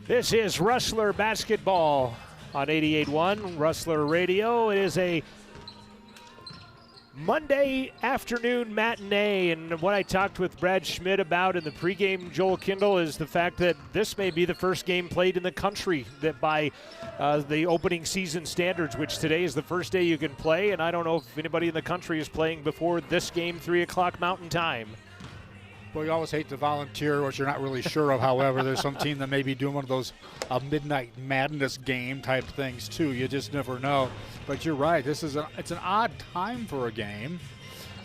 This is Rustler basketball on 88.1 Rustler Radio. It is a Monday afternoon matinee, and what I talked with Brad Schmidt about in the pregame, Joel Kindle, is the fact that this may be the first game played in the country that by the opening season standards, which today is the first day you can play, and I don't know if anybody in the country is playing before this game, 3 o'clock Mountain Time. Well, you always hate to volunteer, which you're not really sure of. However, there's some team that may be doing one of those midnight madness game type things too. You just never know. But you're right. It's an odd time for a game,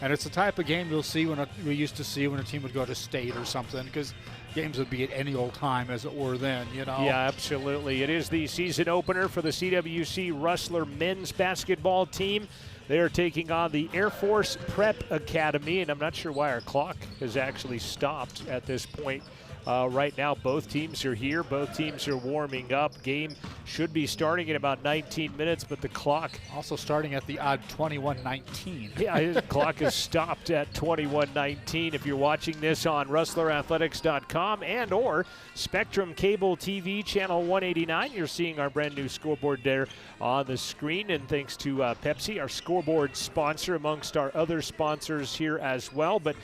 and it's the type of game we used to see when a team would go to state or something, because games would be at any old time, as it were, then, you know. Yeah, absolutely. It is the season opener for the CWC Rustler men's basketball team. They are taking on the Air Force Prep Academy, and I'm not sure why our clock has actually stopped at this point. Right now, both teams are here. Both teams are warming up. Game should be starting in about 19 minutes, but the clock also starting at the odd 21:19. Yeah, the clock is stopped at 21:19. If you're watching this on rustlerathletics.com and or Spectrum Cable TV channel 189, you're seeing our brand new scoreboard there on the screen. And thanks to Pepsi, our scoreboard sponsor, amongst our other sponsors here as well. But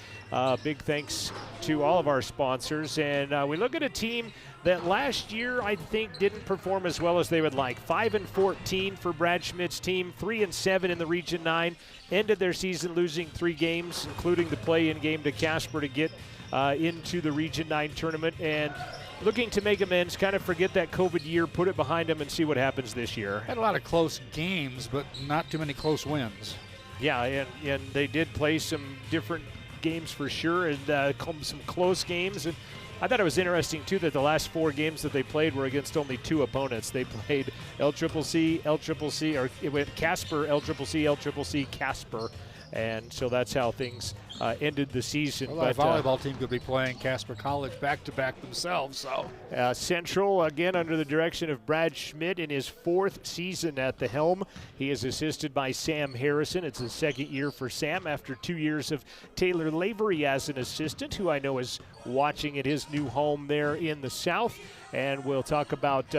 big thanks to all of our sponsors. And we look at a team that last year I think didn't perform as well as they would like. 5-14 for Brad Schmidt's team, 3-7 in the Region 9. Ended their season losing 3 games, including the play-in game to Casper to get into the Region 9 tournament. And looking to make amends, kind of forget that COVID year, put it behind them, and see what happens this year. Had a lot of close games, but not too many close wins. Yeah, and they did play some different games for sure, and some close games. And I thought it was interesting, too, that the last 4 games that they played were against only 2 opponents. They played LCCC, or it went Casper, LCCC, Casper. And so that's how things ended the season. Well, but volleyball team could be playing Casper College back-to-back themselves. So Central, again, under the direction of Brad Schmidt in his 4th season at the helm. He is assisted by Sam Harrison. It's his 2nd year for Sam after 2 years of Taylor Lavery as an assistant, who I know is watching at his new home there in the South. And we'll talk about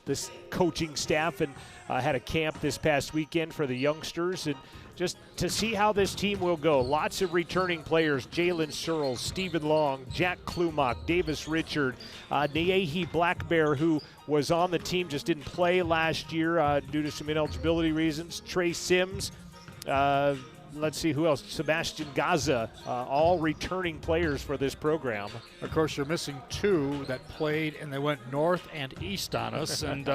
this coaching staff, and had a camp this past weekend for the youngsters, and just to see how this team will go. Lots of returning players: Jalen Searles, Stephen Long, Jack Klumak, Davis Richard, Niehi Blackbear, who was on the team, just didn't play last year due to some ineligibility reasons. Trey Sims, let's see who else, Sebastian Gaza, all returning players for this program. Of course, you're missing 2 that played, and they went north and east on us, and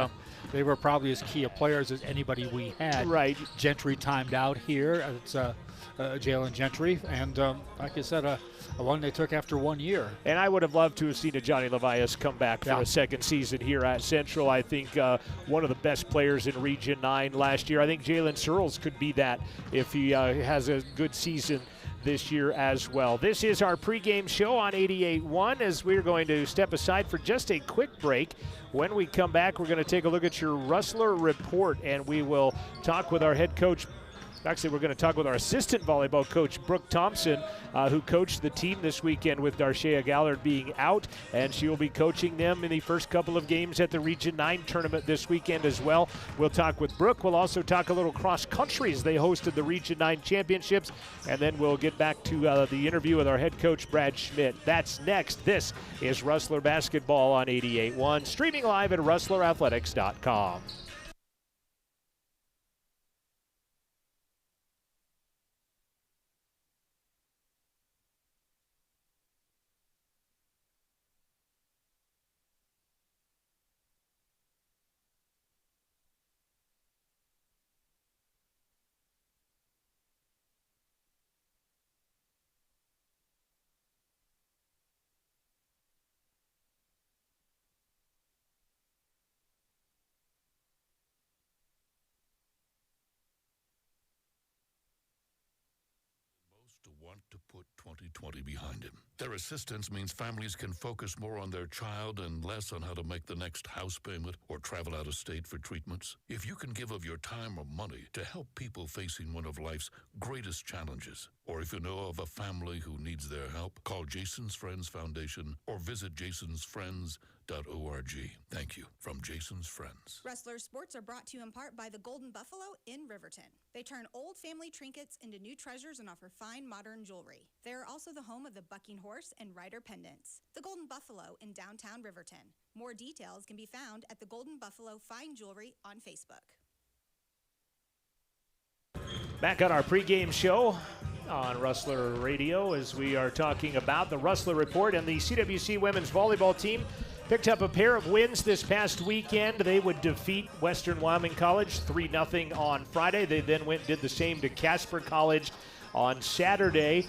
they were probably as key a players as anybody we had. Right. Gentry timed out here. It's Jalen Gentry, and like I said, a one they took after 1 year. And I would have loved to have seen a Johnny Levias come back for a second season here at Central. I think one of the best players in Region 9 last year. I think Jalen Searles could be that if he has a good season this year as well. This is our pregame show on 88.1, as we're going to step aside for just a quick break. When we come back, we're going to take a look at your Rustler report, and we will talk with our head coach. Actually, we're going to talk with our assistant volleyball coach, Brooke Thompson, who coached the team this weekend with Darshea Gallard being out, and she will be coaching them in the first couple of games at the Region 9 tournament this weekend as well. We'll talk with Brooke. We'll also talk a little cross country as they hosted the Region 9 championships, and then we'll get back to the interview with our head coach, Brad Schmidt. That's next. This is Rustler Basketball on 88.1, streaming live at rustlerathletics.com. want to put 2020 behind him. Their assistance means families can focus more on their child and less on how to make the next house payment or travel out of state for treatments. If you can give of your time or money to help people facing one of life's greatest challenges, or if you know of a family who needs their help, call Jason's Friends Foundation or visit jasonsfriends.org. Thank you from Jason's Friends. Wrestler Sports are brought to you in part by the Golden Buffalo in Riverton. They turn old family trinkets into new treasures and offer fine modern jewelry. They are also the home of the Bucking Horse and Rider pendants. The Golden Buffalo in downtown Riverton. More details can be found at the Golden Buffalo Fine Jewelry on Facebook. Back on our pregame show on Rustler Radio as we are talking about the Rustler Report, and the CWC women's volleyball team picked up a pair of wins this past weekend. They would defeat Western Wyoming College 3-0 on Friday. They then went and did the same to Casper College on Saturday.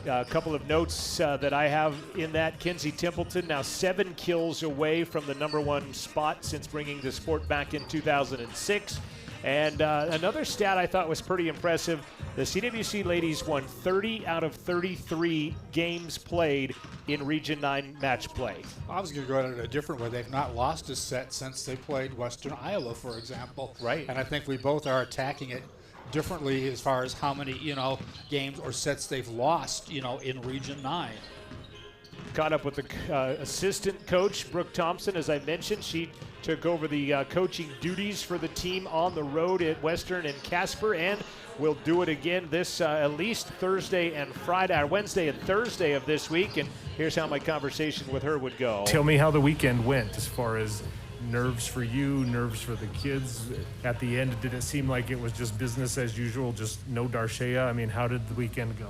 A couple of notes that I have in that: Kenzie Templeton now 7 kills away from the #1 spot since bringing the sport back in 2006. And another stat I thought was pretty impressive: the CWC ladies won 30 out of 33 games played in Region 9 match play. I was going to go at it a different way. They've not lost a set since they played Western Iowa, for example. Right. And I think we both are attacking it differently as far as how many, games or sets they've lost, in Region 9. Caught up with the assistant coach, Brooke Thompson. As I mentioned, she took over the coaching duties for the team on the road at Western and Casper, and will do it again this at least Thursday and Friday, or Wednesday and Thursday of this week. And here's how my conversation with her would go. Tell me how the weekend went as far as nerves for you, nerves for the kids. At the end, did it seem like it was just business as usual, just no Darshea? I mean, how did the weekend go?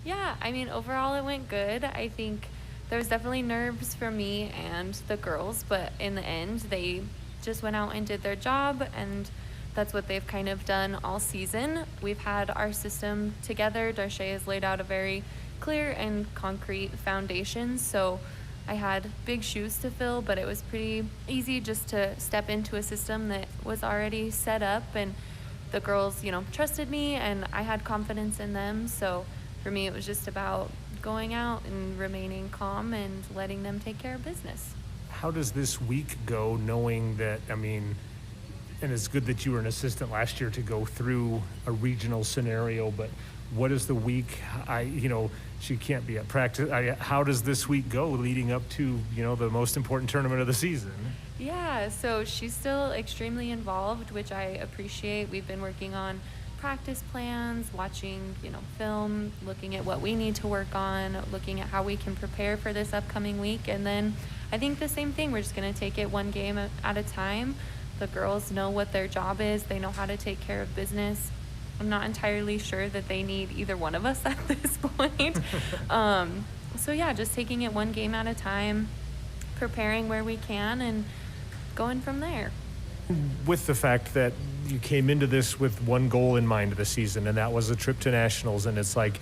Yeah, overall it went good. I think there was definitely nerves for me and the girls, but in the end, they just went out and did their job, and that's what they've kind of done all season. We've had our system together. Darshea has laid out a very clear and concrete foundation, so I had big shoes to fill, but it was pretty easy just to step into a system that was already set up, and the girls, trusted me, and I had confidence in them. So for me, it was just about going out and remaining calm and letting them take care of business. How does this week go, knowing that, and it's good that you were an assistant last year to go through a regional scenario, but what is the week? She can't be at practice. How does this week go leading up to, the most important tournament of the season? Yeah, so she's still extremely involved, which I appreciate. We've been working on practice plans, watching, film, looking at what we need to work on, looking at how we can prepare for this upcoming week. And then I think the same thing, we're just going to take it one game at a time. The girls know what their job is. They know how to take care of business. I'm not entirely sure that they need either one of us at this point. So yeah, just taking it one game at a time, preparing where we can, and going from there. With the fact that you came into this with one goal in mind of the season, and that was a trip to nationals, and it's like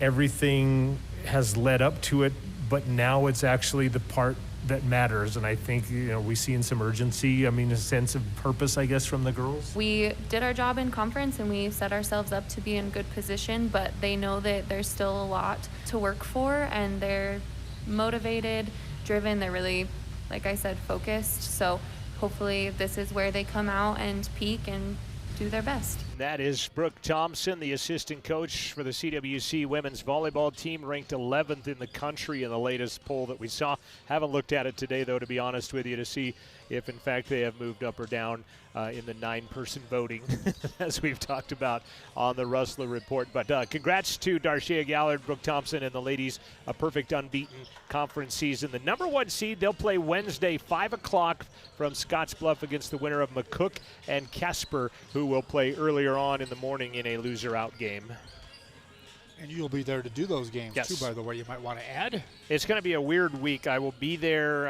everything has led up to it, but now it's actually the part that matters. And I think, we see in some urgency, a sense of purpose, I guess, from the girls. We did our job in conference and we set ourselves up to be in good position, but they know that there's still a lot to work for, and they're motivated, driven. They're really, like I said, focused. So hopefully this is where they come out and peak and do their best. That is Brooke Thompson, the assistant coach for the CWC women's volleyball team, ranked 11th in the country in the latest poll that we saw. Haven't looked at it today, though, to be honest with you, to see if, in fact, they have moved up or down in the 9-person voting, as we've talked about on the Rustler Report. But congrats to Darshea Gallard, Brooke Thompson, and the ladies. A perfect unbeaten conference season. The #1 seed, they'll play Wednesday, 5 o'clock from Scottsbluff against the winner of McCook and Casper, who will play earlier on in the morning in a loser-out game. And you'll be there to do those games, yes, too, by the way, you might want to add. It's going to be a weird week. I will be there.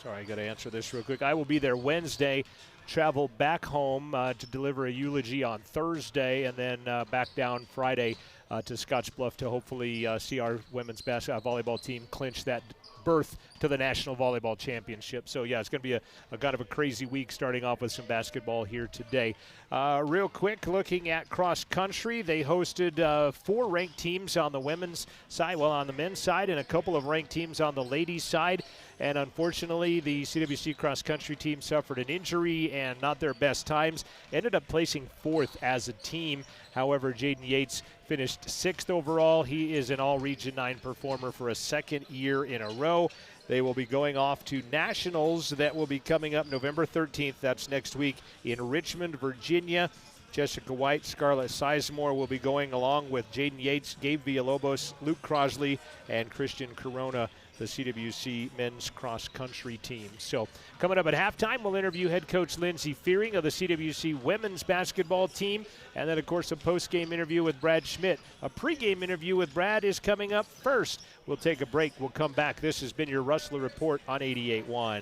Sorry, I got to answer this real quick. I will be there Wednesday, travel back home to deliver a eulogy on Thursday, and then back down Friday to Scottsbluff to hopefully see our women's volleyball team clinch that berth to the National Volleyball Championship. So, yeah, it's going to be a kind of a crazy week starting off with some basketball here today. Real quick, looking at cross country, they hosted 4 ranked teams on the women's side, well, on the men's side, and a couple of ranked teams on the ladies' side. And unfortunately, the CWC cross country team suffered an injury and not their best times. Ended up placing 4th as a team. However, Jaden Yates finished 6th overall. He is an all-Region 9 performer for a 2nd year in a row. They will be going off to nationals that will be coming up November 13th. That's next week in Richmond, Virginia. Jessica White, Scarlett Sizemore will be going along with Jaden Yates, Gabe Villalobos, Luke Crosley, and Christian Corona, the CWC men's cross-country team. So coming up at halftime, we'll interview head coach Lindsey Fearing of the CWC women's basketball team. And then, of course, a post-game interview with Brad Schmidt. A pre-game interview with Brad is coming up first. We'll take a break. We'll come back. This has been your Rustler Report on 88.1.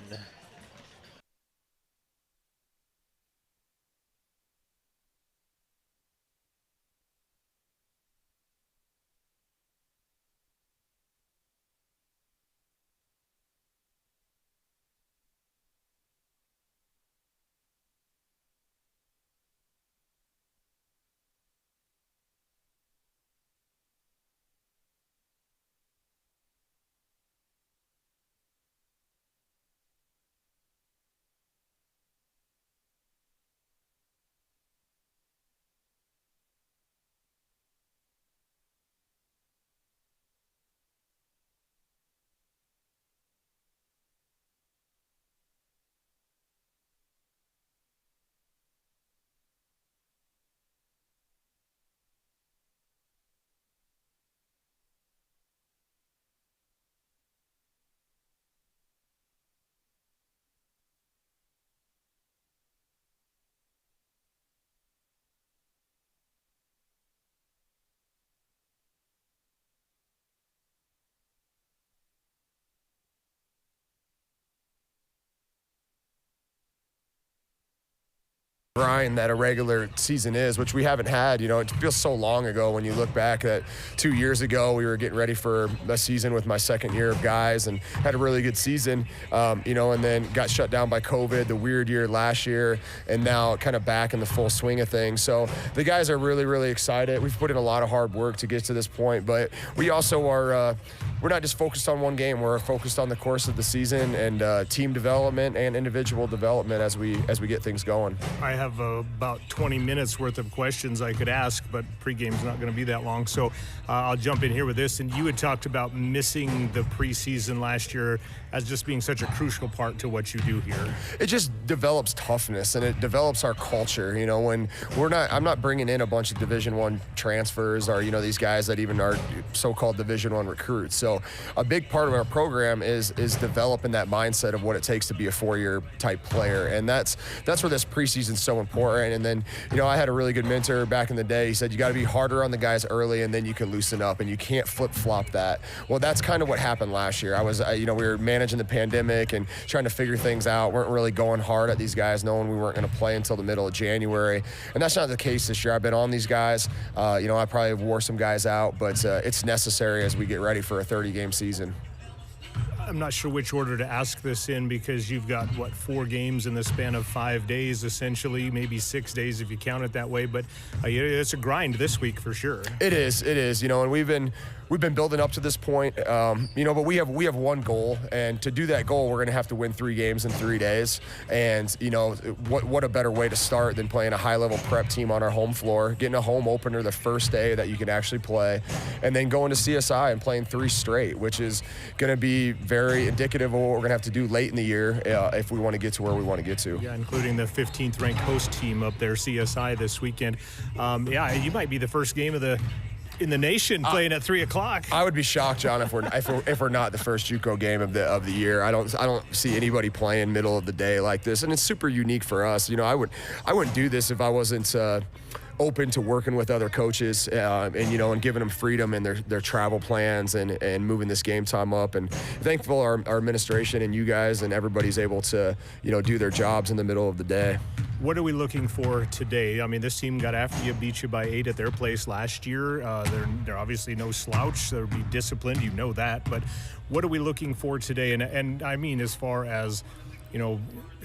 grind that a regular season is, which we haven't had. You know, it feels so long ago when you look back at 2 years ago. We were getting ready for a season with my 2nd year of guys and had a really good season, you know, and then got shut down by COVID, the weird year last year, and now kind of back in the full swing of things. So the guys are really, really excited. We've put in a lot of hard work to get to this point, but we also are, we're not just focused on one game. We're focused on the course of the season and team development and individual development as we get things going. I have about 20 minutes worth of questions I could ask, but pregame's not going to be that long. So I'll jump in here with this. And you had talked about missing the preseason last year as just being such a crucial part to what you do here. It just develops toughness and it develops our culture. You know, when I'm not bringing in a bunch of Division I transfers or, you know, these guys that even are so-called Division I recruits. So a big part of our program is developing that mindset of what it takes to be a 4-year type player. And that's where this preseason's so important. And then, you know, I had a really good mentor back in the day. He said, you got to be harder on the guys early and then you can loosen up and you can't flip-flop that. Well, that's kind of what happened last year. You know, we were managing the pandemic and trying to figure things out, weren't really going hard at these guys, knowing we weren't going to play until the middle of January. And that's not the case this year. I've been on these guys. You know, I probably wore some guys out, but it's necessary as we get ready for a 30-game season. I'm not sure which order to ask this in because you've got, 4 games in the span of 5 days, essentially, maybe 6 days if you count it that way. But it's a grind this week for sure. It is. You know, and we've been building up to this point, you know, but we have one goal, and to do that goal, we're going to have to win 3 games in 3 days. And, you know, what a better way to start than playing a high-level prep team on our home floor, getting a home opener the first day that you can actually play, and then going to CSI and playing 3 straight, which is going to be very indicative of what we're going to have to do late in the year if we want to get to where we want to get to. Yeah, including the 15th ranked host team up there, CSI, this weekend. Yeah, you might be the first game in the nation playing at 3 o'clock. I would be shocked, John, if we're not the first JUCO game of the year. I don't see anybody playing middle of the day like this, and it's super unique for us. You know, I wouldn't do this if I wasn't open to working with other coaches and, you know, and giving them freedom in their travel plans and moving this game time up. And thankful our administration and you guys and everybody's able to, you know, do their jobs in the middle of the day. what are we looking for today? I mean, this team got after you, beat you by 8 at their place last year. They're obviously no slouch. They'll be disciplined, you know that. But what are we looking for today? And I mean, as far as,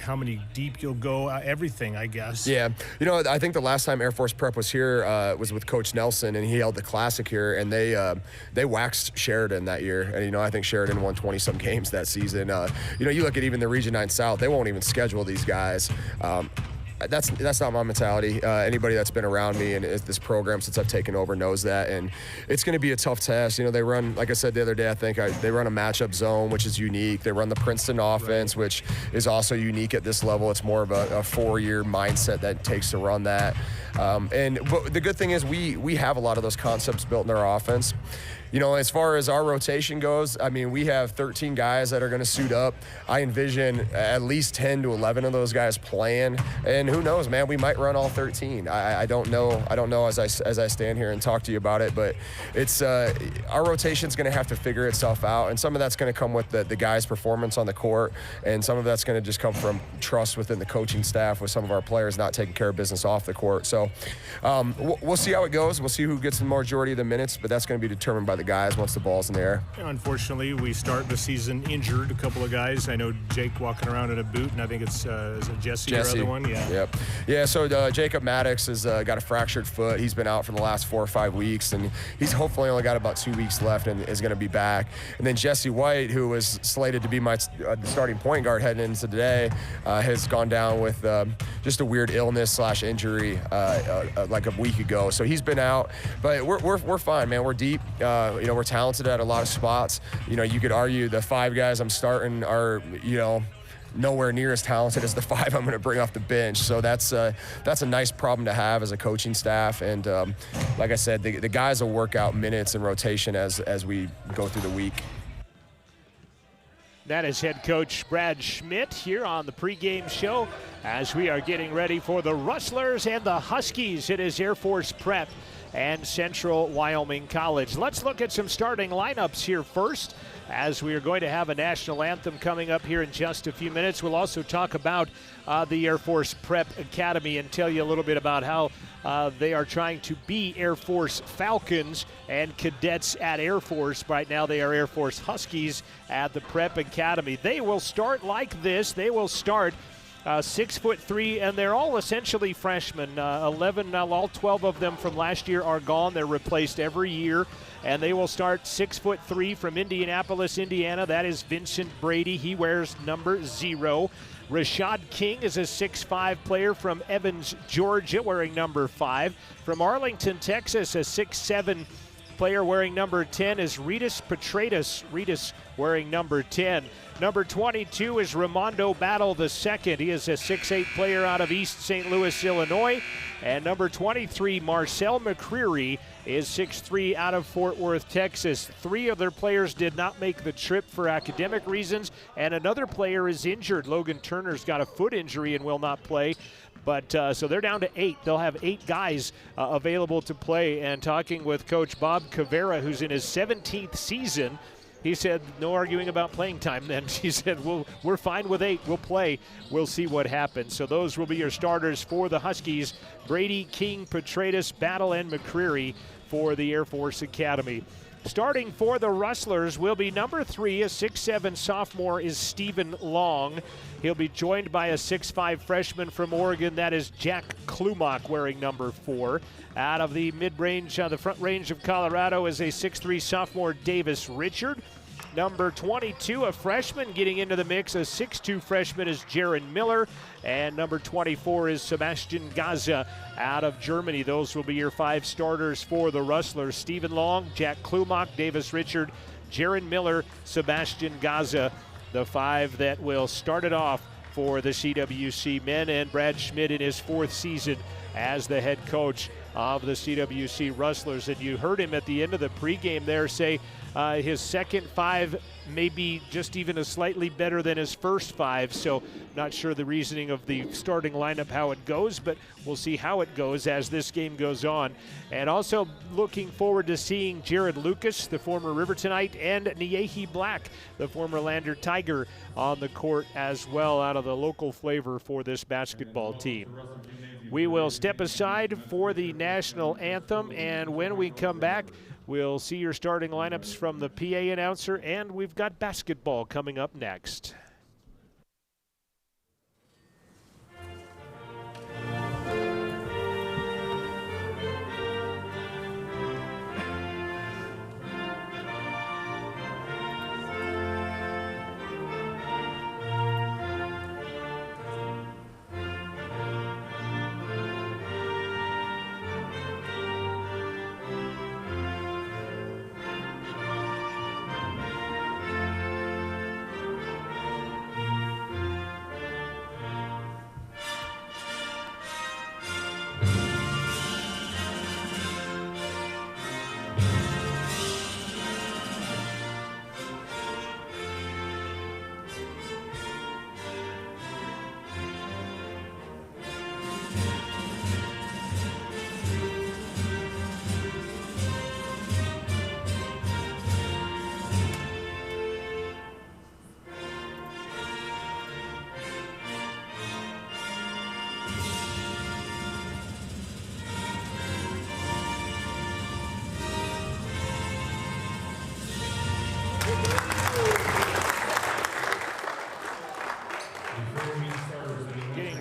how many deep you'll go, everything, I guess. Yeah. I think the last time Air Force Prep was here was with Coach Nelson, and he held the Classic here, and they waxed Sheridan that year. And, I think Sheridan won 20-some games that season. You look at even the Region 9 South, they won't even schedule these guys. That's not my mentality. Anybody that's been around me and this program since I've taken over knows that, and it's going to be a tough test. They run, like I said the other day, I think they run a matchup zone, which is unique. They run the Princeton offense, which is also unique at this level. It's more of a 4-year mindset that it takes to run that. But the good thing is we have a lot of those concepts built in our offense. As far as our rotation goes, I mean, we have 13 guys that are going to suit up. I envision at least 10 to 11 of those guys playing, and who knows, man, we might run all 13. I don't know. I don't know as I stand here and talk to you about it, but it's our rotation's going to have to figure itself out, and some of that's going to come with the guys' performance on the court, and some of that's going to just come from trust within the coaching staff with some of our players not taking care of business off the court. So we'll see how it goes. We'll see who gets the majority of the minutes, but that's going to be determined by the guys once the ball's in the air. Unfortunately, we start the season injured, a couple of guys. I know Jake walking around in a boot, and I think it's is it Jesse, your other one? Yeah. Yep. Yeah, so Jacob Maddox has got a fractured foot. He's been out for the last 4 or 5 weeks, and he's hopefully only got about 2 weeks left and is going to be back. And then Jesse White, who was slated to be my starting point guard heading into today, has gone down with just a weird illness/injury like a week ago. So he's been out, but we're fine, man. We're deep. We're talented at a lot of spots. You could argue the 5 guys I'm starting are, nowhere near as talented as the 5 I'm going to bring off the bench. So that's a nice problem to have as a coaching staff. And like I said, the guys will work out minutes and rotation as we go through the week. That is head coach Brad Schmidt here on the pregame show as we are getting ready for the Rustlers and the Huskies. It is Air Force Prep and Central Wyoming College. Let's look at some starting lineups here first, as we are going to have a national anthem coming up here in just a few minutes. We'll also talk about the Air Force Prep Academy and tell you a little bit about how they are trying to be Air Force Falcons and cadets at Air Force. Right now they are Air Force Huskies at the Prep Academy. They will start like this. They will start 6'3", and they're all essentially freshmen. all 12 of them from last year are gone. They're replaced every year, and they will start 6'3" from Indianapolis, Indiana. That is Vincent Brady. He wears number 0. Rashad King is a 6'5" player from Evans, Georgia, wearing number 5. From Arlington, Texas, a 6'7" player wearing number 10 is Reedus Petratus. Reedus wearing number 10. Number 22 is Ramondo Battle II. He is a 6'8" player out of East St. Louis, Illinois. And number 23, Marcel McCreary, is 6'3" out of Fort Worth, Texas. 3 of their players did not make the trip for academic reasons, and another player is injured. Logan Turner's got a foot injury and will not play. But so they're down to 8. They'll have 8 guys available to play. And talking with Coach Bob Cavera, who's in his 17th season, he said, no arguing about playing time then. He said, we're fine with 8. We'll play. We'll see what happens. So those will be your starters for the Huskies. Brady, King, Petratus, Battle, and McCreary for the Air Force Academy. Starting for the Rustlers will be number 3, a 6'7" sophomore, is Stephen Long. He'll be joined by a 6'5" freshman from Oregon. That is Jack Klumak, wearing number 4. Out of the mid-range, the front range of Colorado is a 6'3" sophomore, Davis Richard. Number 22, a freshman getting into the mix, a 6'2" freshman is Jaron Miller. And number 24 is Sebastian Gaza out of Germany. Those will be your 5 starters for the Rustlers. Stephen Long, Jack Klumak, Davis Richard, Jaron Miller, Sebastian Gaza, the 5 that will start it off for the CWC men. And Brad Schmidt in his 4th season as the head coach of the CWC Rustlers. And you heard him at the end of the pregame there say his second 5 maybe just even a slightly better than his first 5. So not sure the reasoning of the starting lineup, how it goes, but we'll see how it goes as this game goes on. And also looking forward to seeing Jared Lucas, the former Rivertonite, and Niehi Black, the former Lander Tiger, on the court as well, out of the local flavor for this basketball team. We will step aside for the national anthem, and when we come back, we'll see your starting lineups from the PA announcer, and we've got basketball coming up next.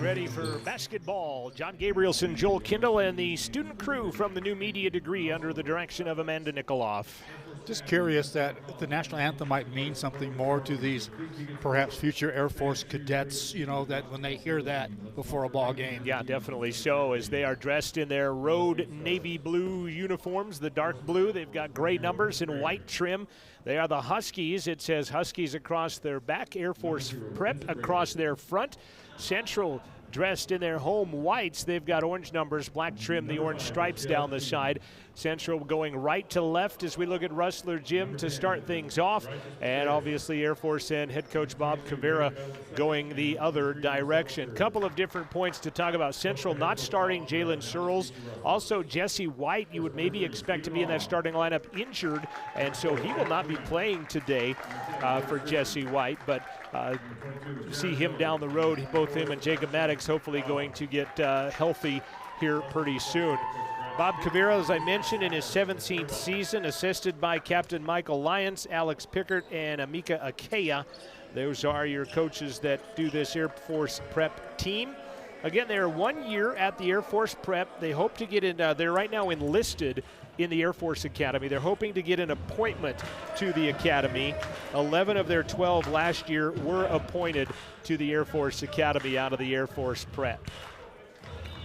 Ready for basketball. John Gabrielson, Joel Kindle, and the student crew from the new media degree under the direction of Amanda Nikoloff. Just curious that the national anthem might mean something more to these perhaps future Air Force cadets, you know, that when they hear that before a ball game. Yeah, definitely so, as they are dressed in their road navy blue uniforms, the dark blue. They've got gray numbers and white trim. They are the Huskies. It says Huskies across their back, Air Force Prep across their front. Central dressed in their home whites. They've got orange numbers, black trim, the orange stripes down the side. Central going right to left as we look at Rustler Gym to start things off. And obviously Air Force and head coach Bob Cavera going the other direction. Couple of different points to talk about. Central not starting Jalen Searles. Also Jesse White, you would maybe expect to be in that starting lineup, injured, and so he will not be playing today for Jesse White. But see him down the road, both him and Jacob Maddox hopefully going to get healthy here pretty soon. Bob Cavera, as I mentioned, in his 17th season, assisted by Captain Michael Lyons, Alex Pickert, and Amika Akea. Those are your coaches that do this Air Force Prep team. Again, they are 1 year at the Air Force Prep. They hope to get in, they're right now enlisted in the Air Force Academy. They're hoping to get an appointment to the Academy. 11 of their 12 last year were appointed to the Air Force Academy out of the Air Force Prep.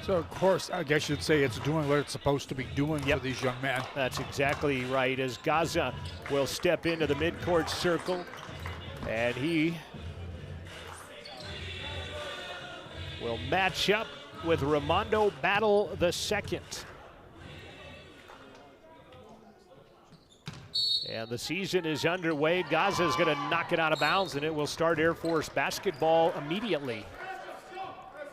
So, of course, I guess you'd say it's doing what it's supposed to be doing for these young men. That's exactly right, as Gaza will step into the midcourt circle, and he will match up with Ramondo Battle II. And the season is underway. Gaza is going to knock it out of bounds, and it will start Air Force basketball immediately.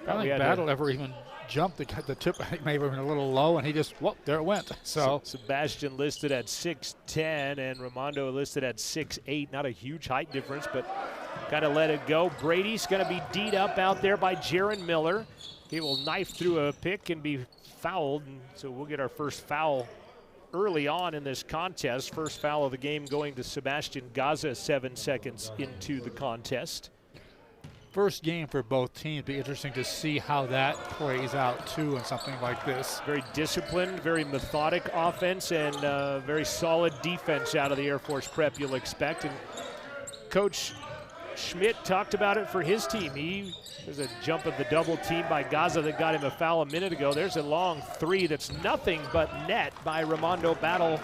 I don't think Battle ever even jumped. The tip I think maybe been a little low, and he just, whoop, there it went. So Sebastian listed at 6'10", and Ramondo listed at 6'8". Not a huge height difference, but got to let it go. Brady's going to be D'd up out there by Jaron Miller. He will knife through a pick and be fouled, and so we'll get our first foul early on in this contest. First foul of the game going to Sebastian Gaza 7 seconds into the contest. First game for both teams. Be interesting to see how that plays out too in something like this. Very disciplined, very methodic offense, and very solid defense out of the Air Force Prep, you'll expect. And Coach Schmidt talked about it for his team. There's a jump at the double team by Gaza that got him a foul a minute ago. There's a long three that's nothing but net by Ramondo Battle,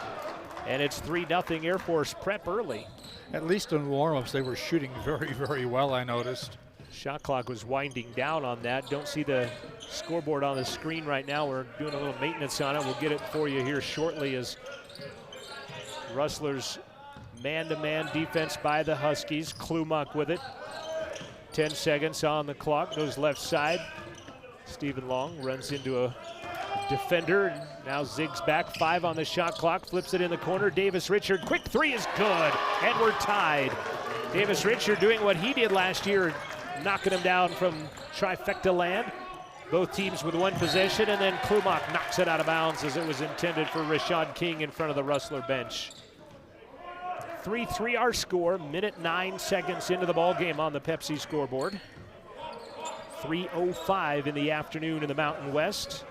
and it's 3-0 Air Force Prep early. At least in warm-ups, they were shooting very, very well, I noticed. Shot clock was winding down on that. Don't see the scoreboard on the screen right now. We're doing a little maintenance on it. We'll get it for you here shortly as Rustlers Man-to-man defense by the Huskies. Klumak with it. 10 seconds on the clock, goes left side. Stephen Long runs into a defender and now zigs back. 5 on the shot clock, flips it in the corner. Davis Richard, quick 3 is good, and we're tied. Davis Richard doing what he did last year, knocking him down from trifecta land. Both teams with 1 possession, and then Klumak knocks it out of bounds as it was intended for Rashad King in front of the Rustler bench. 3-3 our score, minute 9 seconds into the ball game on the Pepsi scoreboard. 3:05 in the afternoon in the Mountain West.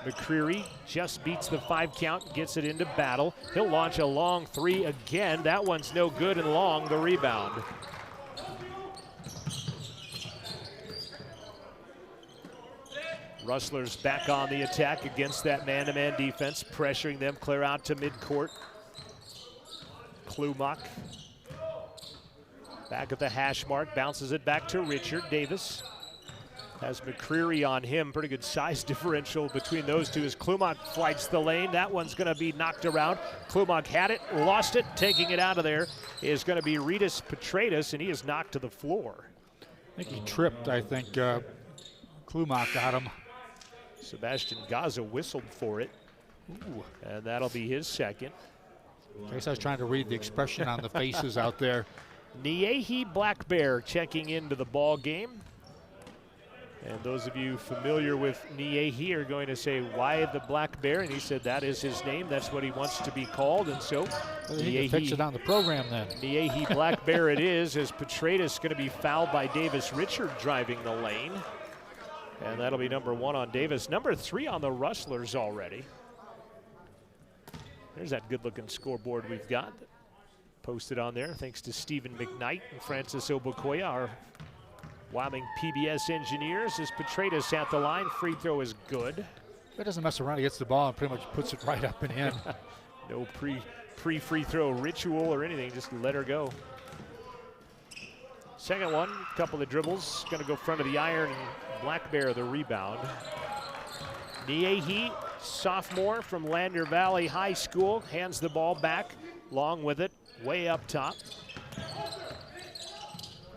McCreary just beats the 5 count, gets it into Battle. He'll launch a long 3 again. That one's no good, and Long the rebound. Rustlers back on the attack against that man-to-man defense, pressuring them clear out to midcourt. Klumak back at the hash mark, bounces it back to Richard. Davis has McCreary on him. Pretty good size differential between those two as Klumak flights the lane. That one's going to be knocked around. Klumak had it, lost it. Taking it out of there is going to be Ritas Petratus, and he is knocked to the floor. I think he tripped. I think Klumak got him. Sebastian Gaza whistled for it. Ooh. And that'll be his second. I guess I was trying to read the expression on the faces out there. Niehi Black Bear checking into the ball game. And those of you familiar with Niehi are going to say, why the Black Bear? And he said that is his name. That's what he wants to be called. And so he fix it on the program then. Niehi Black Bear it is, as Petratus going to be fouled by Davis Richard driving the lane. And that'll be number 1 on Davis. Number 3 on the Rustlers already. There's that good-looking scoreboard we've got posted on there, thanks to Stephen McKnight and Francis Obukoya, our Wyoming PBS engineers. As Petratus at the line, free throw is good. He doesn't mess around. He gets the ball and pretty much puts it right up and in. No pre-free throw ritual or anything, just let her go. Second one, couple of dribbles, going to go front of the iron, and Black Bear the rebound. Niehi, sophomore from Lander Valley High School, hands the ball back. Long with it, way up top.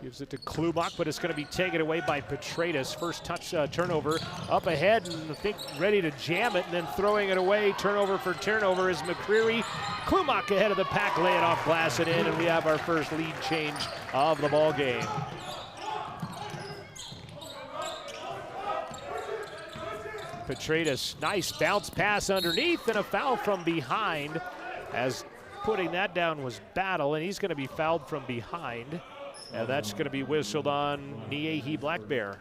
Gives it to Klumak, but it's going to be taken away by Petratus. First touch turnover up ahead, and I think ready to jam it, and then throwing it away. Turnover for turnover is McCreary. Klumak ahead of the pack, laying off glass and in, and we have our first lead change of the ball game. Petratus, nice bounce pass underneath, and a foul from behind, as putting that down was Battle, and he's going to be fouled from behind. And that's going to be whistled on Niehi Black Bear.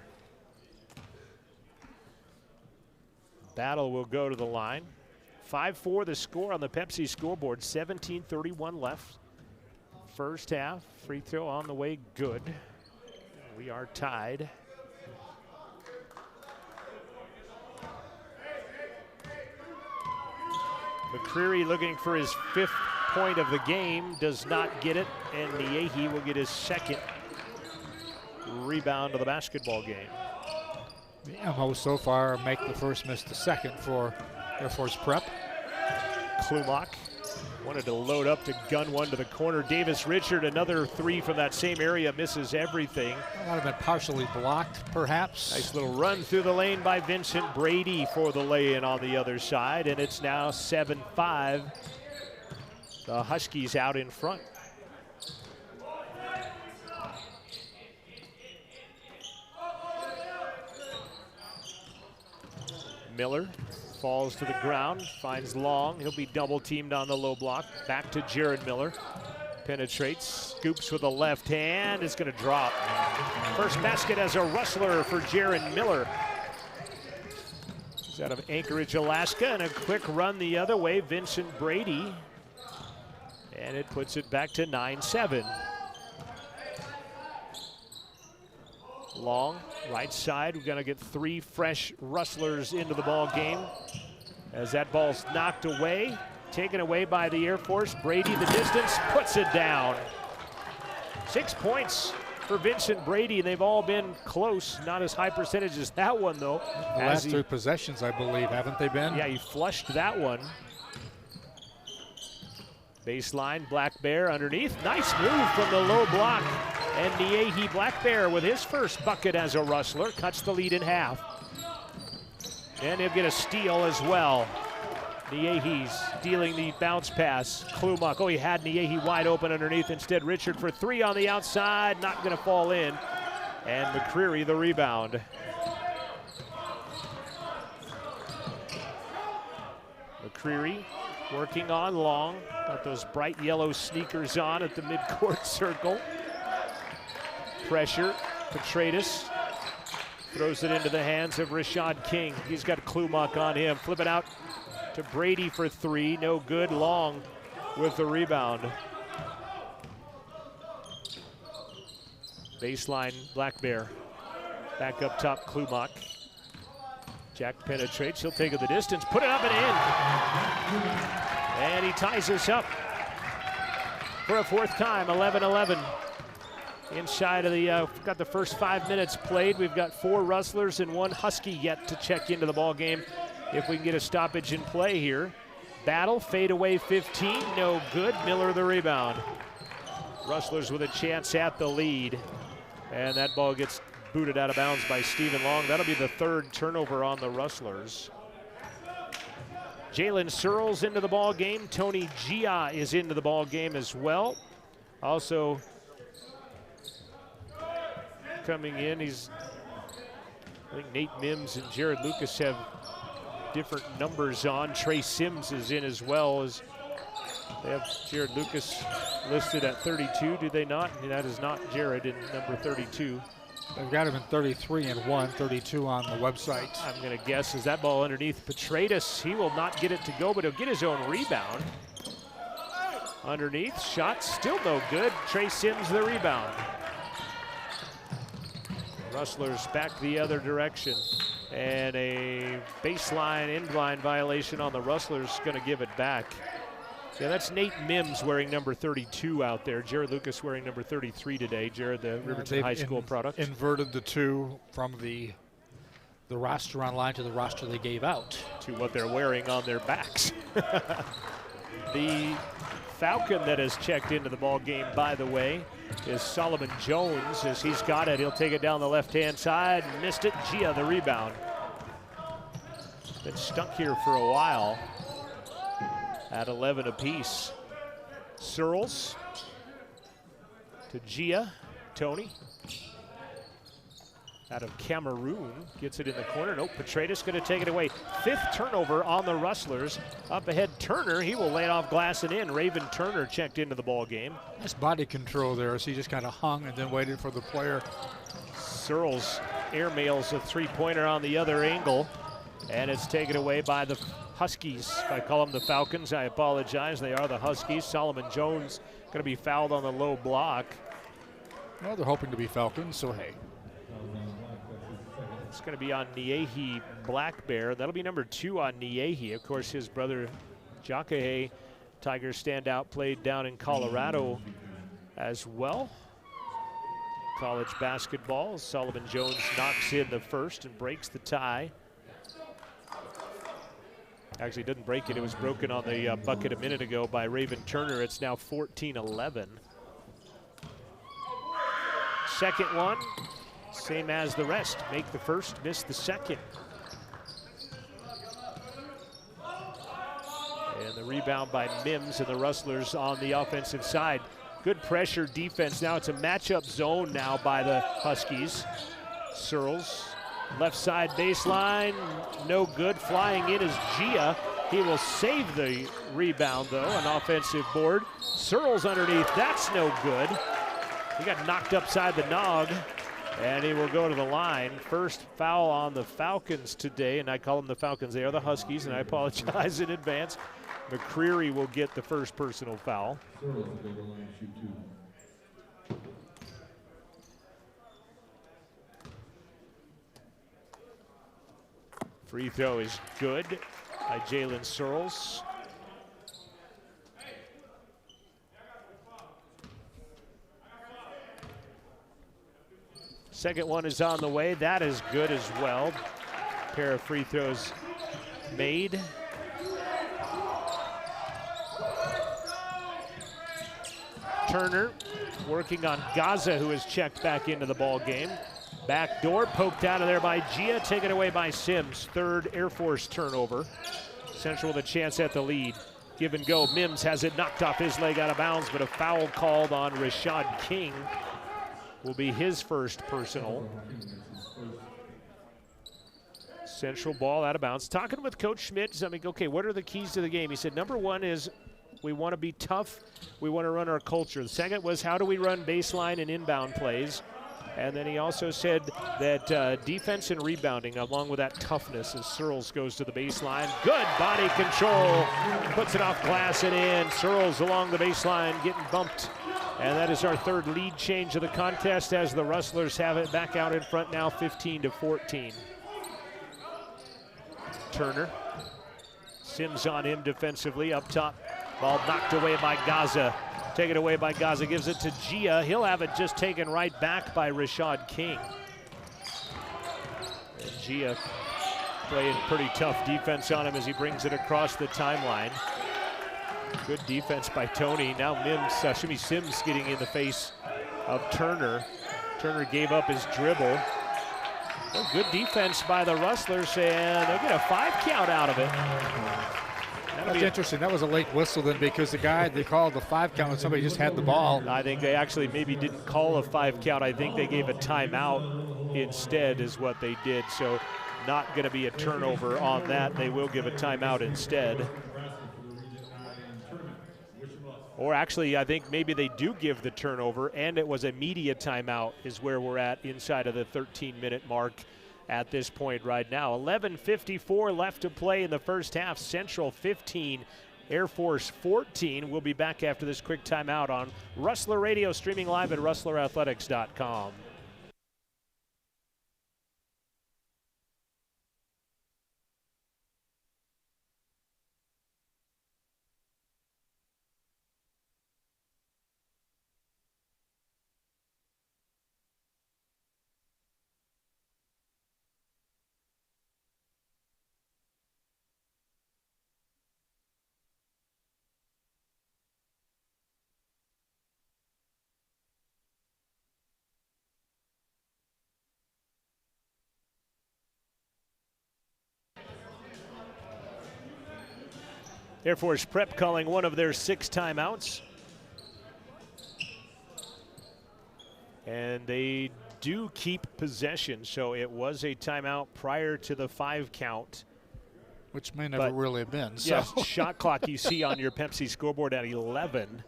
Battle will go to the line. 5-4 the score on the Pepsi scoreboard, 17:31 left. First half, free throw on the way, good. We are tied. McCreary looking for his 5th point of the game, does not get it, and Niehi will get his 2nd rebound of the basketball game. The MO so far, make the first, miss the second for Air Force Prep. Klumak wanted to load up to gun one to the corner. Davis Richard, another 3 from that same area, misses everything. That might have been partially blocked, perhaps. Nice little run through the lane by Vincent Brady for the lay-in on the other side, and it's now 7-5. The Huskies out in front. Miller falls to the ground, finds Long. He'll be double teamed on the low block. Back to Jared Miller. Penetrates, scoops with the left hand. It's going to drop. First basket as a Rustler for Jared Miller. He's out of Anchorage, Alaska, and a quick run the other way. Vincent Brady. And it puts it back to 9-7. Long, right side. We're going to get 3 fresh Rustlers into the ball game. As that ball's knocked away, taken away by the Air Force. Brady, the distance, puts it down. 6 points for Vincent Brady, and they've all been close. Not as high percentage as that one, though. The last 3 possessions, I believe, haven't they been? Yeah, he flushed that one. Baseline, Black Bear underneath. Nice move from the low block. And Niehi Black Bear with his first bucket as a Rustler cuts the lead in half. And he'll get a steal as well. Niehi's dealing the bounce pass. Klumuk, oh, he had Niehi wide open underneath. Instead, Richard for three on the outside, not gonna fall in. And McCreary the rebound. McCreary working on Long. Got those bright yellow sneakers on at the midcourt circle. Pressure, Petratus throws it into the hands of Rashad King. He's got Klumuk on him. Flip it out to Brady for three, no good. Long with the rebound. Baseline, Black Bear. Back up top, Klumuk. Jack penetrates, he'll take it the distance, put it up and in. And he ties us up for a fourth time, 11-11. Inside of the, got the first 5 minutes played. We've got 4 Rustlers and 1 Husky yet to check into the ball game if we can get a stoppage in play here. Battle, fade away 15, no good. Miller the rebound. Rustlers with a chance at the lead. And that ball gets booted out of bounds by Stephen Long. That'll be the 3rd turnover on the Rustlers. Jalen Searles into the ball game. Tony Gia is into the ball game as well. Also coming in, I think Nate Mims and Jared Lucas have different numbers on. Trey Sims is in as well. As they have Jared Lucas listed at 32, do they not? And that is not Jared in number 32. They've got him in 33 and 1, 32 on the website. I'm going to guess is that ball underneath Petratus. He will not get it to go, but he'll get his own rebound. Underneath, shot still no good. Trey Sims the rebound. Rustlers back the other direction. And a baseline inline violation on the Rustlers, going to give it back. Yeah, that's Nate Mims wearing number 32 out there. Jared Lucas wearing number 33 today. Jared, the Riverton High School product. Inverted the two from the roster online to the roster they gave out. To what they're wearing on their backs. The Falcon that has checked into the ball game, by the way, is Solomon Jones. As he's got it, he'll take it down the left-hand side. Missed it. Gia the rebound. Been stuck here for a while. At 11 apiece. Searles to Gia. Tony. Out of Cameroon. Gets it in the corner. Nope, Petratus going to take it away. 5th turnover on the Rustlers. Up ahead, Turner. He will lay it off glass and in. Raven Turner checked into the ball game. Nice body control there as he just kind of hung and then waited for the player. Searles airmails a three-pointer on the other angle. And it's taken away by the Huskies. If I call them the Falcons, I apologize. They are the Huskies. Solomon Jones going to be fouled on the low block. Well, they're hoping to be Falcons, so hey. It's going to be on Niehi Black Bear. That'll be number 2 on Niehi. Of course, his brother Jakahe, Tiger standout, played down in Colorado as well. College basketball. Solomon Jones knocks in the first and breaks the tie. Actually didn't break it. It was broken on the bucket a minute ago by Raven Turner. It's now 14-11. Second one, same as the rest. Make the first, miss the second. And the rebound by Mims and the Rustlers on the offensive side. Good pressure defense. Now it's a matchup zone now by the Huskies. Searles. Left side baseline, no good. Flying in is Gia. He will save the rebound, though, an offensive board. Searles underneath, that's no good. He got knocked upside the nog, and he will go to the line. First foul on the Falcons today, and I call them the Falcons. They are the Huskies, and I apologize in advance. McCreary will get the first personal foul. Free throw is good by Jalen Searles. Second one is on the way. That is good as well. Pair of free throws made. Turner working on Gaza, who is checked back into the ball game. Back door poked out of there by Gia, taken away by Sims. Third Air Force turnover. Central with a chance at the lead. Give and go. Mims has it knocked off his leg out of bounds, but a foul called on Rashad King will be his first personal. Central ball out of bounds. Talking with Coach Schmidt, I mean, okay, what are the keys to the game? He said, number one is we want to be tough. We want to run our culture. The second was how do we run baseline and inbound plays? And then he also said that defense and rebounding, along with that toughness, as Searles goes to the baseline. Good body control. Puts it off glass and in. Searles along the baseline getting bumped. And that is our third lead change of the contest as the Rustlers have it back out in front now, 15-14. Turner. Sims on him defensively up top. Ball knocked away by Gaza. Taken away by Gaza, gives it to Gia. He'll have it just taken right back by Rashad King. And Gia playing pretty tough defense on him as he brings it across the timeline. Good defense by Tony. Now Sims getting in the face of Turner. Turner gave up his dribble. Well, good defense by the Rustlers, and they'll get a 5 count out of it. That's interesting. That was a late whistle then, because the guy they called the 5 count and somebody just had the ball. I think they actually maybe didn't call a 5 count. I think they gave a timeout instead is what they did. So not going to be a turnover on that. They will give a timeout instead. Or actually, I think maybe they do give the turnover, and it was a media timeout is where we're at inside of the 13-minute mark at this point right now. 11:54 left to play in the first half. Central 15, Air Force 14. We'll be back after this quick timeout on Rustler Radio, streaming live at rustlerathletics.com. Air Force Prep calling one of their 6 timeouts. And they do keep possession, so it was a timeout prior to the 5 count. Which may never really have been. So. Yes, shot clock you see on your Pepsi scoreboard at 11.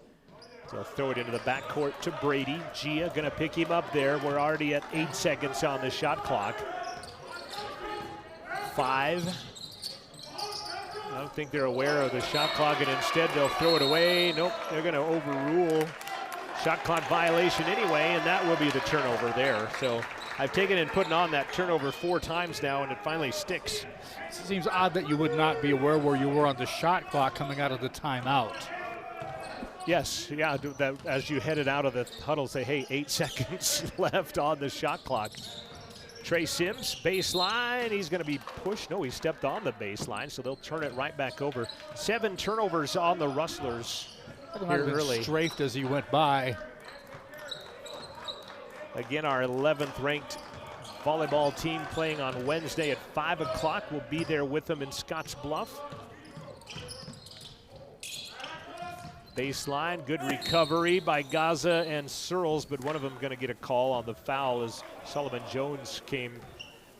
So throw it into the backcourt to Brady. Gia gonna pick him up there. We're already at 8 seconds on the shot clock. 5. I don't think they're aware of the shot clock, and instead they'll throw it away. Nope, they're going to overrule shot clock violation anyway, and that will be the turnover there. So I've taken and putting on that turnover 4 times now, and it finally sticks. It seems odd that you would not be aware where you were on the shot clock coming out of the timeout. Yes, yeah, that, as you headed out of the huddle, say, hey, 8 seconds left on the shot clock. Trey Sims, baseline, he's gonna be pushed. No, he stepped on the baseline, so they'll turn it right back over. 7 turnovers on the Rustlers here early. Strafed as he went by. Again, our 11th ranked volleyball team playing on Wednesday at 5 o'clock. We'll be there with them in Scotts Bluff. Baseline, good recovery by Gaza and Searles, but one of them going to get a call on the foul as Solomon Jones came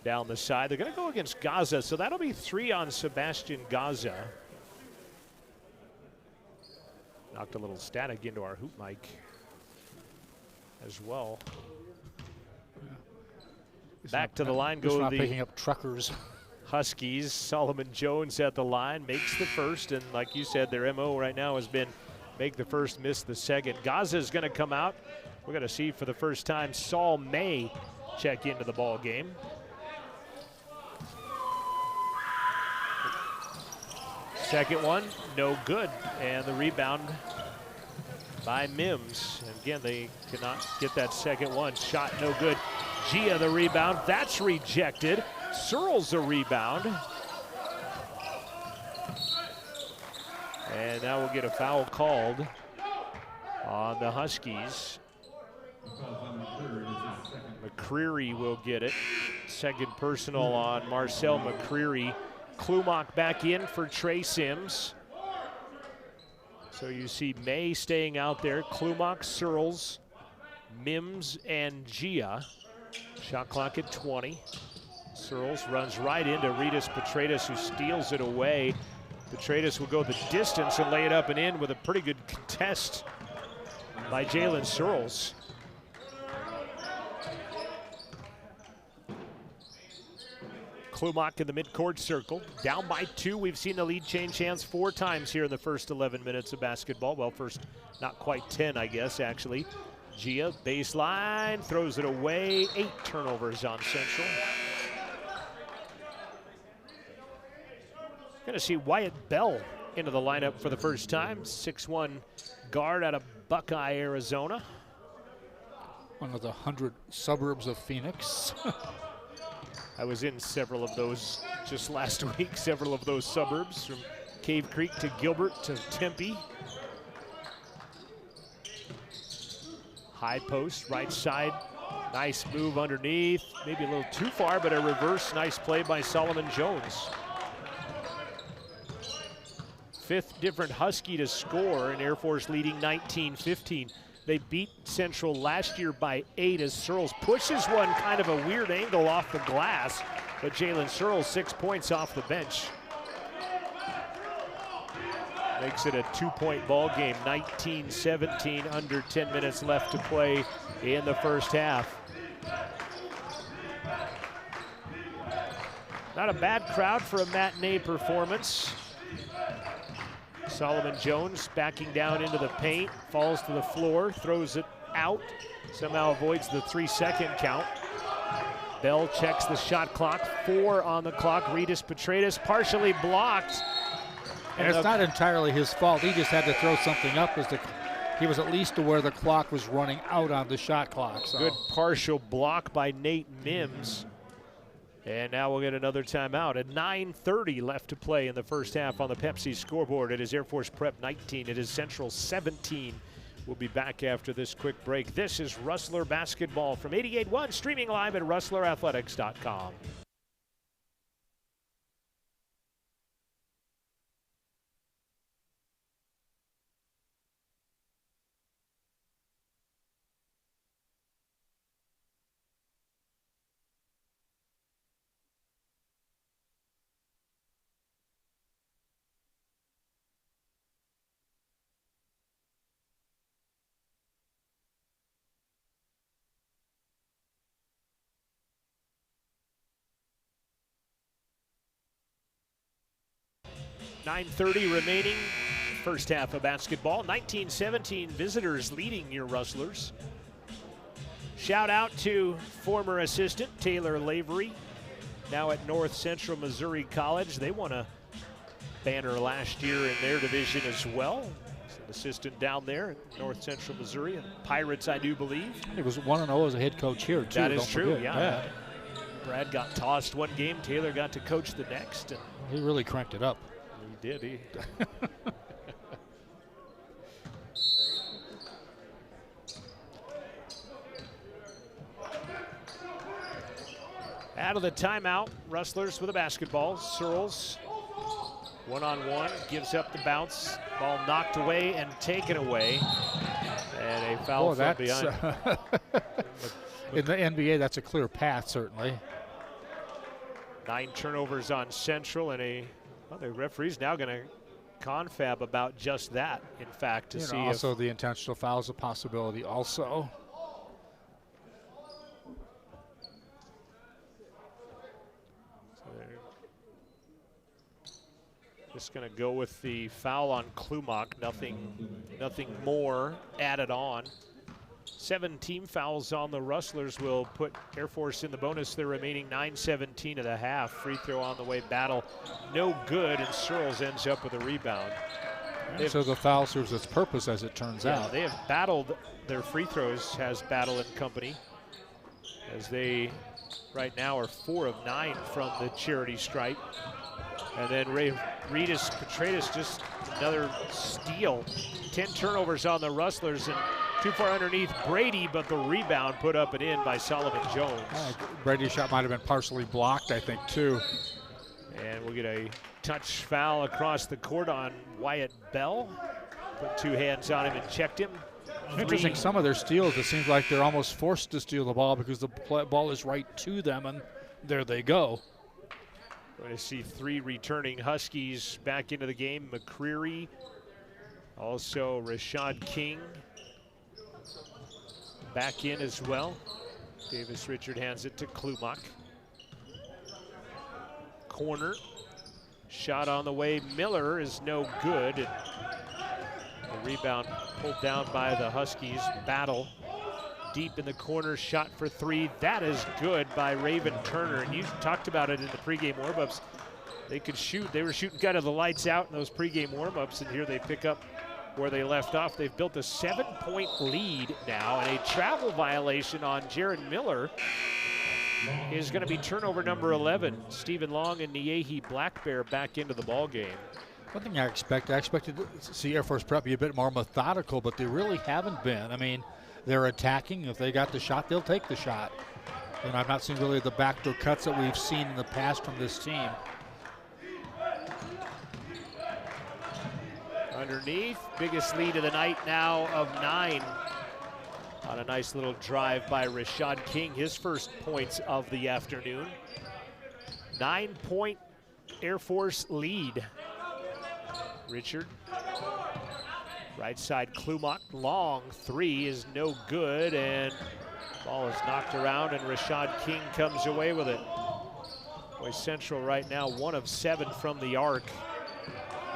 down the side. They're going to go against Gaza, so that'll be 3 on Sebastian Gaza. Knocked a little static into our hoop mic as well. Back to the line go the picking up truckers. Huskies. Solomon Jones at the line, makes the first, and like you said, their MO right now has been make the first, miss the second. Gaza is going to come out. We're going to see for the first time Saul May check into the ball game. Second one, no good, and the rebound by Mims. And again, they cannot get that second one. Shot no good. Gia the rebound, that's rejected. Searles a rebound. And now we'll get a foul called on the Huskies. McCreary will get it. Second personal on Marcel McCreary. Klumak back in for Trey Sims. So you see May staying out there. Klumak, Searles, Mims, and Gia. Shot clock at 20. Searles runs right into Ritas Petraeus, who steals it away. Petraeus will go the distance and lay it up and in with a pretty good contest by Jalen Searles. Klumak in the midcourt circle. Down by 2. We've seen the lead change hands 4 times here in the first 11 minutes of basketball. Well, first not quite 10, I guess, actually. Gia, baseline, throws it away. 8 turnovers on Central. Going to see Wyatt Bell into the lineup for the first time. 6'1" guard out of Buckeye, Arizona. One of the 100 suburbs of Phoenix. I was in several of those just last week, several of those suburbs, from Cave Creek to Gilbert to Tempe. High post, right side, nice move underneath, maybe a little too far, but a reverse, nice play by Solomon Jones. 5th different Husky to score, and Air Force leading 19-15. They beat Central last year by 8 as Searles pushes one kind of a weird angle off the glass, but Jalen Searles 6 points off the bench. Makes it a 2-point ball game, 19-17, under 10 minutes left to play in the first half. Not a bad crowd for a matinee performance. Solomon Jones backing down into the paint, falls to the floor, throws it out, somehow avoids the 3-second count. Bell checks the shot clock, 4 on the clock. Ritas Petraeus partially blocked. And it's not entirely his fault. He just had to throw something up as he was at least aware the clock was running out on the shot clock. So. Good partial block by Nate Mims. And now we'll get another timeout. At 9:30 left to play in the first half on the Pepsi scoreboard. It is Air Force Prep 19. It is Central 17. We'll be back after this quick break. This is Rustler Basketball from 88.1, streaming live at rustlerathletics.com. .9:30 remaining, first half of basketball. 19-17 visitors leading your Rustlers. Shout out to former assistant Taylor Lavery, now at North Central Missouri College. They won a banner last year in their division as well. He's an assistant down there at North Central Missouri, and Pirates, I do believe. He was 1-0 as a head coach here, too. That is true, yeah. Brad got tossed one game, Taylor got to coach the next. And he really cranked it up. He did. Out of the timeout, Rustlers with a basketball. Searles, one-on-one, gives up the bounce. Ball knocked away and taken away. And a foul from behind. In the NBA, that's a clear path, certainly. 9 turnovers on Central, and well, the referee's now going to confab about just that, in fact, to see also the intentional foul is a possibility also. So they're just going to go with the foul on Klumak, nothing more added on. 7 team fouls on the Rustlers will put Air Force in the bonus. They're remaining 9:17 of the half. Free throw on the way, battle no good, and Searles ends up with a rebound. So the foul serves its purpose, as it turns out. They have battled their free throws, has Battle and Company, as they right now are 4 of 9 from the charity stripe. And then Regis Petratus, just another steal. 10 turnovers on the Rustlers, and too far underneath Brady, but the rebound put up and in by Solomon Jones. Brady's shot might have been partially blocked, I think, too. And we'll get a touch foul across the court on Wyatt Bell. Put 2 hands on him and checked him. Interesting, some of their steals, it seems like they're almost forced to steal the ball because the ball is right to them, and there they go. Going to see 3 returning Huskies back into the game. McCreary, also Rashad King back in as well. Davis Richard hands it to Klumak. Corner, shot on the way. Miller is no good. And the rebound pulled down by the Huskies. Battle deep in the corner, shot for 3. That is good by Raven Turner. And you talked about it in the pregame warm-ups. They could shoot. They were shooting kind of the lights out in those pregame warm-ups, and here they pick up where they left off. They've built a 7-point lead now, and a travel violation on Jared Miller is going to be turnover number 11. Stephen Long and Niehi Blackbear back into the ball game. One thing I expected to see Air Force Prep be a bit more methodical, but they really haven't been. I mean, they're attacking. If they got the shot, they'll take the shot. And I've not seen really the backdoor cuts that we've seen in the past from this team. Underneath, biggest lead of the night now of 9. On a nice little drive by Rashad King, his first points of the afternoon. 9-point Air Force lead. Richard, right side Klumak, long 3 is no good, and ball is knocked around, and Rashad King comes away with it. Boy, Central right now 1 of 7 from the arc.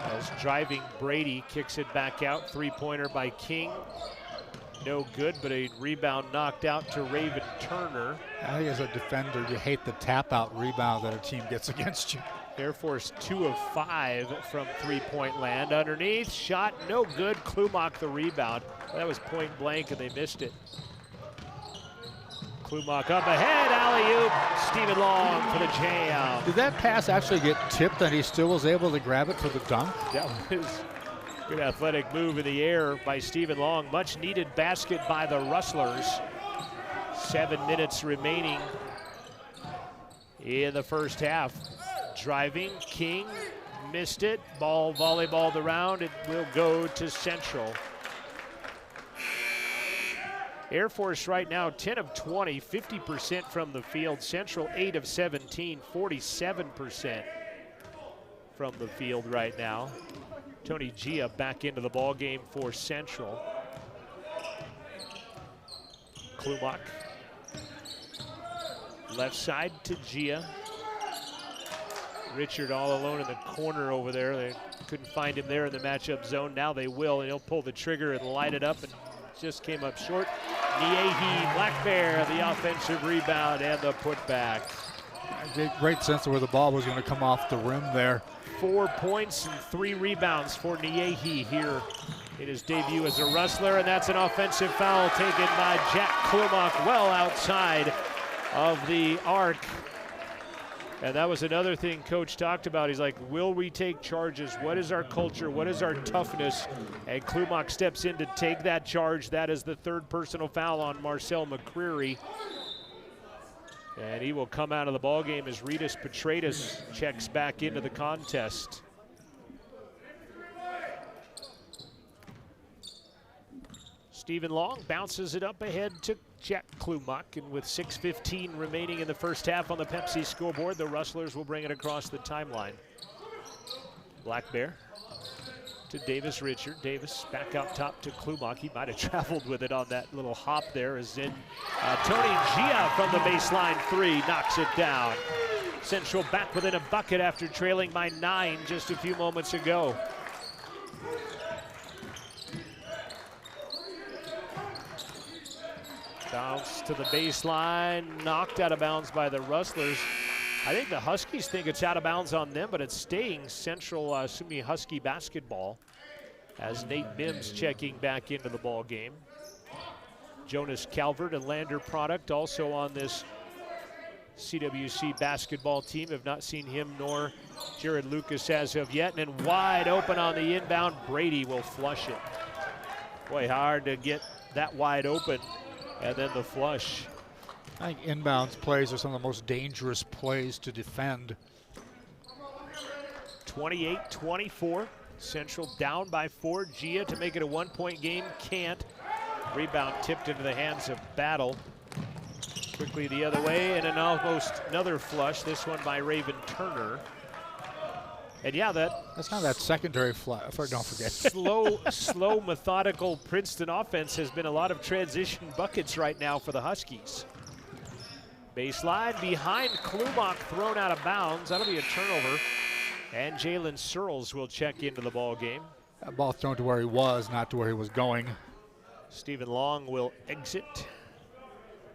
As driving Brady kicks it back out, 3-pointer by King. No good, but a rebound knocked out to Raven Turner. I think as a defender, you hate the tap-out rebound that a team gets against you. Air Force 2 of 5 from 3-point land. Underneath, shot no good. Klumak the rebound. That was point blank, and they missed it. Klumak up ahead, alley-oop. Stephen Long for the jam. Did that pass actually get tipped and he still was able to grab it for the dunk? That was a good athletic move in the air by Stephen Long. Much needed basket by the Rustlers. 7 minutes remaining in the first half. Driving, King missed it. Ball volleyballed around. It will go to Central. Air Force right now 10 of 20, 50% from the field. Central 8 of 17, 47% from the field right now. Tony Gia back into the ball game for Central. Klumak. Left side to Gia. Richard all alone in the corner over there. They couldn't find him there in the matchup zone. Now they will, and he'll pull the trigger and light it up, and just came up short. Niehi Blackbear, the offensive rebound and the putback. Great sense of where the ball was going to come off the rim there. 4 points and 3 rebounds for Niehi here in his debut as a Rustler, and that's an offensive foul taken by Jack Klumak well outside of the arc. And that was another thing Coach talked about. He's like, will we take charges? What is our culture? What is our toughness? And Klumak steps in to take that charge. That is the 3rd personal foul on Marcel McCreary. And he will come out of the ballgame as Regis Petratus checks back into the contest. Stephen Long bounces it up ahead to Jack Klumak, and with 6:15 remaining in the first half on the Pepsi scoreboard, the Rustlers will bring it across the timeline. Blackbear to Davis Richard. Davis back out top to Klumak. He might have traveled with it on that little hop there, as in Tony Gia from the baseline 3 knocks it down. Central back within a bucket after trailing by 9 just a few moments ago. Bounce to the baseline, knocked out of bounds by the Rustlers. I think the Huskies think it's out of bounds on them, but it's staying Central Husky basketball as Nate Mims checking back into the ball game. Jonas Calvert, a Lander product, also on this CWC basketball team. Have not seen him nor Jared Lucas as of yet. And then wide open on the inbound. Brady will flush it. Boy, hard to get that wide open. And then the flush. I think inbounds plays are some of the most dangerous plays to defend. 28-24. Central down by 4. Gia to make it a 1-point game. Can't. Rebound tipped into the hands of Battle. Quickly the other way, and another flush. This one by Raven Turner. And yeah, that's kind of that secondary flush. Don't forget. slow, methodical Princeton offense has been a lot of transition buckets right now for the Huskies. Baseline behind Klumach, thrown out of bounds. That'll be a turnover. And Jalen Searles will check into the ball game. That ball thrown to where he was, not to where he was going. Stephen Long will exit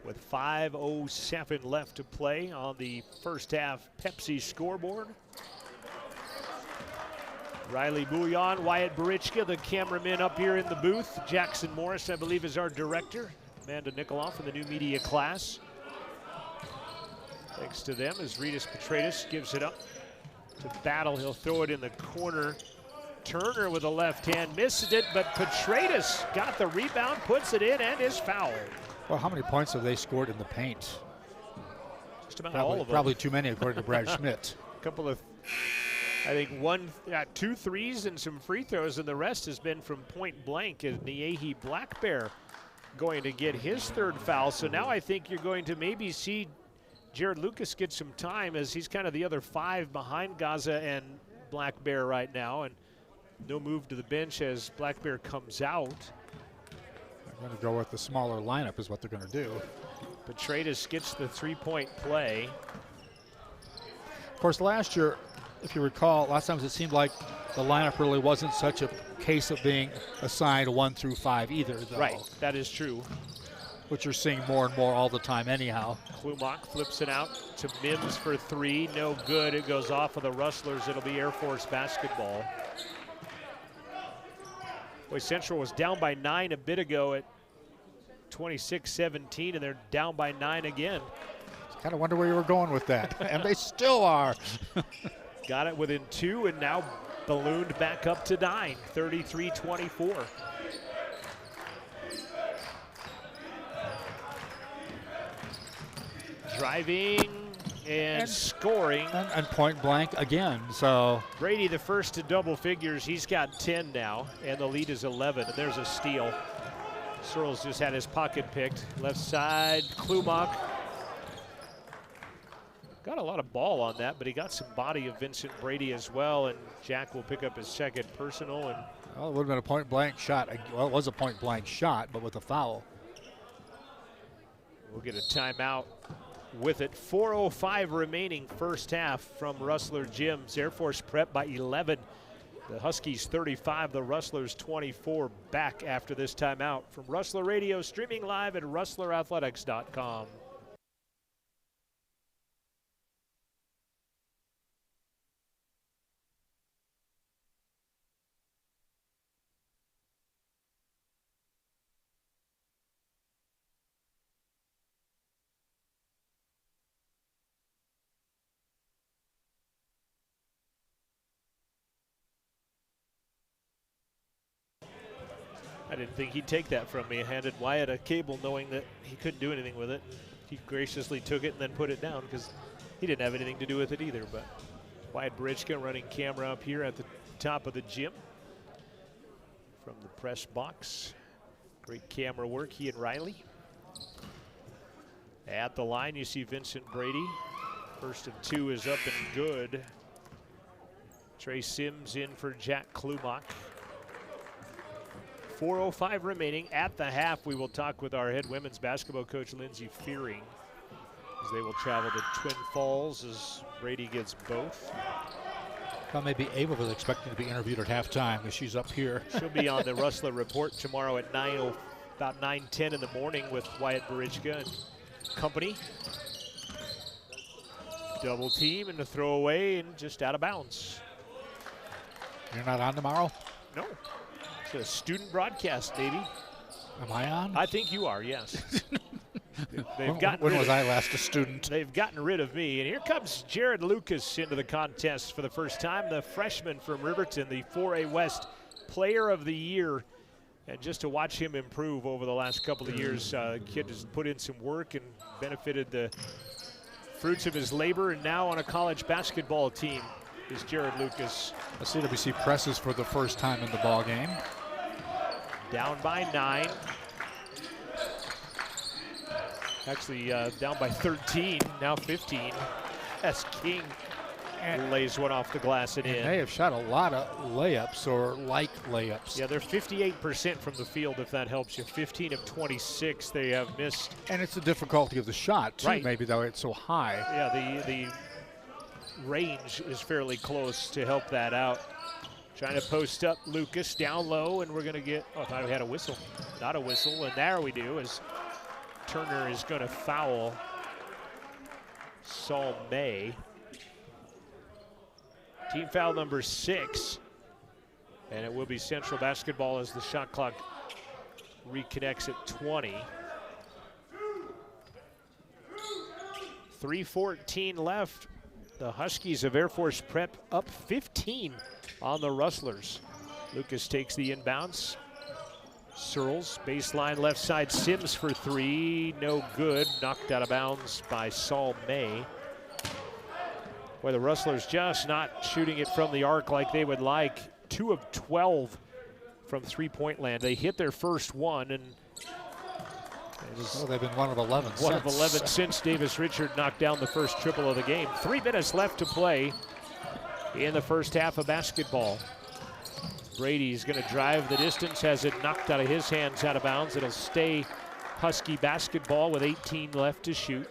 with 5:07 left to play on the first half Pepsi scoreboard. Riley Bouillon, Wyatt Barichka, the cameramen up here in the booth. Jackson Morris, I believe, is our director. Amanda Nikoloff in the new media class. Thanks to them as Ritas Petratus gives it up to Battle. He'll throw it in the corner. Turner with a left hand missed it, but Petratus got the rebound, puts it in, and is fouled. Well, how many points have they scored in the paint? Just about all of them. Probably too many, according to Brad Schmidt. A couple of, I think 2 threes and some free throws, and the rest has been from point blank. And Niehi Blackbear going to get his 3rd foul. So now I think you're going to maybe see Jared Lucas get some time, as he's kind of the other 5 behind Gaza and Blackbear right now. And no move to the bench as Blackbear comes out. They're going to go with the smaller lineup is what they're going to do. Petratus gets the 3-point play. Of course, last year, if you recall, last times it seemed like the lineup really wasn't such a case of being assigned 1 through 5 either, though. Right, that is true. Which you're seeing more and more all the time anyhow. Klumach flips it out to Mims for 3. No good. It goes off of the Rustlers. It'll be Air Force basketball. Boy, Central was down by 9 a bit ago at 26-17, and they're down by 9 again. Kind of wonder where you were going with that. And they still are. Got it within 2, and now ballooned back up to 9, 33-24. Driving and scoring. And point blank again, so. Brady the first to double figures. He's got 10 now, and the lead is 11. And there's a steal. Searles just had his pocket picked. Left side, Klumach. Got a lot of ball on that, but he got some body of Vincent Brady as well, and Jack will pick up his 2nd personal. And well, it would have been a point blank shot. Well, it was a point blank shot, but with a foul. We'll get a timeout with it. 4:05 remaining first half from Rustler Gyms. Air Force Prep by 11. The Huskies 35, the Rustlers 24. Back after this timeout from Rustler Radio, streaming live at rustlerathletics.com. I didn't think he'd take that from me. I handed Wyatt a cable knowing that he couldn't do anything with it. He graciously took it and then put it down because he didn't have anything to do with it either. But Wyatt Barichka running camera up here at the top of the gym from the press box. Great camera work, he and Riley. At the line, you see Vincent Brady. First of 2 is up and good. Trey Sims in for Jack Klumach. 4:05 remaining. At the half, we will talk with our head women's basketball coach, Lindsey Fearing, as they will travel to Twin Falls as Brady gets both. Well, maybe Ava was expecting to be interviewed at halftime because she's up here. She'll be on the Rustler Report tomorrow at about 9:10 in the morning with Wyatt Barichka and company. Double team and a throwaway and just out of bounds. You're not on tomorrow? No. It's a student broadcast, baby. Am I on? I think you are, yes. When was I last a student? They've gotten rid of me. And here comes Jared Lucas into the contest for the first time, the freshman from Riverton, the 4A West Player of the Year. And just to watch him improve over the last couple of years, the kid has put in some work and benefited the fruits of his labor, and now on a college basketball team is Jared Lucas. The CWC presses for the first time in the ball game. Down by 9. Actually down by 13, now 15. As King lays one off the glass and in. They have shot a lot of layups or like layups. Yeah, they're 58% from the field, if that helps you. 15 of 26 they have missed. And it's the difficulty of the shot, too, right. Maybe, though it's so high. Yeah, the range is fairly close to help that out. Trying to post up Lucas down low, and we're going to get, oh, I thought we had a whistle. Not a whistle, and there we do, as Turner is going to foul Saul May. Team foul number 6, and it will be Central basketball as the shot clock reconnects at 20. 3:14 left. The Huskies of Air Force Prep up 15 on the Rustlers. Lucas takes the inbounds. Searles, baseline left side, Sims for 3, no good. Knocked out of bounds by Saul May. Boy, the Rustlers just not shooting it from the arc like they would like. 2 of 12 from three-point land. They hit their first one, and they've been 1 of 11 1 of 11 since Davis Richard knocked down the first triple of the game. 3 minutes left to play in the first half of basketball. Brady's going to drive the distance, has it knocked out of his hands, out of bounds. It'll stay Husky basketball with 18 left to shoot.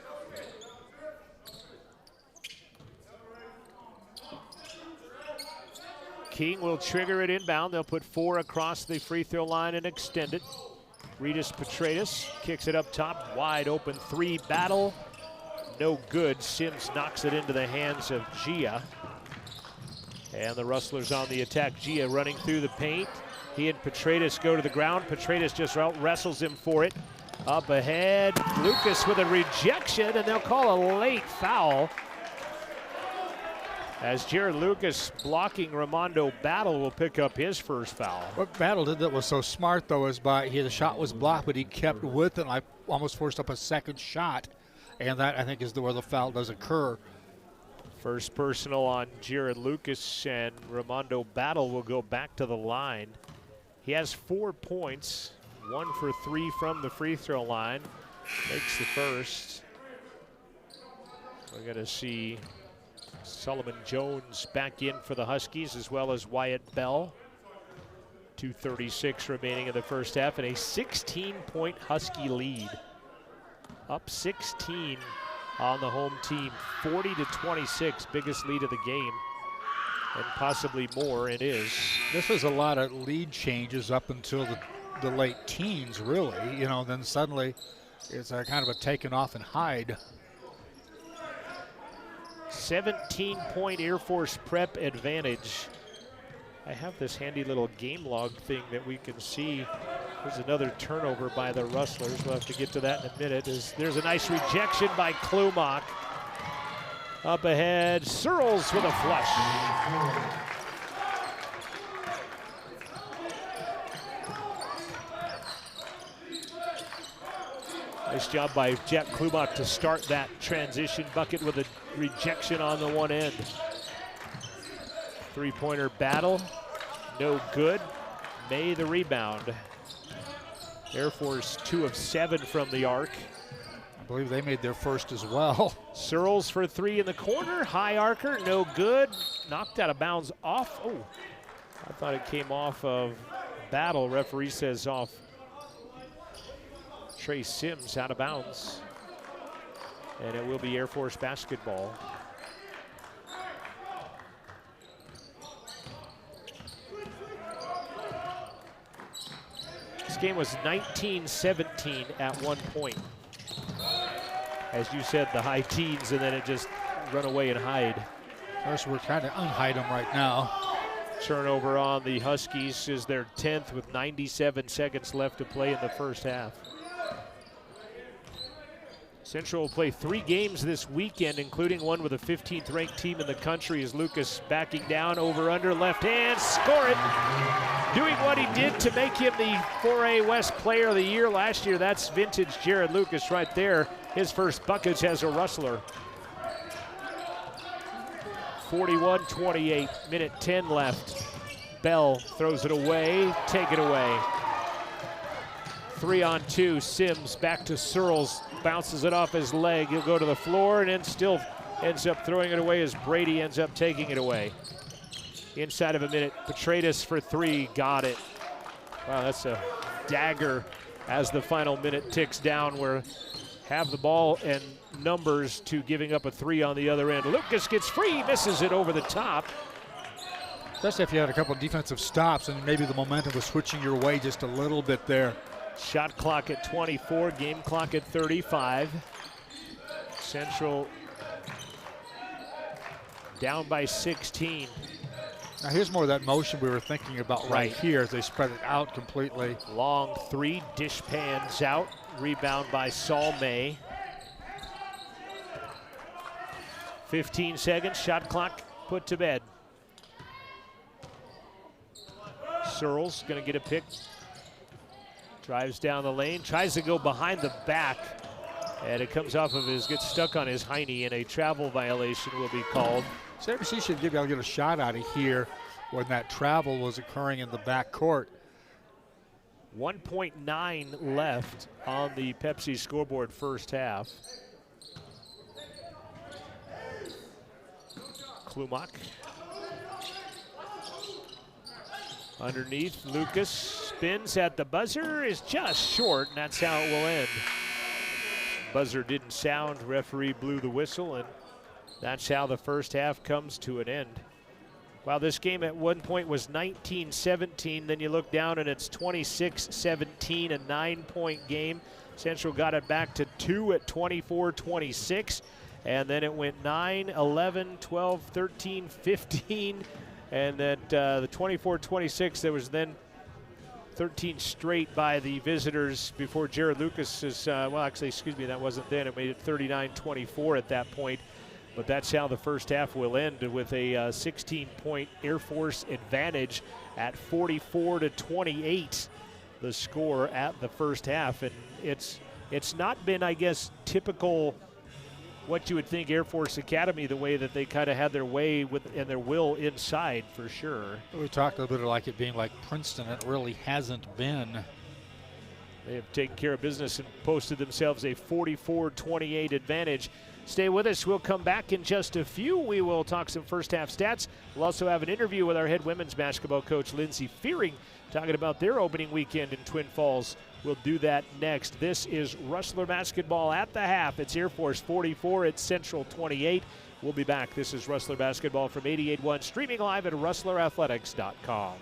King will trigger it inbound. They'll put 4 across the free throw line and extend it. Regis Petradis kicks it up top, wide open 3 battle. No good. Sims knocks it into the hands of Gia. And the Rustlers on the attack. Gia running through the paint. He and Petradis go to the ground. Petradis just out wrestles him for it. Up ahead, Lucas with a rejection, and they'll call a late foul. As Jared Lucas blocking Ramondo Battle will pick up his first foul. What Battle did that was so smart, though, is the shot was blocked, but he kept with it, and I almost forced up a second shot. And that, I think, is where the foul does occur. First personal on Jared Lucas, and Ramondo Battle will go back to the line. He has 4 points, 1 for 3 from the free throw line. Makes the first. We're going to see Solomon Jones back in for the Huskies, as well as Wyatt Bell. 2:36 remaining in the first half, and a 16-point Husky lead. Up 16 on the home team, 40-26, biggest lead of the game, and possibly more it is. This was a lot of lead changes up until the late teens, really. You know, then suddenly it's a kind of a taken off and hide. 17-point Air Force Prep advantage. I have this handy little game log thing that we can see. There's another turnover by the Rustlers. We'll have to get to that in a minute. There's a nice rejection by Klumak. Up ahead, Searles with a flush. Nice job by Jack Klumak to start that transition bucket with a rejection on the one end. Three-pointer Battle, no good. May the rebound. Air Force 2 of 7 from the arc. I believe they made their first as well. Searles for 3 in the corner. High arcer, no good. Knocked out of bounds off. Oh, I thought it came off of Battle. Referee says off Trey Sims, out of bounds. And it will be Air Force basketball. This game was 19-17 at one point. As you said, the high teens, and then it just run away and hide. First, we're trying to unhide them right now. Turnover on the Huskies is their 10th with 97 seconds left to play in the first half. Central will play 3 games this weekend, including one with a 15th ranked team in the country. As Lucas backing down, over under, left hand, score it. Doing what he did to make him the 4A West Player of the Year last year. That's vintage Jared Lucas right there. His first buckets as a Rustler. 41-28, minute 10 left. Bell throws it away, take it away. 3-on-2, Sims back to Searles, bounces it off his leg. He'll go to the floor and then still ends up throwing it away as Brady ends up taking it away. Inside of a minute, Petratus for 3, got it. Wow, that's a dagger as the final minute ticks down. We're have the ball and numbers to giving up a 3 on the other end. Lucas gets free, misses it over the top. Especially if you had a couple of defensive stops and maybe the momentum was switching your way just a little bit there. Shot clock at 24, game clock at 35. Central down by 16. Now here's more of that motion we were thinking about right here as they spread it out completely. Long 3, dish pans out. Rebound by Saul May. 15 seconds, shot clock put to bed. Searles gonna get a pick. Drives down the lane, tries to go behind the back, and it comes off of gets stuck on his hiney, and a travel violation will be called. CBC should be able to get a shot out of here when that travel was occurring in the back court. 1.9 left on the Pepsi scoreboard first half. Klumak. Underneath, Lucas spins at the buzzer, is just short, and that's how it will end. Buzzer didn't sound, referee blew the whistle, and that's how the first half comes to an end. While this game at one point was 19-17, then you look down and it's 26-17, a 9-point game. Central got it back to 2 at 24-26, and then it went 9, 11, 12, 13, 15, and then the 24-26, there was then 13 straight by the visitors before Jared Lucas's, well, actually, excuse me, that wasn't then. It made it 39-24 at that point. But that's how the first half will end, with a 16-point Air Force advantage at 44-28, the score at the first half. And it's not been, I guess, typical what you would think Air Force Academy, the way that they kind of had their way with and their will inside, for sure. We talked a little bit like it being like Princeton. It really hasn't been. They have taken care of business and posted themselves a 44-28 advantage. Stay with us. We'll come back in just a few. We will talk some first half stats. We'll also have an interview with our head women's basketball coach, Lindsey Fearing, talking about their opening weekend in Twin Falls. We'll do that next. This is Rustler basketball at the half. It's Air Force 44. It's Central 28. We'll be back. This is Rustler basketball from 88.1, streaming live at rustlerathletics.com.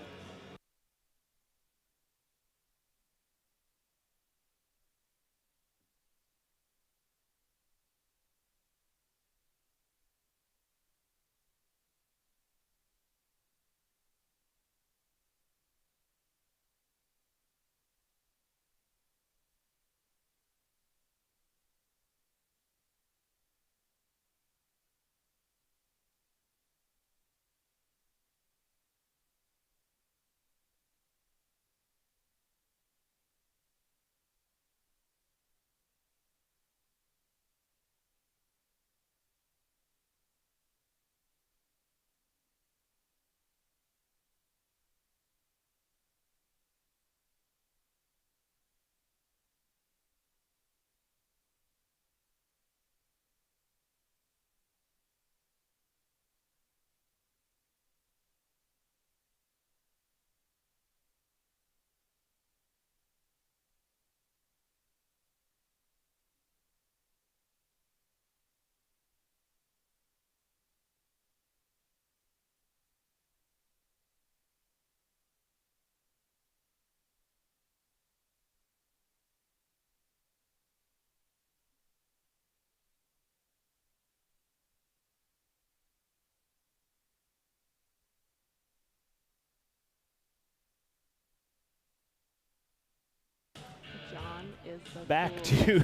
is the back cool. to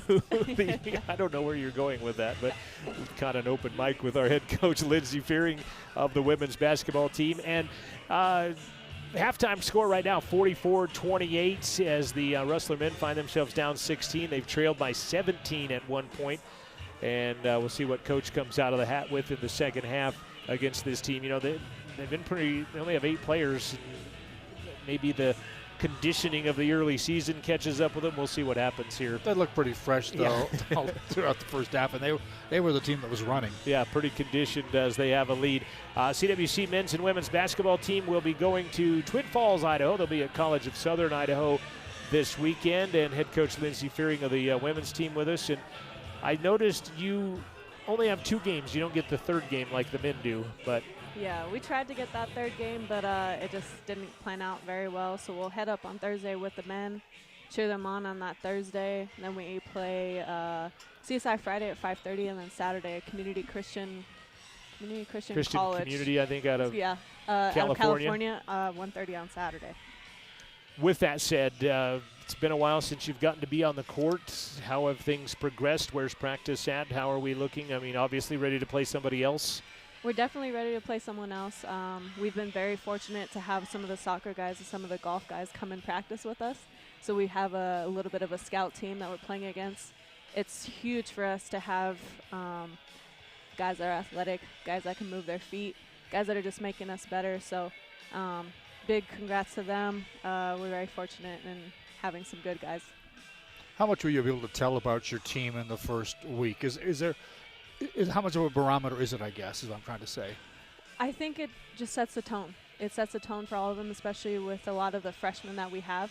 the, I don't know where you're going with that, but we've caught an open mic with our head coach, Lindsey Fearing, of the women's basketball team. And halftime score right now, 44-28, as the Rustler men find themselves down 16. They've trailed by 17 at one point. And we'll see what coach comes out of the hat with in the second half against this team. You know, they've been pretty, they only have 8 players. Maybe the conditioning of the early season catches up with them. We'll see what happens here. They look pretty fresh, though, throughout the first half, and they were the team that was running. Yeah, pretty conditioned as they have a lead. CWC men's and women's basketball team will be going to Twin Falls, Idaho. They'll be at College of Southern Idaho this weekend, and head coach Lindsey Fearing of the women's team with us. And I noticed you only have 2 games. You don't get the third game like the men do, but Yeah, we tried to get that third game, but it just didn't plan out very well. So we'll head up on Thursday with the men, cheer them on that Thursday. And then we play CSI Friday at 5:30, and then Saturday Community Christian College. Community, I think, out of out of California, 1:30 on Saturday. With that said, it's been a while since you've gotten to be on the court. How have things progressed? Where's practice at? How are we looking? I mean, obviously ready to play somebody else. We're definitely ready to play someone else. We've been very fortunate to have some of the soccer guys and some of the golf guys come and practice with us. So we have a little bit of a scout team that we're playing against. It's huge for us to have guys that are athletic, guys that can move their feet, guys that are just making us better. So big congrats to them. We're very fortunate in having some good guys. How much were you able to tell about your team in the first week? How much of a barometer is it, I guess, is what I'm trying to say? I think it just sets the tone. It sets the tone for all of them, especially with a lot of the freshmen that we have.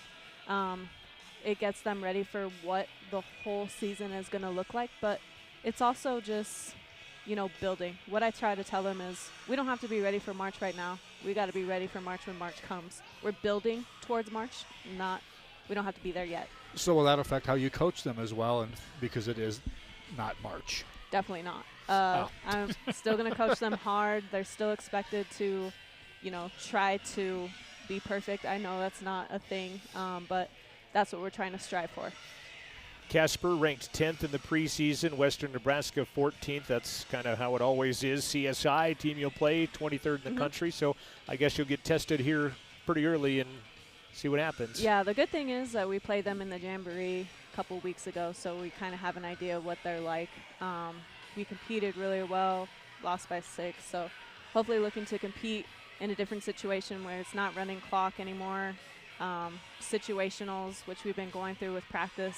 It gets them ready for what the whole season is going to look like, but it's also just, building. What I try to tell them is we don't have to be ready for March right now. We got to be ready for March when March comes. We're building towards March, we don't have to be there yet. So will that affect how you coach them as well, and because it is not March? Definitely not. I'm still going to coach them hard. They're still expected to, try to be perfect. I know that's not a thing, but that's what we're trying to strive for. Casper ranked 10th in the preseason, Western Nebraska 14th. That's kind of how it always is. CSI, team you'll play, 23rd in the country. So I guess you'll get tested here pretty early and see what happens. Yeah, the good thing is that we played them in the Jamboree a couple weeks ago, so we kind of have an idea of what they're like. We competed really well, lost by 6, so hopefully looking to compete in a different situation where it's not running clock anymore. Situationals, which we've been going through with practice.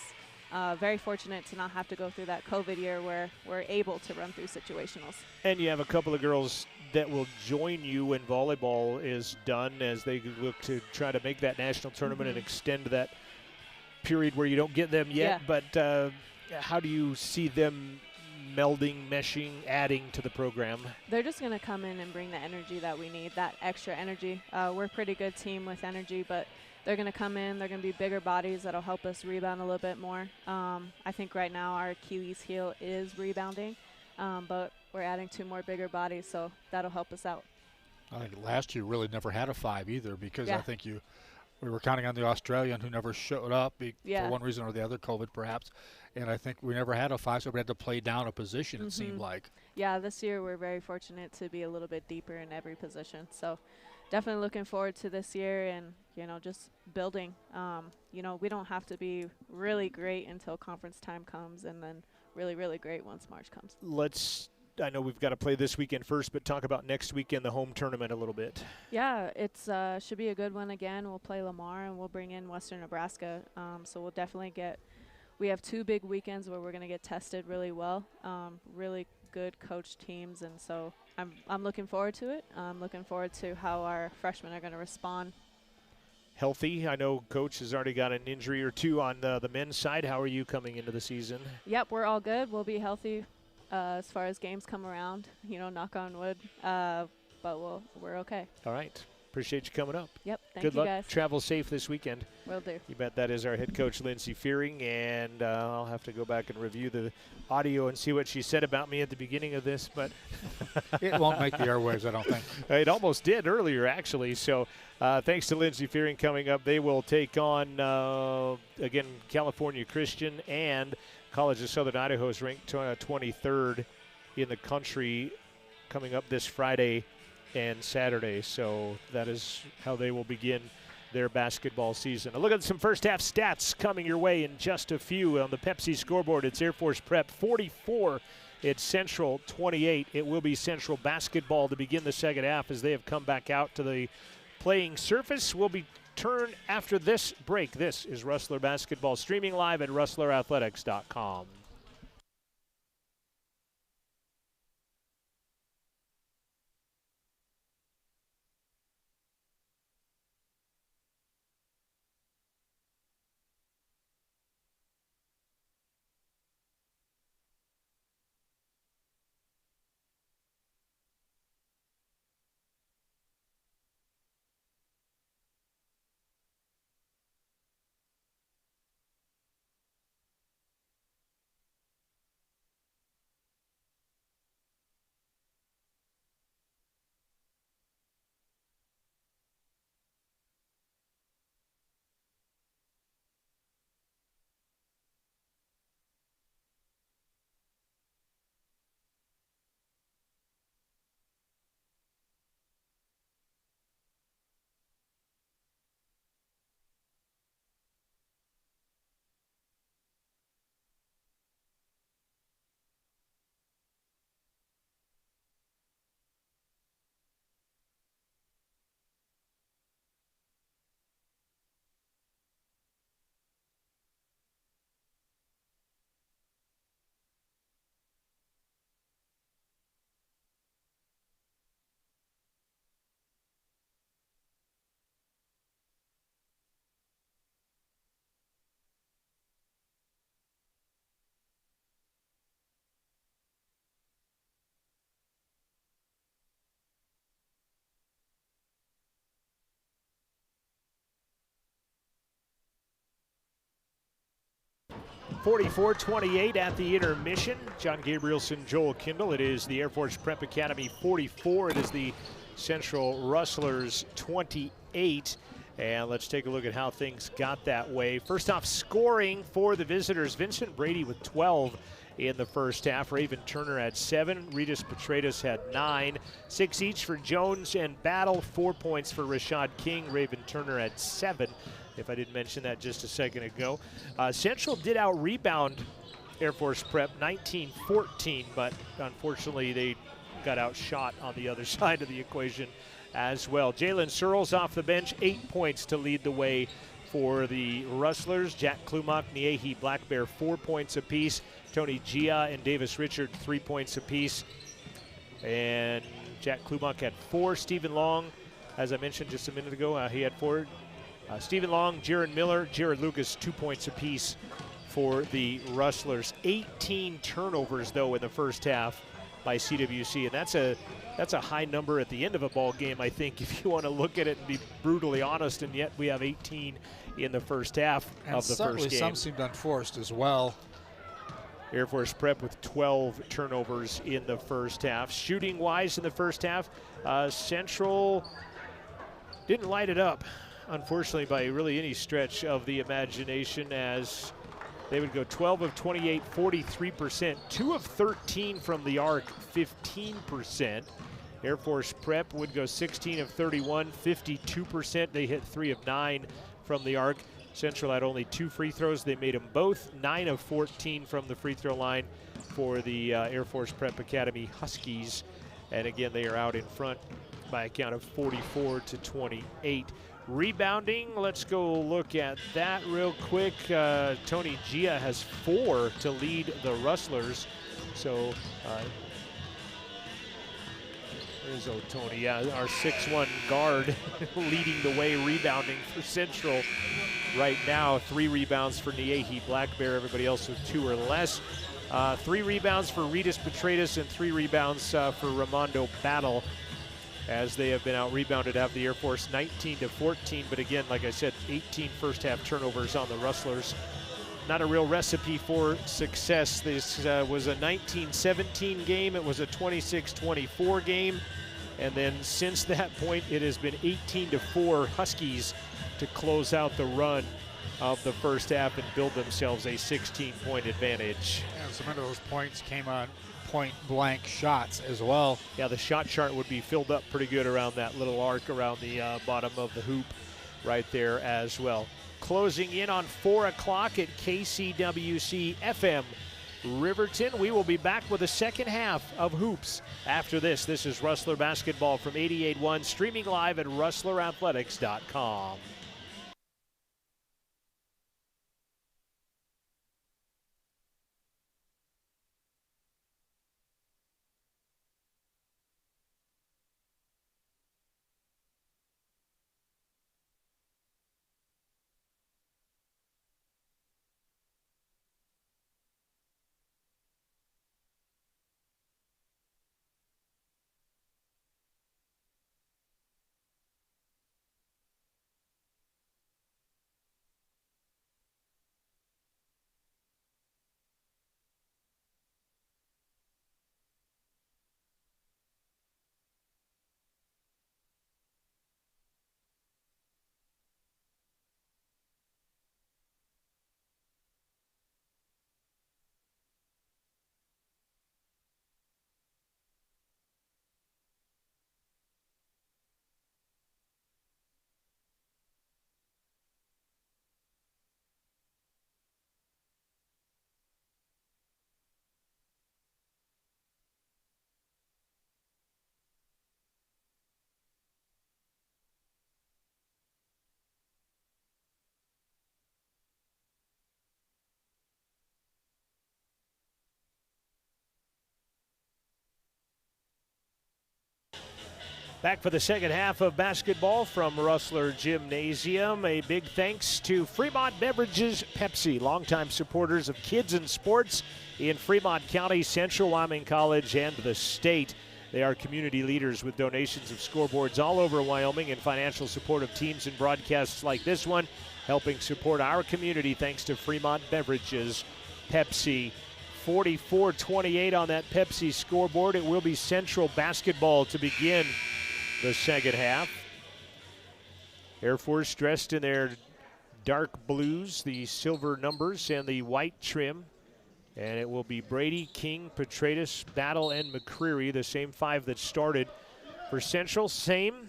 Very fortunate to not have to go through that COVID year where we're able to run through situationals. And you have a couple of girls that will join you when volleyball is done as they look to try to make that national tournament and extend that period where you don't get them yet. Yeah. But how do you see them melding, meshing, adding to the program? They're just going to come in and bring the energy that we need, that extra energy. We're a pretty good team with energy, but they're going to come in. They're going to be bigger bodies that'll help us rebound a little bit more. I think right now our Achilles heel is rebounding, but we're adding 2 more bigger bodies, so that'll help us out. I think last year really never had a 5 either, because I think we were counting on the Australian who never showed up for one reason or the other, COVID perhaps. And I think we never had a 5, so we had to play down a position, it seemed like. Yeah, this year we're very fortunate to be a little bit deeper in every position. So definitely looking forward to this year and, just building. We don't have to be really great until conference time comes, and then really, really great once March comes. I know we've got to play this weekend first, but talk about next weekend, the home tournament a little bit. Yeah, it's should be a good one again. We'll play Lamar, and we'll bring in Western Nebraska. So we'll definitely we have 2 big weekends where we're going to get tested really well, really good coach teams, and so I'm looking forward to it. I'm looking forward to how our freshmen are going to respond. Healthy. I know Coach has already got an injury or 2 on the men's side. How are you coming into the season? Yep, we're all good. We'll be healthy as far as games come around, knock on wood, but we're okay. All right. Appreciate you coming up. Yep. Thank Good you, luck. guys. Travel safe this weekend. Will do. You bet. That is our head coach, Lindsey Fearing, and I'll have to go back and review the audio and see what she said about me at the beginning of this, but It won't make the airwaves, I don't think. it almost did earlier, actually. So thanks to Lindsey Fearing. Coming up, they will take on, again, California Christian, and College of Southern Idaho is ranked 23rd in the country coming up this Friday and Saturday. So that is how they will begin their basketball season. A look at some first half stats coming your way in just a few. On the Pepsi scoreboard, it's Air Force Prep 44. It's Central 28. It will be Central basketball to begin the second half as they have come back out to the playing surface. We'll be turned after this break. This is Rustler Basketball, streaming live at rustlerathletics.com. (44-28) at the intermission. John Gabrielson, Joel Kindle. It is the Air Force Prep Academy 44. It is the Central Rustlers 28. And let's take a look at how things got that way. First off, scoring for the visitors. Vincent Brady with 12 in the first half. Raven Turner had 7. Regis Petratus had 9. 6 each for Jones and Battle. 4 points for Rashad King. Raven Turner had 7. If I didn't mention that just a second ago. Central did out-rebound Air Force Prep 19-14, but unfortunately they got outshot on the other side of the equation as well. Jalen Searles off the bench, 8 points to lead the way for the Rustlers. Jack Klumak, Niehi Black Bear, 4 points apiece. Tony Gia and Davis Richard, 3 points apiece. And Jack Klumak had 4. Stephen Long, as I mentioned just a minute ago, he had 4. Stephen Long, Jaron Miller, Jared Lucas, 2 points apiece for the Rustlers. 18 turnovers, though, in the first half by CWC, and that's a high number at the end of a ball game, I think, if you want to look at it and be brutally honest, and yet we have 18 in the first half of the first game. Some seemed unforced as well. Air Force Prep with 12 turnovers in the first half. Shooting-wise in the first half, Central didn't light it up, unfortunately, by really any stretch of the imagination, as they would go 12 of 28, 43%, 2 of 13 from the arc, 15%. Air Force Prep would go 16 of 31, 52%. They hit 3 of 9 from the arc. Central had only 2 free throws. They made them both. 9 of 14 from the free throw line for the Air Force Prep Academy Huskies. And again, they are out in front by a count of 44-28. Rebounding, let's go look at that real quick. Tony Gia has 4 to lead the Rustlers. So there's Tony, yeah, our 6'1" guard leading the way rebounding for Central right now. 3 rebounds for Niehi Black Bear, everybody else with 2 or less. 3 rebounds for Regis Petratus and 3 rebounds for Ramondo Battle. as they have been out-rebounded out of the Air Force 19-14. But again, like I said, 18 first-half turnovers on the Rustlers. Not a real recipe for success. This was a 19-17 game. It was a 26-24 game. And then since that point, it has been 18-4 Huskies to close out the run of the first half and build themselves a 16-point advantage. And some of those points came on point-blank shots as well. Yeah, the shot chart would be filled up pretty good around that little arc around the bottom of the hoop right there as well. Closing in on 4 o'clock at KCWC FM Riverton. We will be back with the second half of Hoops after this. This is Rustler Basketball from 88.1, streaming live at rustlerathletics.com. Back for the second half of basketball from Rustler Gymnasium. A big thanks to Fremont Beverages Pepsi, longtime supporters of kids and sports in Fremont County, Central Wyoming College, and the state. They are community leaders with donations of scoreboards all over Wyoming and financial support of teams and broadcasts like this one, helping support our community thanks to Fremont Beverages Pepsi. 44-28 on that Pepsi scoreboard. It will be Central basketball to begin the second half. Air Force dressed in their dark blues, the silver numbers, and the white trim. And it will be Brady, King, Petratus, Battle, and McCreary, the same 5 that started for Central. Same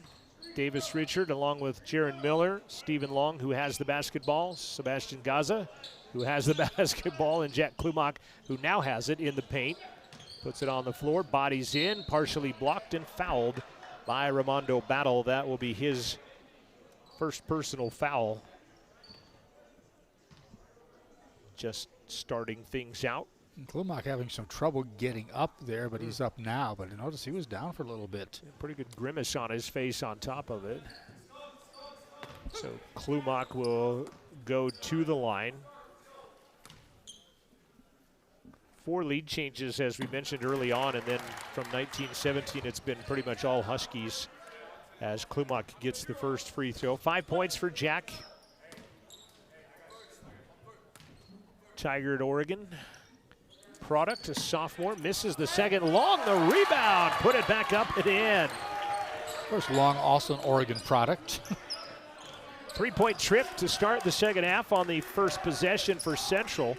Davis Richard, along with Jaron Miller, Stephen Long, who has the basketball, Sebastian Gaza, who has the basketball, and Jack Klumak, who now has it in the paint. Puts it on the floor, bodies in, partially blocked and fouled by Ramondo Battle. That will be his first personal foul. Just starting things out. And Klumak having some trouble getting up there, but he's up now. But notice he was down for a little bit. Pretty good grimace on his face on top of it. So Klumak will go to the line. 4 lead changes, as we mentioned early on, and then from 19-17, it's been pretty much all Huskies as Klumak gets the first free throw. 5 points for Jack. Tiger at Oregon. Product, a sophomore, misses the second. Long, the rebound, put it back up and in. Of course, Long, also an Oregon product. 3-point trip to start the second half on the first possession for Central.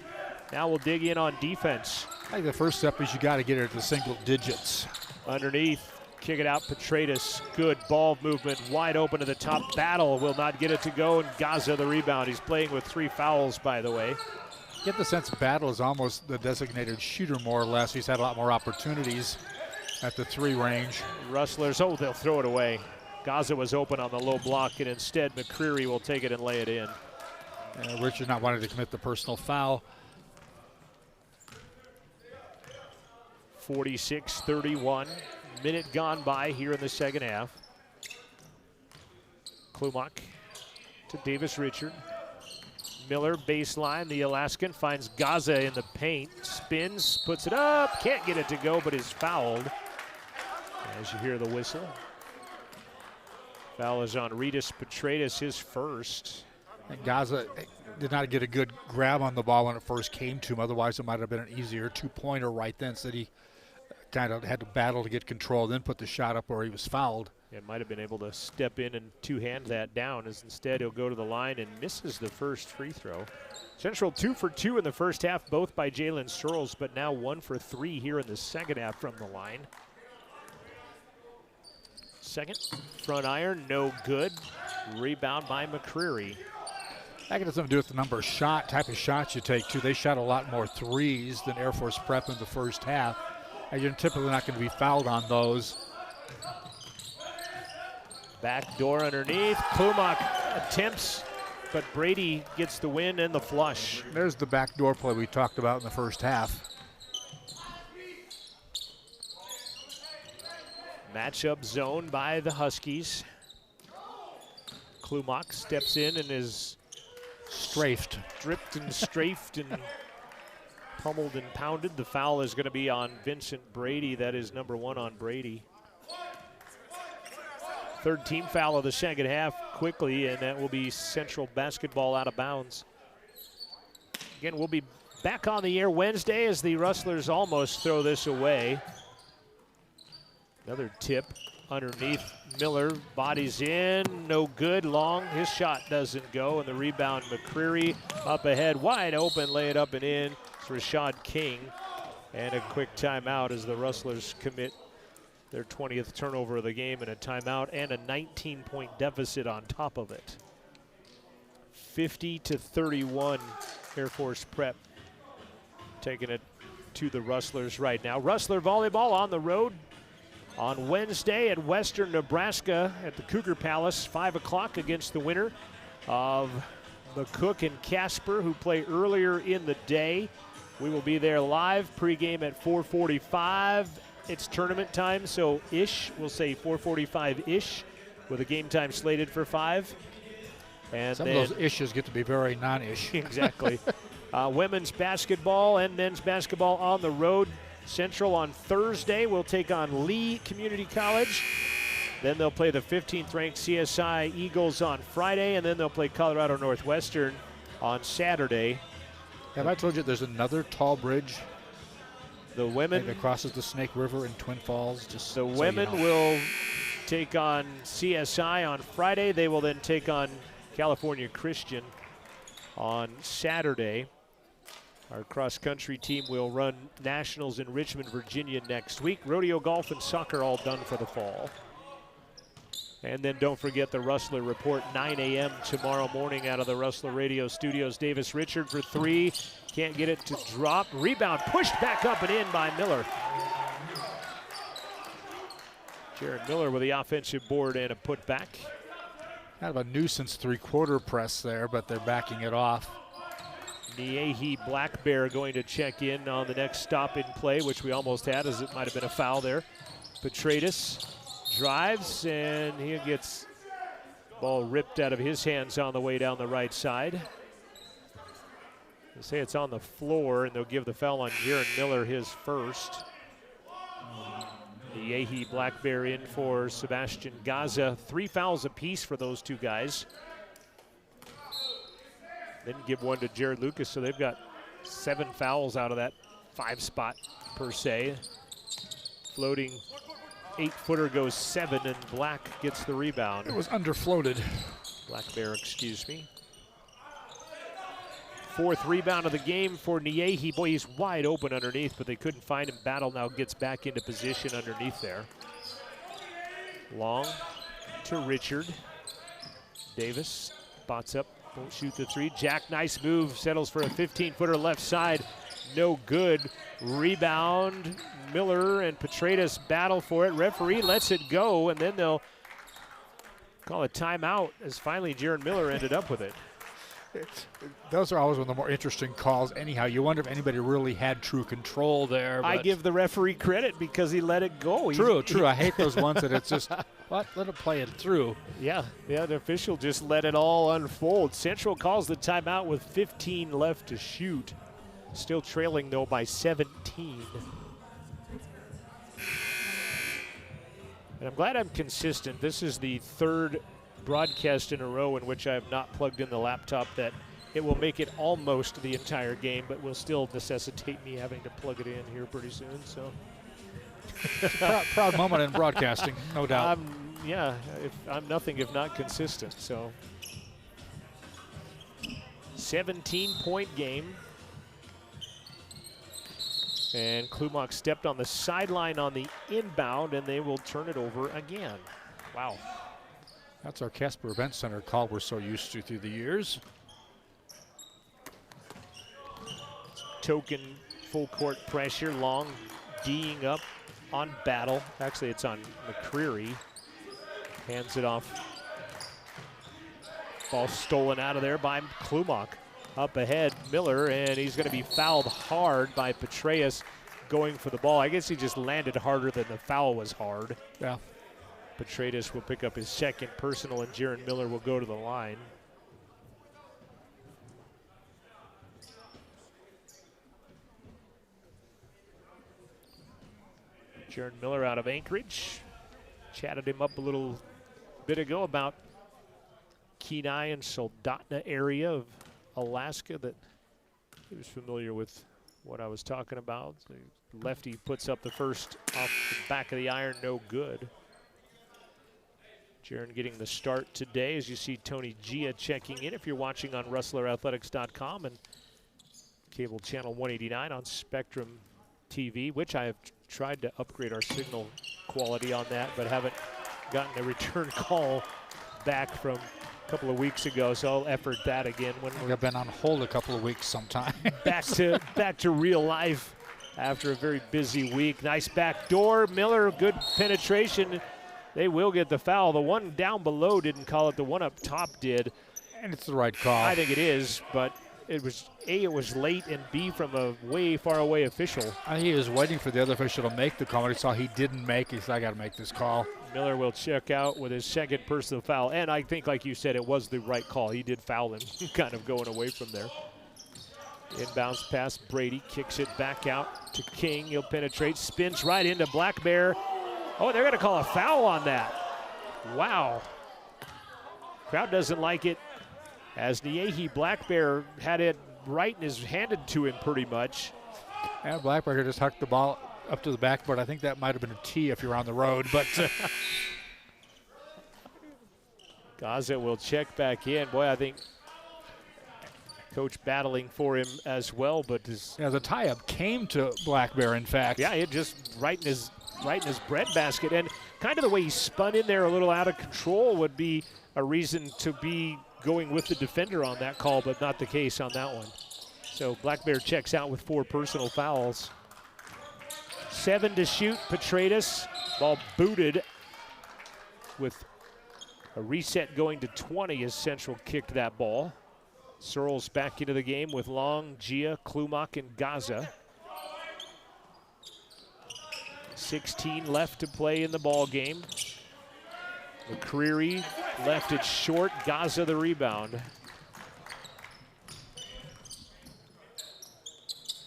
Now we'll dig in on defense. I think the first step is you got to get it to single digits. Underneath, kick it out, Petratus. Good ball movement, wide open to the top. Battle will not get it to go, and Gaza the rebound. He's playing with 3 fouls, by the way. Get the sense Battle is almost the designated shooter, more or less. He's had a lot more opportunities at the 3 range. Rustlers, oh, they'll throw it away. Gaza was open on the low block, and instead McCreary will take it and lay it in. Richard not wanting to commit the personal foul. 46-31. Minute gone by here in the second half. Klumak to Davis Richard. Miller baseline, the Alaskan finds Gaza in the paint. Spins, puts it up, can't get it to go, but is fouled. As you hear the whistle. Foul is on Ritas Petratus, his first. And Gaza did not get a good grab on the ball when it first came to him. Otherwise, it might have been an easier two-pointer right then. So he kind of had to battle to get control, then put the shot up where he was fouled. And might have been able to step in and two-hand that down, as instead he'll go to the line and misses the first free throw. Central 2 for 2 in the first half, both by Jalen Searles, but now 1 for 3 here in the second half from the line. Second, front iron, no good. Rebound by McCreary. That has something to do with the number of type of shots you take, too. They shot a lot more threes than Air Force Prep in the first half. And you're typically not going to be fouled on those. Back door underneath. Klumak attempts, but Brady gets the win and the flush. There's the backdoor play we talked about in the first half. Matchup zone by the Huskies. Klumak steps in and is strafed, stripped and strafed and pummeled and pounded. The foul is going to be on Vincent Brady. That is number 1 on Brady. Third team foul of the second half quickly, and that will be Central basketball out of bounds. Again, we'll be back on the air Wednesday as the Rustlers almost throw this away. Another tip underneath Miller, bodies in, no good, long, his shot doesn't go, and the rebound McCreary up ahead, wide open, lay it up and in. It's Rashad King, and a quick timeout as the Rustlers commit their 20th turnover of the game and a timeout and a 19-point deficit on top of it. 50-31, Air Force Prep taking it to the Rustlers right now. Rustler volleyball on the road on Wednesday at Western Nebraska at the Cougar Palace, 5 o'clock against the winner of McCook and Casper, who play earlier in the day. We will be there live, pregame at 4:45. It's tournament time, so we'll say 4:45-ish, with a game time slated for 5. And some of those issues get to be very non-ish. Exactly. Women's basketball and men's basketball on the road. Central on Thursday will take on Lee Community College. Then they'll play the 15th-ranked CSI Eagles on Friday, and then they'll play Colorado Northwestern on Saturday. Have I told you there's another tall bridge? The women that crosses the Snake River in Twin Falls. Just the women will take on CSI on Friday. They will then take on California Christian on Saturday. Our cross-country team will run nationals in Richmond, Virginia next week. Rodeo, golf, and soccer all done for the fall. And then don't forget the Rustler Report, 9 a.m. tomorrow morning out of the Rustler Radio Studios. Davis Richard for 3. Can't get it to drop. Rebound pushed back up and in by Miller. Jared Miller with the offensive board and a putback. Kind of a nuisance three-quarter press there, but they're backing it off. Niehi Black Bear going to check in on the next stop in play, which we almost had, as it might have been a foul there. Petratus drives, and he gets ball ripped out of his hands on the way down the right side. They say it's on the floor, and they'll give the foul on Jaron Miller, his first. Niehi Black Bear in for Sebastian Gaza. 3 fouls apiece for those two guys. Then give one to Jared Lucas, so they've got 7 fouls out of that 5 spot per se. Floating 8-footer goes 7, and Black gets the rebound. It was underfloated. Black Bear, excuse me. 4th rebound of the game for Niehi. Boy, he's wide open underneath, but they couldn't find him. Battle now gets back into position underneath there. Long to Richard. Davis spots up. Won't shoot the 3. Jack, nice move, settles for a 15-footer left side. No good. Rebound. Miller and Petratus battle for it. Referee lets it go, and then they'll call a timeout as finally Jaron Miller ended up with it. Those are always one of the more interesting calls. Anyhow, you wonder if anybody really had true control there. I give the referee credit because he let it go. True. I hate those ones that it's just, what? Let it play it through. Yeah, the official just let it all unfold. Central calls the timeout with 15 left to shoot. Still trailing, though, by 17. And I'm glad I'm consistent. This is the third broadcast in a row in which I have not plugged in the laptop that it will make it almost the entire game, but will still necessitate me having to plug it in here pretty soon. So, proud moment in broadcasting, no doubt. Yeah, I'm nothing if not consistent. So, 17-point game. And Klumach stepped on the sideline on the inbound, and they will turn it over again. Wow. That's our Casper Event Center call we're so used to through the years. Token full court pressure, Long D'ing up on Battle. Actually, it's on McCreary. Hands it off. Ball stolen out of there by Klumach. Up ahead, Miller, and he's going to be fouled hard by Petraeus going for the ball. I guess he just landed harder than the foul was hard. Yeah. Petraeus will pick up his second personal, and Jaron Miller will go to the line. Jaron Miller out of Anchorage. Chatted him up a little bit ago about Kenai and Soldotna area of Alaska, that he was familiar with what I was talking about. So lefty puts up the first off the back of the iron, no good. Jaron getting the start today, as you see Tony Gia checking in. If you're watching on RustlerAthletics.com and cable channel 189 on Spectrum TV, which I have tried to upgrade our signal quality on that, but haven't gotten a return call back from a couple of weeks ago, so I'll effort that again when we've been on hold a couple of weeks sometime. back to real life after a very busy week. Nice back door, Miller, good penetration. They will get the foul. The one down below didn't call it, the one up top did. And it's the right call. I think it is, but it was A, it was late, and B, from a way far away official. I think he was waiting for the other official to make the call. When he saw he didn't make it, he said, I got to make this call. Miller will check out with his second personal foul. And I think, like you said, it was the right call. He did foul him, kind of going away from there. Inbounds pass, Brady kicks it back out to King. He'll penetrate, spins right into Black Bear. Oh, they're going to call a foul on that. Wow. Crowd doesn't like it, as Niehi Black Bear had it right in his, handed to him pretty much. And Black Bear just hucked the ball up to the backboard. I think that might have been a tee if you're on the road, but Gaza will check back in. Boy, I think coach battling for him as well, but the tie-up came to Black Bear, in fact. Yeah, it just right in his breadbasket, and kind of the way he spun in there a little out of control would be a reason to be going with the defender on that call, but not the case on that one. So Black Bear checks out with 4 personal fouls. 7 to shoot, Petraeus. Ball booted with a reset going to 20 as Central kicked that ball. Searles back into the game with Long, Gia, Klumach, and Gaza. 16 left to play in the ball game. McCreary left it short. Gaza the rebound.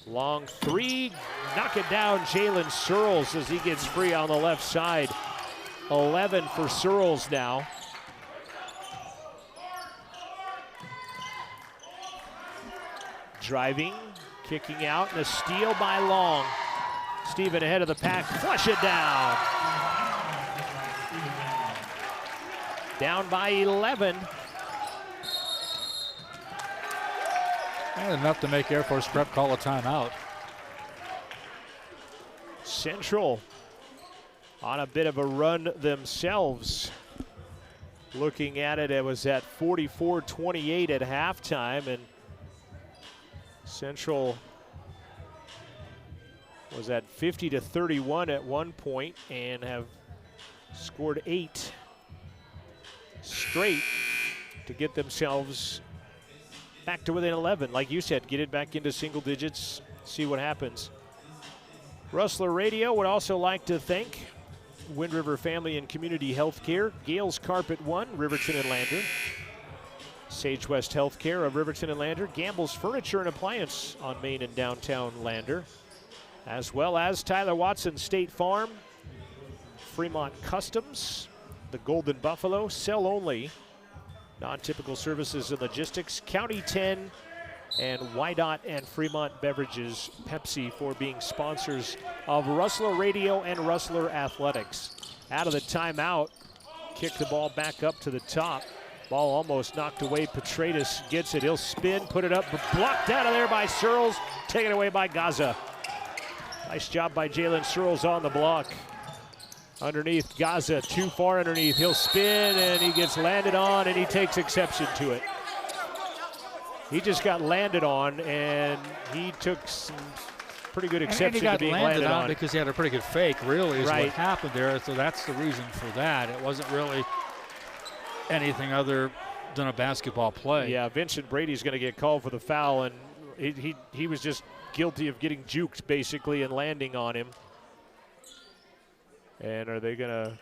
Long three, knock it down. Jalen Searles as he gets free on the left side. 11 for Searles now. Driving, kicking out, and a steal by Long. Steven ahead of the pack, flush it down. Down by 11. And enough to make Air Force Prep call a timeout. Central on a bit of a run themselves. Looking at it, it was at 44-28 at halftime, and Central was at 50-31 at one point and have scored 8 straight to get themselves back to within 11. Like you said, get it back into single digits, see what happens. Rustler Radio would also like to thank Wind River Family and Community Healthcare, Gales Carpet One, Riverton and Lander, Sage West Healthcare of Riverton and Lander, Gamble's Furniture and Appliance on Main and downtown Lander, as well as Tyler Watson State Farm, Fremont Customs, the Golden Buffalo, sell only, non-typical services and logistics, County 10, and Wydot and Fremont Beverages, Pepsi, for being sponsors of Rustler Radio and Rustler Athletics. Out of the timeout, kick the ball back up to the top. Ball almost knocked away. Petratus gets it. He'll spin, put it up, but blocked out of there by Searles. Taken away by Gaza. Nice job by Jalen Searles on the block. Underneath, Gaza, too far underneath. He'll spin, and he gets landed on, and he takes exception to it. He just got landed on, and he took some pretty good exception to being landed on. Because he had a pretty good fake, really, is right. what happened there. So that's the reason for that. It wasn't really anything other than a basketball play. Yeah, Vincent Brady's going to get called for the foul, and he was just guilty of getting juked, basically, and landing on him. And are they going to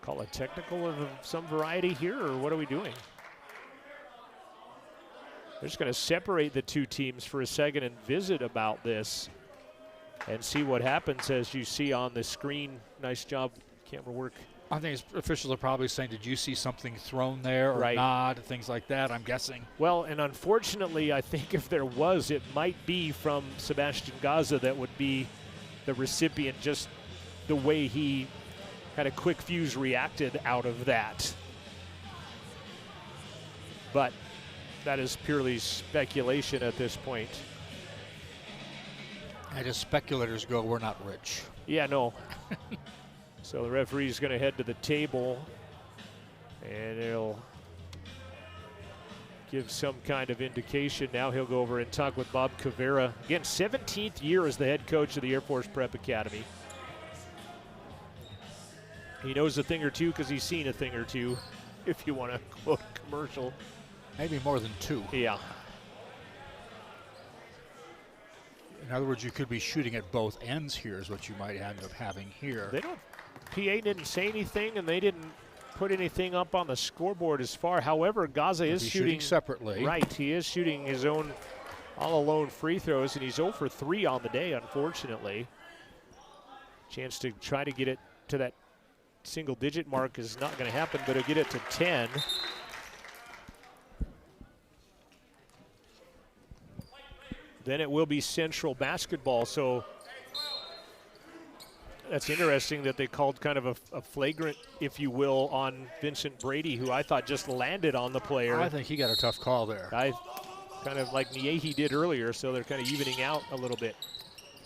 call a technical of some variety here, or what are we doing? They're just going to separate the two teams for a second and visit about this and see what happens. As you see on the screen. Nice job, camera work. I think officials are probably saying, did you see something thrown there or not, things like that, I'm guessing. Well, and unfortunately, I think if there was, it might be from Sebastian Gaza that would be the recipient, just the way he had a quick fuse reacted out of that. But that is purely speculation at this point. And as speculators go, we're not rich. Yeah, no. So the referee's going to head to the table, and he'll give some kind of indication. Now he'll go over and talk with Bob Cavera. Again, 17th year as the head coach of the Air Force Prep Academy. He knows a thing or two because he's seen a thing or two, if you want to quote a commercial. Maybe more than two. Yeah. In other words, you could be shooting at both ends here is what you might end up having here. They don't. PA didn't say anything, and they didn't put anything up on the scoreboard as far. However, Gaza is shooting separately. Right, he is shooting his own all-alone free throws, and he's 0 for 3 on the day, unfortunately. Chance to try to get it to that single-digit mark is not going to happen, but he'll get it to 10. Then it will be Central basketball, so that's interesting that they called kind of a flagrant, if you will, on Vincent Brady, who I thought just landed on the player. I think he got a tough call there. Kind of like Niehi did earlier, so they're kind of evening out a little bit.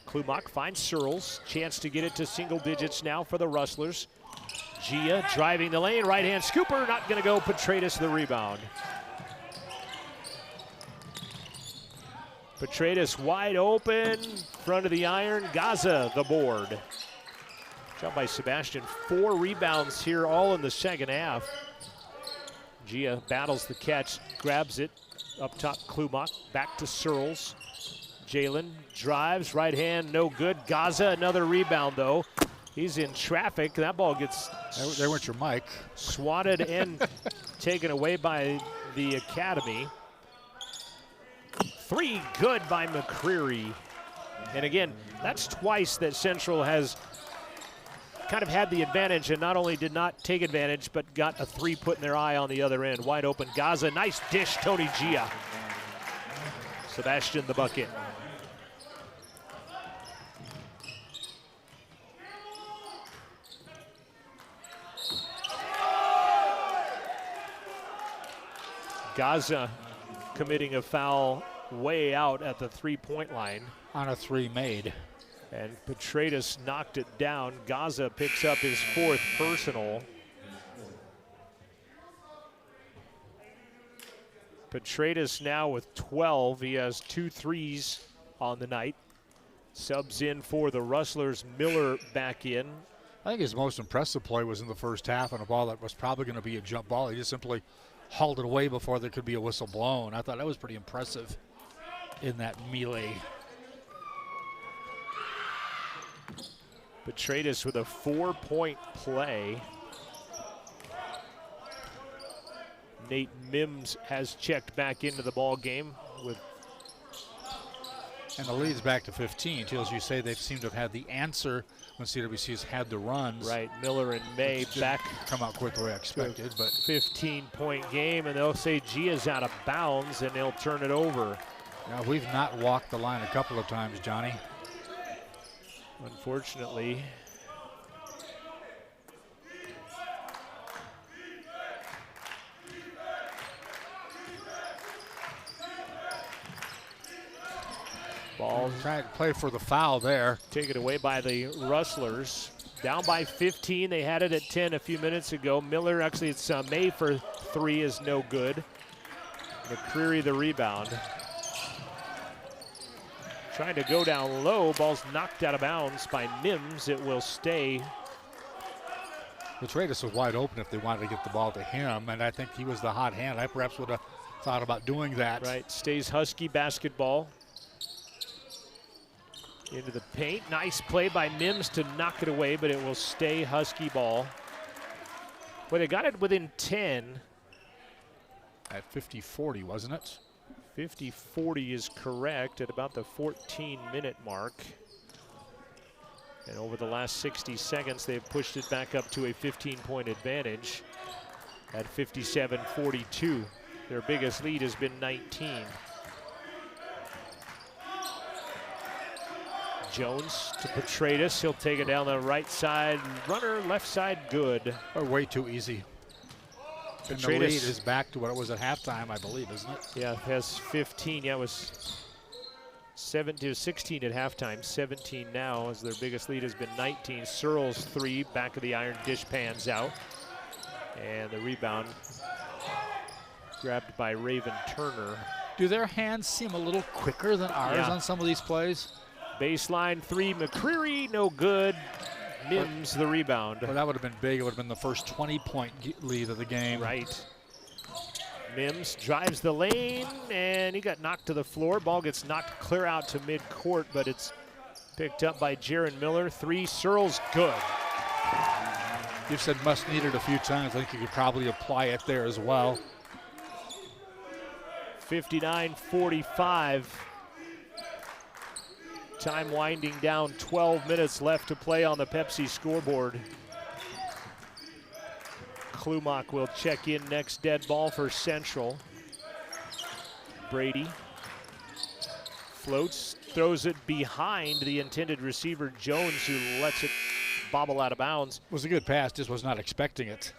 Klumak finds Searles. Chance to get it to single digits now for the Rustlers. Gia driving the lane, right-hand scooper, not going to go. Petratus the rebound. Petratus wide open, front of the iron. Gaza the board. Job by Sebastian. 4 rebounds here, all in the second half. Gia battles the catch, grabs it. Up top, Klumak, back to Searles. Jalen drives, right hand, no good. Gaza, another rebound, though. He's in traffic. That ball gets... There went your mic. Swatted and taken away by the Academy. 3 good by McCreary. And again, that's twice that Central has kind of had the advantage, and not only did not take advantage, but got a 3 put in their eye on the other end. Wide open, Gaza, nice dish, Tony Gia. Sebastian the bucket. Gaza committing a foul way out at the 3-point line. On a 3 made. And Petratus knocked it down. Gaza picks up his 4th personal. Petratus now with 12. He has 2 threes on the night. Subs in for the Rustlers. Miller back in. I think his most impressive play was in the first half on a ball that was probably going to be a jump ball. He just simply hauled it away before there could be a whistle blown. I thought that was pretty impressive in that melee. Petratus with a 4-point play. Nate Mims has checked back into the ball game with. And the lead's back to 15. Till, as you say, they seem to have had the answer when CWC's had the runs. Right, Miller and May back. Come out quick the way I expected, but 15-point game, and they'll say Gia's out of bounds, and they'll turn it over. yeah, we've not walked the line a couple of times, Johnny. Unfortunately. Ball Trying to play for the foul there. taken away by the Rustlers. Down by 15. They had it at 10 a few minutes ago. Miller, actually, it's May for 3 is no good. McCreary the rebound. Trying to go down low. Ball's knocked out of bounds by Mims. It will stay. Petreitis was wide open if they wanted to get the ball to him, and I think he was the hot hand. I perhaps would have thought about doing that. Right, stays Husky basketball. Into the paint. Nice play by Mims to knock it away, but it will stay Husky ball. Well, they got it within 10. At 50-40, wasn't it? 50-40 is correct at about the 14-minute mark. And over the last 60 seconds, they've pushed it back up to a 15-point advantage at 57-42. Their biggest lead has been 19. Jones to Petreitis. He'll take it down the right side. Runner left side good. Or way too easy. And the lead is back to what it was at halftime, I believe, isn't it? Yeah, it has 15. Yeah, it was 17 to 16 at halftime. 17 now, as their biggest lead has been 19. Searles 3, back of the iron, dish pans out. And the rebound grabbed by Raven Turner. Do their hands seem a little quicker than ours on some of these plays? Baseline 3, McCreary, no good. Mims the rebound. Well, that would have been big. It would have been the first 20-point lead of the game. Right. Mims drives the lane, and he got knocked to the floor. Ball gets knocked clear out to midcourt, but it's picked up by Jaron Miller. 3, Searles, good. You've said must need it a few times. I think you could probably apply it there as well. 59-45. Time winding down, 12 minutes left to play on the Pepsi scoreboard. Klumak will check in next, dead ball for Central. Brady floats, throws it behind the intended receiver, Jones, who lets it bobble out of bounds. It was a good pass, just was not expecting it.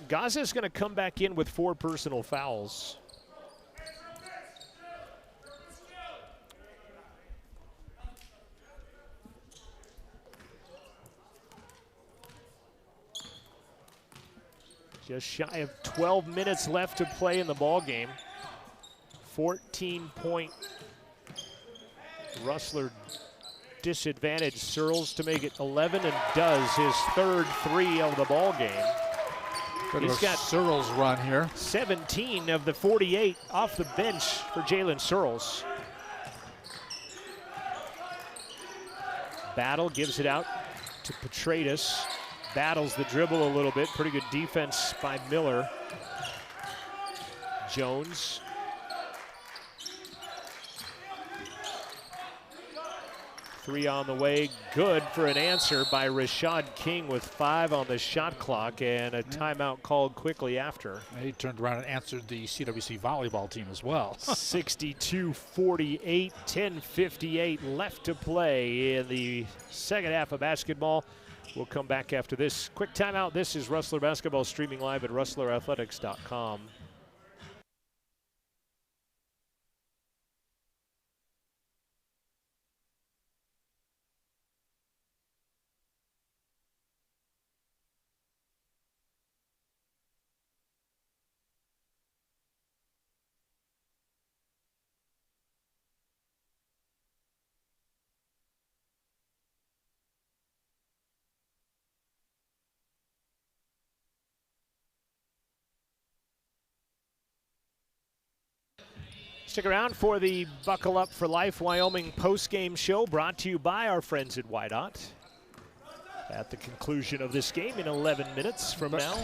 Gaza's going to come back in with 4 personal fouls. Just shy of 12 minutes left to play in the ball game. 14-point Rustler disadvantage. Searles to make it 11 and does his third 3 of the ball game. He's got Searles run here. 17 of the 48 off the bench for Jalen Searles. Battle gives it out to Petreitis. Battles the dribble a little bit. Pretty good defense by Miller. Jones. Three on the way. Good for an answer by Rashad King with 5 on the shot clock, and a timeout called quickly after. He turned around and answered the CWC volleyball team as well. 62-48, 10:58 left to play in the second half of basketball. We'll come back after this quick timeout. This is Rustler Basketball streaming live at rustlerathletics.com. Stick around for the Buckle Up for Life Wyoming post-game show, brought to you by our friends at Wydot. At the conclusion of this game in 11 minutes from now.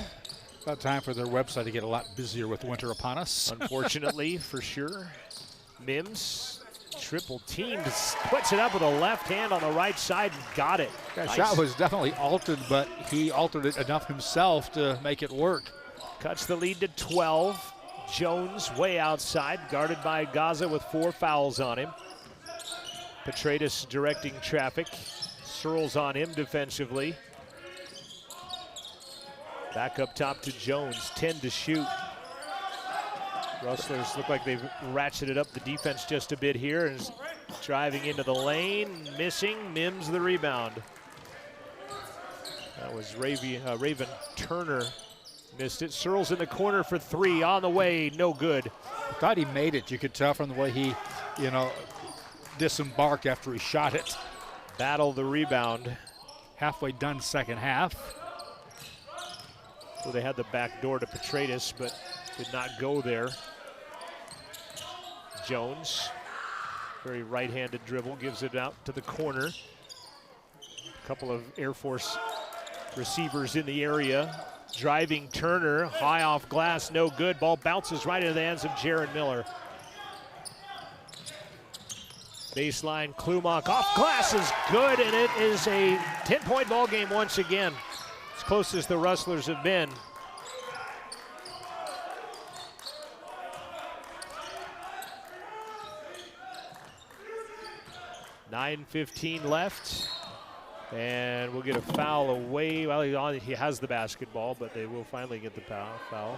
About time for their website to get a lot busier with winter upon us. Unfortunately, for sure. Mims Triple teamed, puts it up with a left hand on the right side and got it. That Nice. shot was definitely altered, but he altered it enough himself to make it work. Cuts the lead to 12. Jones way outside, guarded by Gaza with 4 fouls on him. Petratus directing traffic. Searles on him defensively. Back up top to Jones, 10 to shoot. Rustlers look like they've ratcheted up the defense just a bit here, and is driving into the lane, missing. Mims the rebound. That was Raven Turner missed it. Searles in the corner for 3, on the way, no good. I thought he made it. You could tell from the way he, disembarked after he shot it. Battle the rebound. Halfway done second half. So they had the back door to Petratus, but did not go there. Jones, very right-handed dribble, gives it out to the corner. A couple of Air Force receivers in the area. Driving Turner, high off glass, no good. Ball bounces right into the hands of Jaron Miller. Baseline, Klumak off glass is good, and it is a 10-point ball game once again. As close as the Rustlers have been. .9:15 left, and we'll get a foul away. Well, he has the basketball, but they will finally get the foul.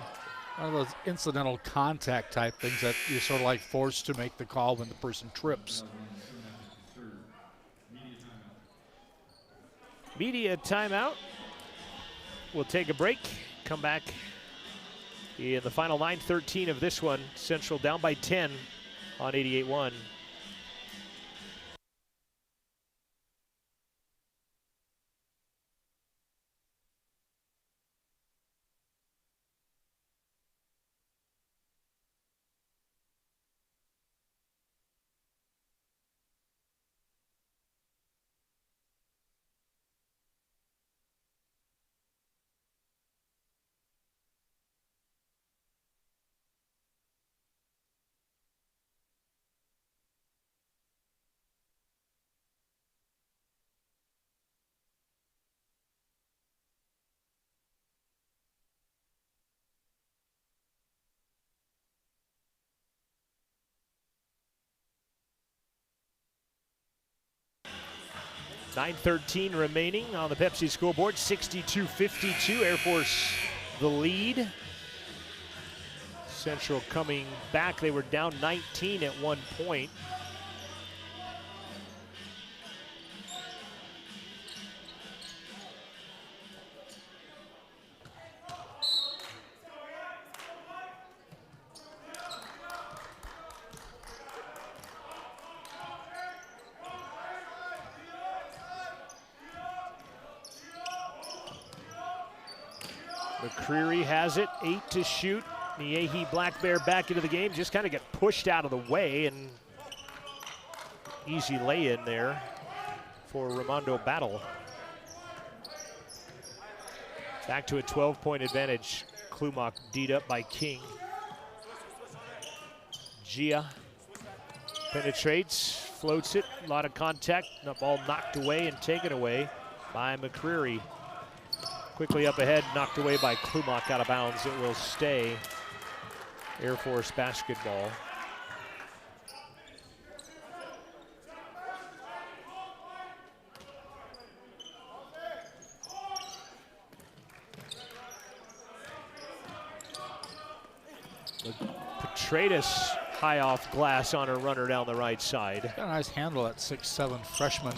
One of those incidental contact type things that you're sort of like forced to make the call when the person trips. Media timeout. We'll take a break, come back in the final 9:13 of this one. Central down by 10 on 88-1. .9:13 remaining on the Pepsi scoreboard, 62-52. Air Force the lead. Central coming back. They were down 19 at one point. McCreary has it, 8 to shoot. Niehi Black Bear back into the game, just kind of get pushed out of the way, and easy lay-in there for Ramondo Battle. Back to a 12-point advantage. Klumak D'd up by King. Gia penetrates, floats it, a lot of contact, the ball knocked away and taken away by McCreary. Quickly up ahead, knocked away by Klumak out of bounds. It will stay Air Force basketball. Petratus high off glass on a runner down the right side. Got a nice handle at 6'7" freshman.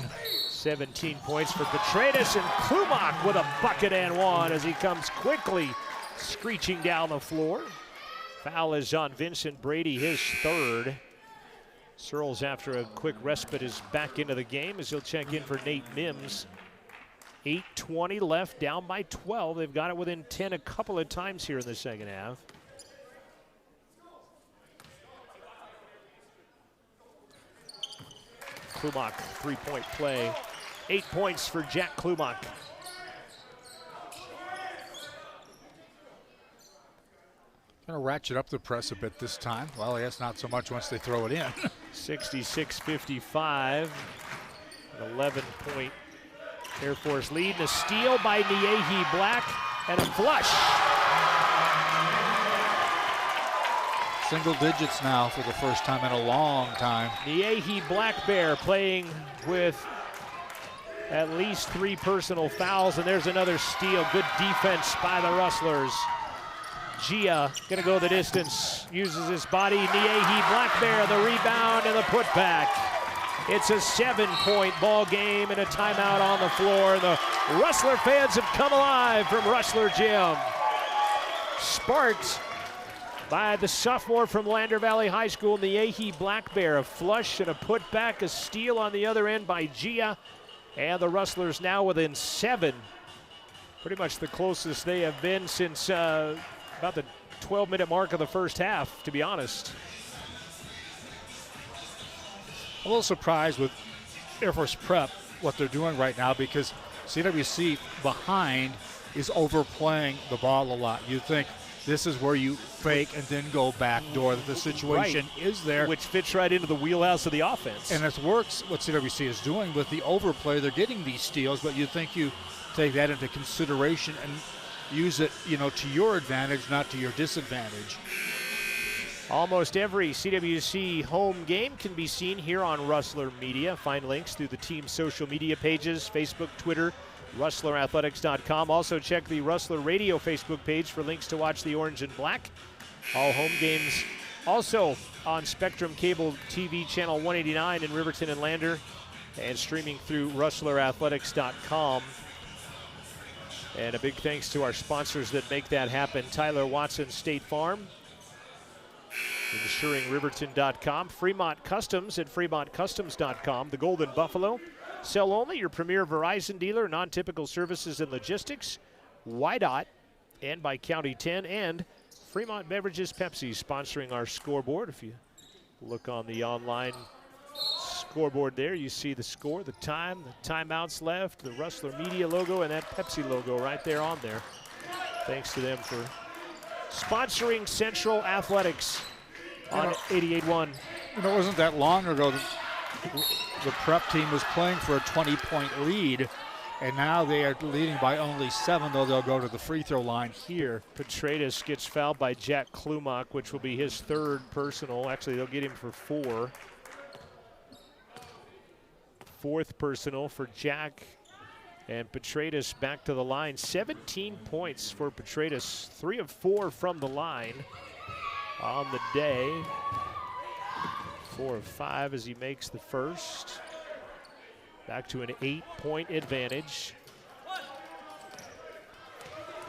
17 points for Petratus, and Klumak with a bucket and one as he comes quickly screeching down the floor. Foul is on Vincent Brady, his third. Searles, after a quick respite, is back into the game as he'll check in for Nate Mims. 8:20 left, down by 12. They've got it within 10 a couple of times here in the second half. Klumak, three-point play. 8 points for Jack Klumak. Going to ratchet up the press a bit this time. Well, I guess not so much once they throw it in. 66-55. An 11-point Air Force lead. And a steal by Niehi Black and a flush. Single digits now for the first time in a long time. Niehi Black Bear playing with at least 3 personal fouls, and there's another steal. Good defense by the Rustlers. Gia gonna go the distance, uses his body. Niehi Black Bear, the rebound and the putback. It's a 7-point ball game and a timeout on the floor. The Rustler fans have come alive from Rustler Gym. Sparked by the sophomore from Lander Valley High School, Niehi Black Bear. A flush and a putback, a steal on the other end by Gia. And the Rustlers now within 7. Pretty much the closest they have been since about the 12-minute mark of the first half, to be honest. A little surprised with Air Force Prep, what they're doing right now, because CWC behind is overplaying the ball a lot. You think this is where you fake and then go backdoor, that the situation is there. Which fits right into the wheelhouse of the offense. And it works what CWC is doing with the overplay. They're getting these steals, but you think you take that into consideration and use it, to your advantage, not to your disadvantage. Almost every CWC home game can be seen here on Rustler Media. Find links through the team's social media pages, Facebook, Twitter, RustlerAthletics.com. Also check the Rustler Radio Facebook page for links to watch the Orange and Black. All home games also on Spectrum Cable TV channel 189 in Riverton and Lander, and streaming through RustlerAthletics.com. And a big thanks to our sponsors that make that happen. Tyler Watson State Farm, InsuringRiverton.com, Fremont Customs at FremontCustoms.com, the Golden Buffalo, Sell Only, your premier Verizon dealer, non-typical services and logistics, YDOT, and by County 10, and Fremont Beverages Pepsi sponsoring our scoreboard. If you look on the online scoreboard there, you see the score, the time, the timeouts left, the Rustler Media logo, and that Pepsi logo right there on there. Thanks to them for sponsoring Central Athletics on 88-1. It wasn't that long ago that the prep team was playing for a 20-point lead, and now they are leading by only 7, though they'll go to the free throw line here. Petratus gets fouled by Jack Klumak, which will be his 3rd personal. Actually, they'll get him for 4. 4th personal for Jack. And Petratus back to the line. 17 points for Petratus. 3 of 4 from the line on the day. 4 of 5 as he makes the first. Back to an 8-point advantage.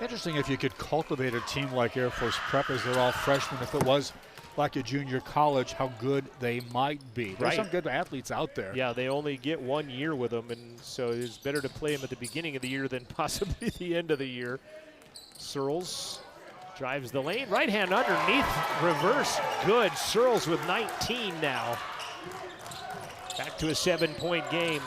Interesting if you could cultivate a team like Air Force Prep, as they're all freshmen. If it was like a junior college, how good they might be. There's some good athletes out there. Yeah, they only get 1 year with them, and so it's better to play them at the beginning of the year than possibly the end of the year. Searles drives the lane, right hand underneath, reverse, good. Searles with 19 now. Back to a 7-point game.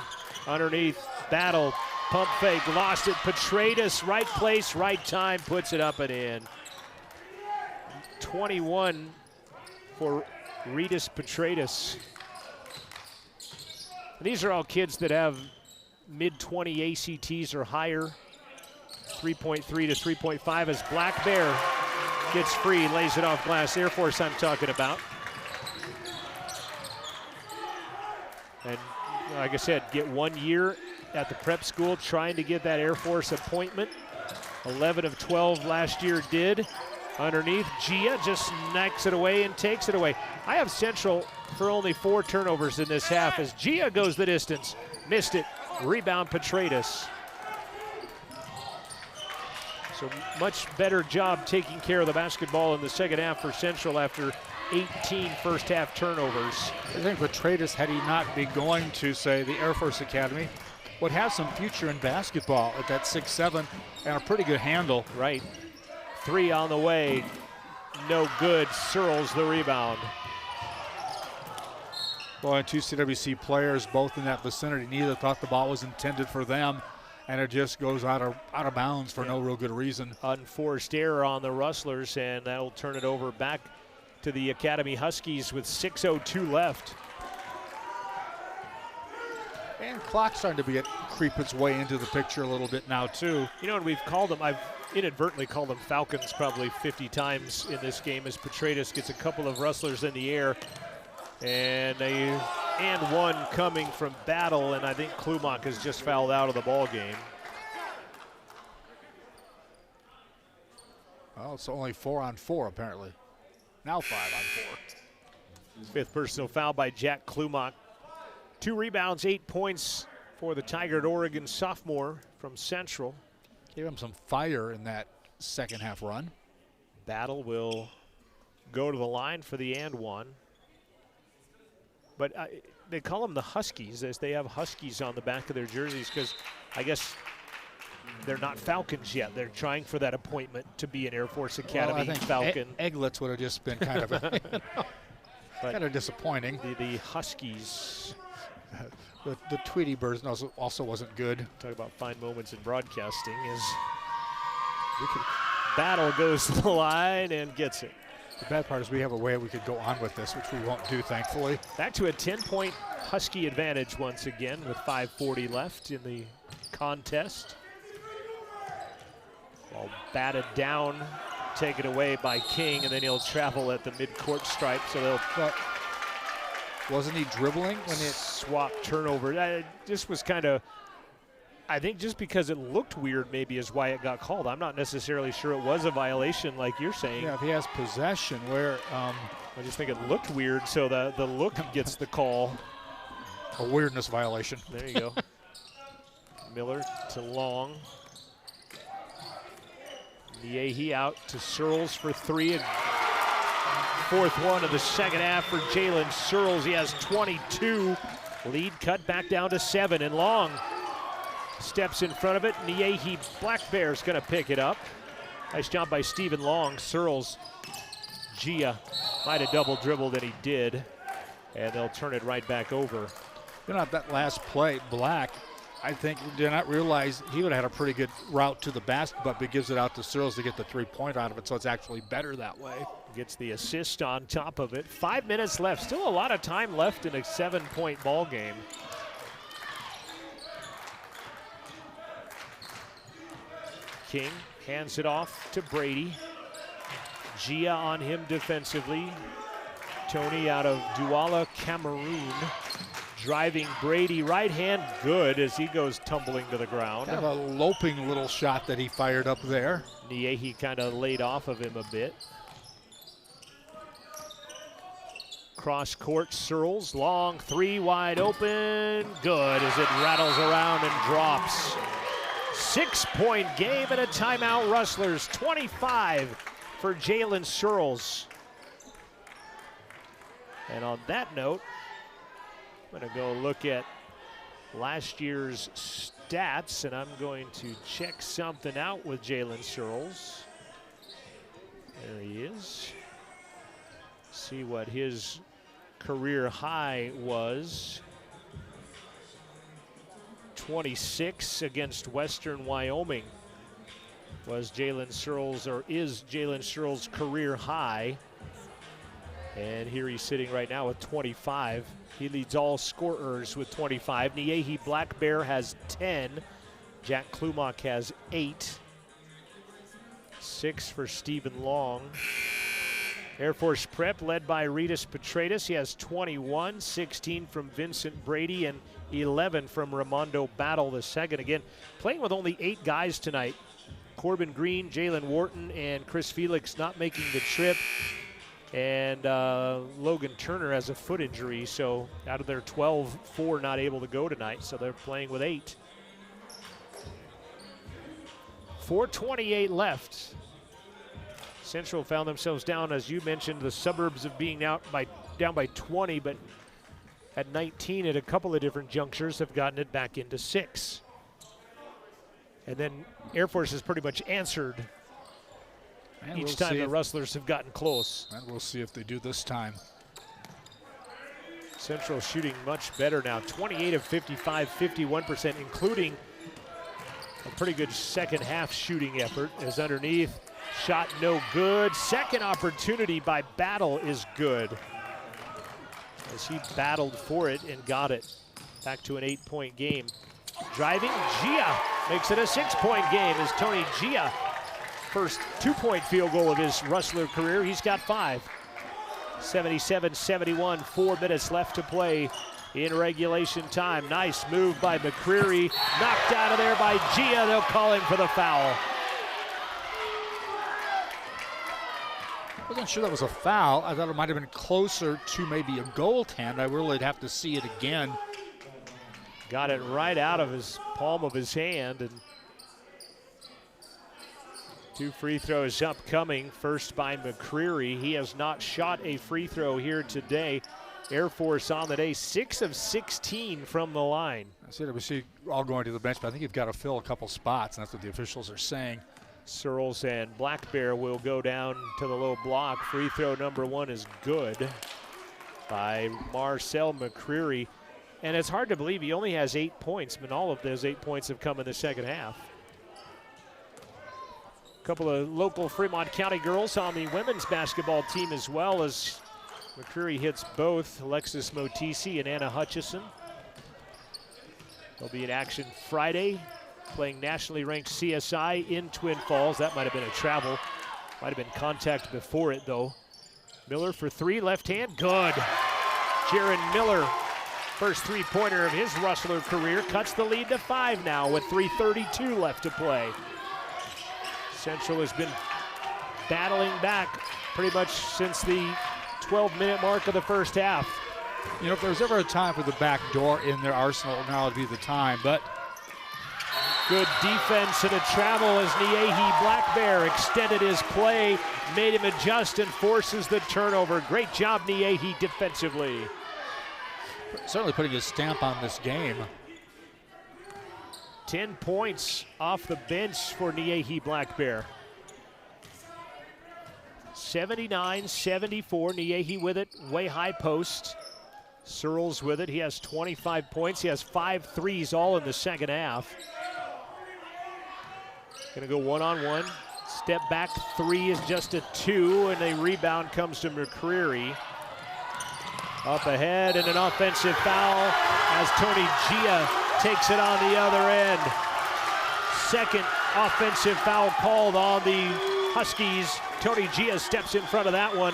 Underneath, battle, pump fake, lost it. Petratus, right place, right time, puts it up and in. 21 for Reedus Petratus. And these are all kids that have mid-20 ACTs or higher. 3.3 to 3.5 as Black Bear gets free, lays it off glass. Air Force I'm talking about. And like I said, get 1 year at the prep school trying to get that Air Force appointment. 11 of 12 last year did. Underneath, Gia just knocks it away and takes it away. I have Central for only 4 turnovers in this half as Gia goes the distance. Missed it. Rebound Petratus. So much better job taking care of the basketball in the second half for Central after 18 first half turnovers. I think Petratus, had he not been going to, say, the Air Force Academy, would have some future in basketball at that 6'7" and a pretty good handle. Right. 3 on the way. No good. Searles the rebound. Well, and 2 CWC players, both in that vicinity, neither thought the ball was intended for them. and it just goes out of bounds for no real good reason. Unforced error on the Rustlers, and that'll turn it over back to the Academy Huskies with 6:02 left. And clock's starting to creep its way into the picture a little bit now, too. You know, and we've called them, I've inadvertently called them Falcons probably 50 times in this game as Petratus gets a couple of Rustlers in the air. And one coming from Battle, and I think Klumak has just fouled out of the ball game. Well, it's only 4-on-4 apparently. Now 5-on-4. Fifth personal foul by Jack Klumak. 2 rebounds, 8 points for the Tiger Oregon sophomore from Central. Gave him some fire in that second half run. Battle will go to the line for the and one. But they call them the Huskies, as they have Huskies on the back of their jerseys, because I guess they're not Falcons yet. They're trying for that appointment to be an Air Force Academy Falcon. Egglets would have just been kind of kind of disappointing. The Huskies. The Tweety Birds also wasn't good. Talk about fine moments in broadcasting is Battle goes to the line and gets it. The bad part is we have a way we could go on with this, which we won't do, thankfully. Back to a 10-point Husky advantage once again with 5:40 left in the contest. Ball batted down, taken away by King, and then he'll travel at the midcourt stripe. So they'll. Wasn't he dribbling when it swap turnover? This was kind of. I think just because it looked weird maybe is why it got called. I'm not necessarily sure it was a violation like you're saying. Yeah, if he has possession, where I just think it looked weird, so the look gets the call. A weirdness violation. There you go. Miller to Long. Niehi out to Searles for 3. And fourth one of the second half for Jalen Searles. He has 22. Lead cut back down to 7, and Long steps in front of it. Niehi Black Bear's gonna pick it up. Nice job by Stephen Long. Searles, Gia might have double dribbled, and he did. And they'll turn it right back over. You know, that last play, Black, I think, did not realize he would have had a pretty good route to the basket, but gives it out to Searles to get the 3-point out of it, so it's actually better that way. Gets the assist on top of it. 5 minutes left. Still a lot of time left in a 7-point ball game. King hands it off to Brady. Gia on him defensively. Tony out of Douala, Cameroon. Driving Brady, right hand good as he goes tumbling to the ground. Kind of a loping little shot that he fired up there. Niehi kind of laid off of him a bit. Cross court, Searles, Long, 3 wide open. Good as it rattles around and drops. 6-point game and a timeout, Rustlers. 25 for Jalen Searles. And on that note, I'm going to go look at last year's stats, and I'm going to check something out with Jalen Searles. There he is. See what his career high was. 26 against Western Wyoming was Jalen Searles, or is Jalen Searles' career high. And here he's sitting right now with 25. He leads all scorers with 25. Niehi Black Bear has 10. Jack Klumak has 8. 6 for Stephen Long. Air Force Prep led by Ritas Petratus. He has 21, 16 from Vincent Brady, and 11 from Ramondo Battle II. Again, playing with only 8 guys tonight. Corbin Green, Jalen Wharton, and Chris Felix not making the trip. And Logan Turner has a foot injury, so out of their 12, 4 not able to go tonight, so they're playing with 8. 4:28 left. Central found themselves down, as you mentioned, the suburbs of being down by 20, but at 19 at a couple of different junctures have gotten it back into 6. And then Air Force has pretty much answered each time the Rustlers have gotten close. And we'll see if they do this time. Central shooting much better now. 28 of 55, 51%, including A pretty good second half shooting effort is underneath. Shot no good. Second opportunity by Battle is good, as he battled for it and got it. Back to an 8-point game. Driving, Gia makes it a 6-point game as Tony Gia, first 2-point field goal of his Rustler career. He's got 5. 77-71, 4 minutes left to play in regulation time. Nice move by McCreary, knocked out of there by Gia. They'll call him for the foul. Wasn't sure that was a foul. I thought it might have been closer to maybe a goaltend. I really would have to see it again. Got it right out of his palm of his hand, and 2 free throws upcoming. First by McCreary. He has not shot a free throw here today. Air Force on the day, 6 of 16 from the line. I see that we see all going to the bench, but I think you've got to fill a couple spots, and that's what the officials are saying. Searles and Black Bear will go down to the low block. Free throw number 1 is good by Marcel McCreary. And it's hard to believe he only has 8 points, but all of those 8 points have come in the second half. A couple of local Fremont County girls on the women's basketball team as well, as McCreary hits both Alexis Motisi and Anna Hutchison. They'll be in action Friday, playing nationally ranked CSI in Twin Falls. That might have been a travel. Might have been contact before it, though. Miller for 3, left hand, good. Jaron Miller, first 3-pointer of his Rustler career, cuts the lead to 5 now with 3:32 left to play. Central has been battling back pretty much since the 12-minute mark of the first half. You know, if there's ever a time for the back door in their arsenal, now would be the time, but good defense and a travel as Niehi Black Bear extended his play, made him adjust and forces the turnover. Great job, Niehi, defensively. Certainly putting his stamp on this game. 10 points off the bench for Niehi Black Bear. 79-74, Niehi with it, way high post. Searles with it, he has 25 points. He has 5 threes all in the second half. Gonna go one-on-one. Step back 3 is just a 2, and the rebound comes to McCreary. Up ahead, and an offensive foul as Tony Gia takes it on the other end. Second offensive foul called on the Huskies. Tony Gia steps in front of that one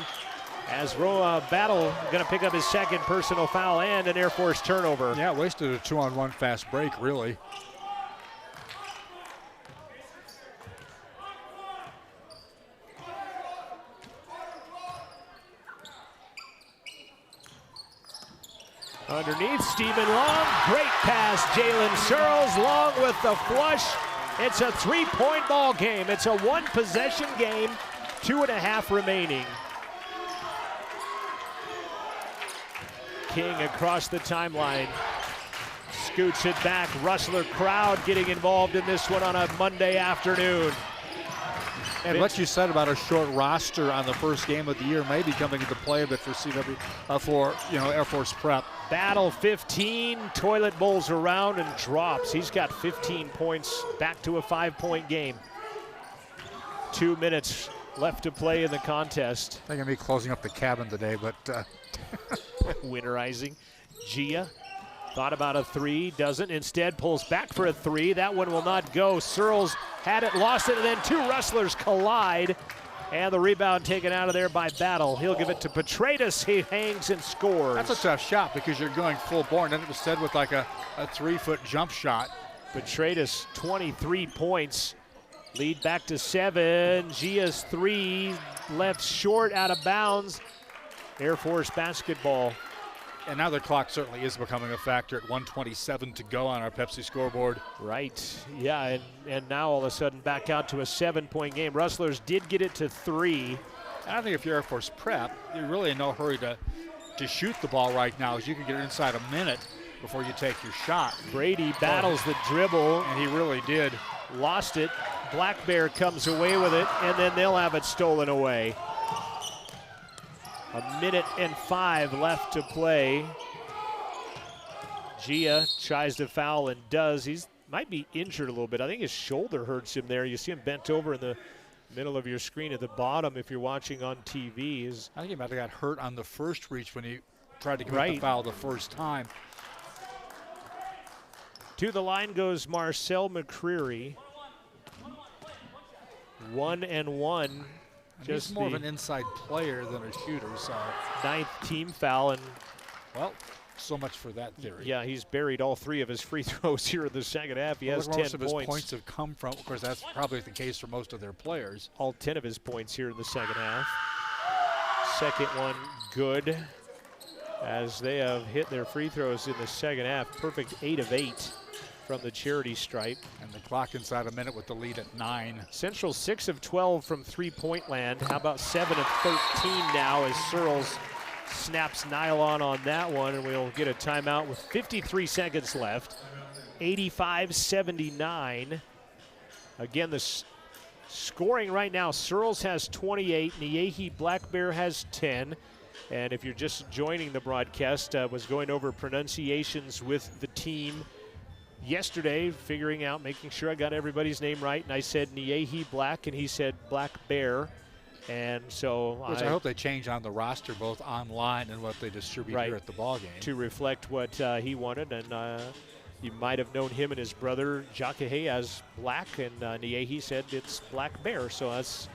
as Roa Battle going to pick up his second personal foul and an Air Force turnover. Yeah, wasted a 2-on-1 fast break, really. Underneath, Stephen Long, great pass, Jalen Searles, Long with the flush. It's a 3-point ball game. It's a 1-possession game, 2.5 remaining. King across the timeline, scoots it back. Rustler crowd getting involved in this one on a Monday afternoon. And what you said about a short roster on the first game of the year may be coming into play a bit for Air Force Prep. Battle 15, toilet bowls around and drops. He's got 15 points, back to a 5-point game. 2 minutes left to play in the contest. They're going to be closing up the cabin today, but winterizing. Gia thought about a 3, doesn't. Instead pulls back for a 3. That one will not go. Searles had it, lost it, and then 2 Rustlers collide. And the rebound taken out of there by Battle. He'll give it to Petratus. He hangs and scores. That's a tough shot because you're going full bore, and then it was said with like a 3-foot jump shot. Petratus, 23 points. Lead back to 7. Gia's 3 left short, out of bounds. Air Force basketball. And now the clock certainly is becoming a factor at 1:27 to go on our Pepsi scoreboard. Right, yeah, and now all of a sudden back out to a 7-point game. Rustlers did get it to 3. I think if you're Air Force Prep, you're really in no hurry to shoot the ball right now, as you can get inside a minute before you take your shot. Brady battles the dribble. And he really did. Lost it. Black Bear comes away with it, and then they'll have it stolen away. 1:05 left to play. Gia tries to foul and does. He's might be injured a little bit. I think his shoulder hurts him there. You see him bent over in the middle of your screen at the bottom if you're watching on TV. I think he might have got hurt on the first reach when he tried to commit the foul the first time. To the line goes Marcel McCreary. 1-1. He's more of an inside player than a shooter, so. 9th team foul, and well, so much for that theory. Yeah, he's buried all 3 of his free throws here in the second half. He has 10 most of points. his points have come from, of course, that's probably the case for most of their players. All 10 of his points here in the second half. Second one good, as they have hit their free throws in the second half. Perfect 8 of 8 from the charity stripe. And the clock inside a minute with the lead at 9. Central 6 of 12 from three-point land. How about 7 of 13 now as Searles snaps nylon on that one, and we'll get a timeout with 53 seconds left. 85-79. Again, the scoring right now, Searles has 28, Niehi Black Bear has 10. And if you're just joining the broadcast, was going over pronunciations with the team yesterday, making sure I got everybody's name right, and I said Niehi Black, and he said Black Bear, and so I hope they change on the roster, both online and what they distribute here at the ball game, to reflect what he wanted. And you might have known him and his brother Jakahe as Black, and Niehi said it's Black Bear, so that's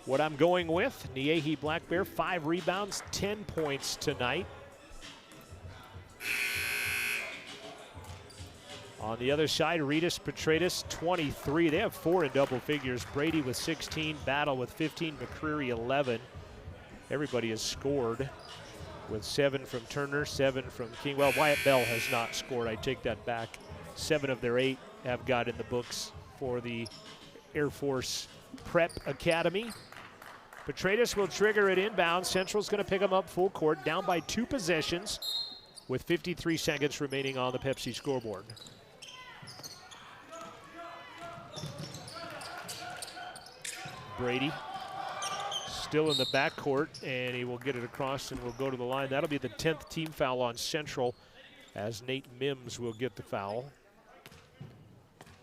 what I'm going with. Niehi Black Bear, 5 rebounds, 10 points tonight. On the other side, Ritas Petratus, 23. They have 4 in double figures. Brady with 16, Battle with 15, McCreary 11. Everybody has scored with 7 from Turner, 7 from King. Well, Wyatt Bell has not scored. I take that back. 7 of their 8 have got in the books for the Air Force Prep Academy. Petratus will trigger it inbound. Central's going to pick them up full court, down by 2 possessions with 53 seconds remaining on the Pepsi scoreboard. Brady still in the backcourt, and he will get it across and will go to the line. That'll be the 10th team foul on Central, as Nate Mims will get the foul.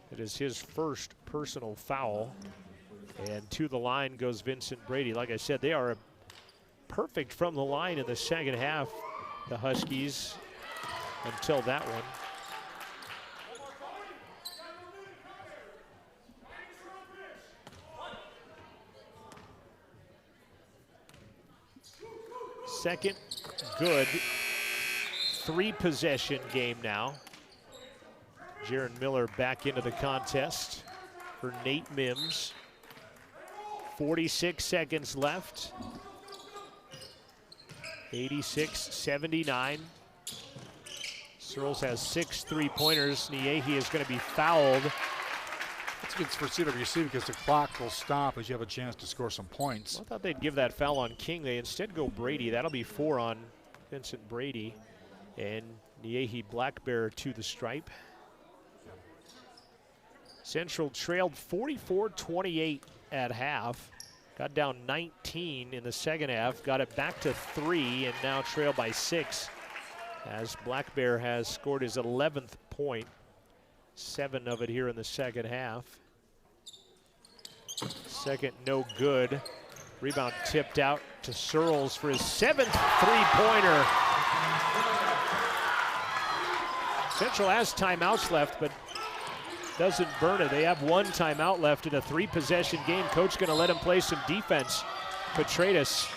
It is his first personal foul. And to the line goes Vincent Brady. Like I said, they are perfect from the line in the second half, the Huskies, until that one. Second good 3-possession game now. Jaron Miller back into the contest for Nate Mims. 46 seconds left. 86-79. Searles has 6 3-pointers. Niehi is going to be fouled. That's good for CWC because the clock will stop as you have a chance to score some points. I thought they'd give that foul on King. They instead go Brady. That'll be 4 on Vincent Brady. And Niehi Black Bear to the stripe. Central trailed 44-28 at half. Got down 19 in the second half. Got it back to 3 and now trail by 6 as Black Bear has scored his 11th point. 7 of it here in the second half. Second, no good. Rebound tipped out to Searles for his 7th 3-pointer. Central has timeouts left, but doesn't burn it. They have 1 timeout left in a 3-possession game. Coach going to let him play some defense. Petratus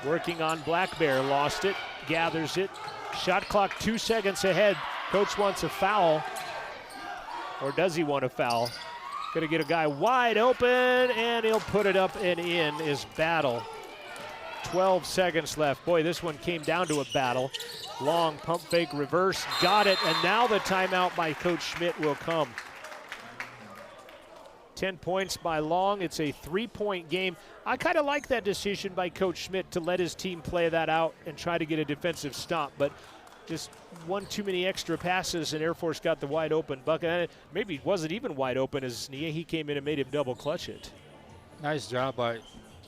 working on Black Bear. Lost it, gathers it. Shot clock 2 seconds ahead. Coach wants a foul. Or does he want a foul? Gonna get a guy wide open, and he'll put it up and in is Battle. 12 seconds left. Boy, this one came down to a battle. Long pump fake reverse, got it, and now the timeout by Coach Schmidt will come. 10 points by Long. It's a 3-point game. I kind of like that decision by Coach Schmidt to let his team play that out and try to get a defensive stop, but just one too many extra passes, and Air Force got the wide open bucket. And maybe it wasn't even wide open as Niehi came in and made him double clutch it. Nice job by,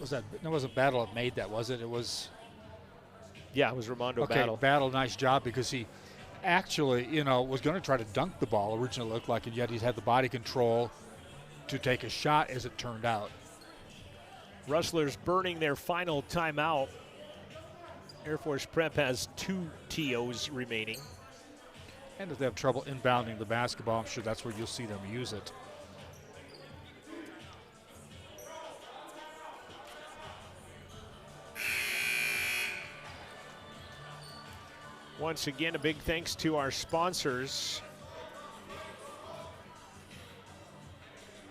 that wasn't Battle that made that, was it? It was. Yeah, it was Ramondo okay, Battle. Battle, nice job because he actually, you know, was going to try to dunk the ball originally, looked like, and yet he's had the body control to take a shot, as it turned out. Rustlers burning their final timeout. Air Force Prep has 2 TOs remaining. And if they have trouble inbounding the basketball, I'm sure that's where you'll see them use it. Once again, a big thanks to our sponsors.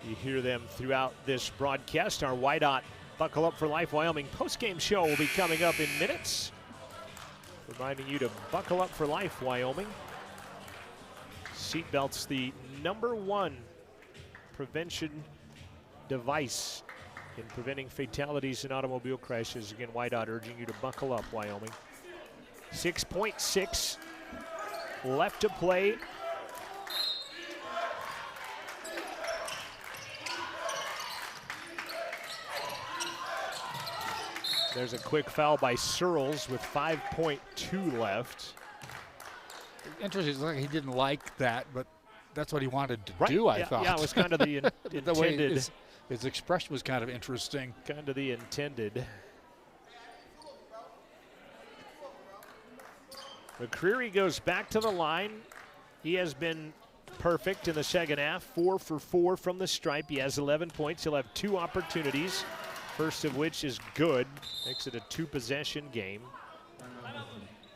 You hear them throughout this broadcast. Our Wydot Buckle Up for Life Wyoming postgame show will be coming up in minutes. Reminding you to buckle up for life, Wyoming. Seatbelts, the #1 prevention device in preventing fatalities and automobile crashes. Again, Wydot urging you to buckle up, Wyoming. 6.6 left to play. There's a quick foul by Searles with 5.2 left. Interesting, it's like he didn't like that, but that's what he wanted to Right. do, I Yeah, thought. yeah, it was kind of the The way intended. his expression was kind of interesting. Kind of the intended. McCreary goes back to the line. He has been perfect in the second half, 4 for 4 from the stripe. He has 11 points. He'll have 2 opportunities, first of which is good. Makes it a 2-possession game.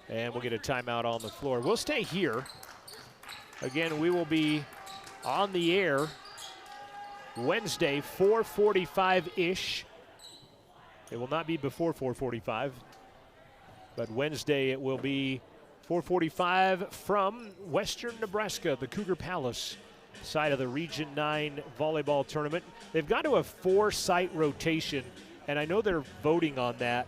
And we'll get a timeout on the floor. We'll stay here. Again, we will be on the air Wednesday, 4:45-ish. It will not be before 4:45, but Wednesday it will be 4:45 from Western Nebraska, the Cougar Palace side of the Region 9 volleyball tournament. They've gone to a 4-site rotation, and I know they're voting on that,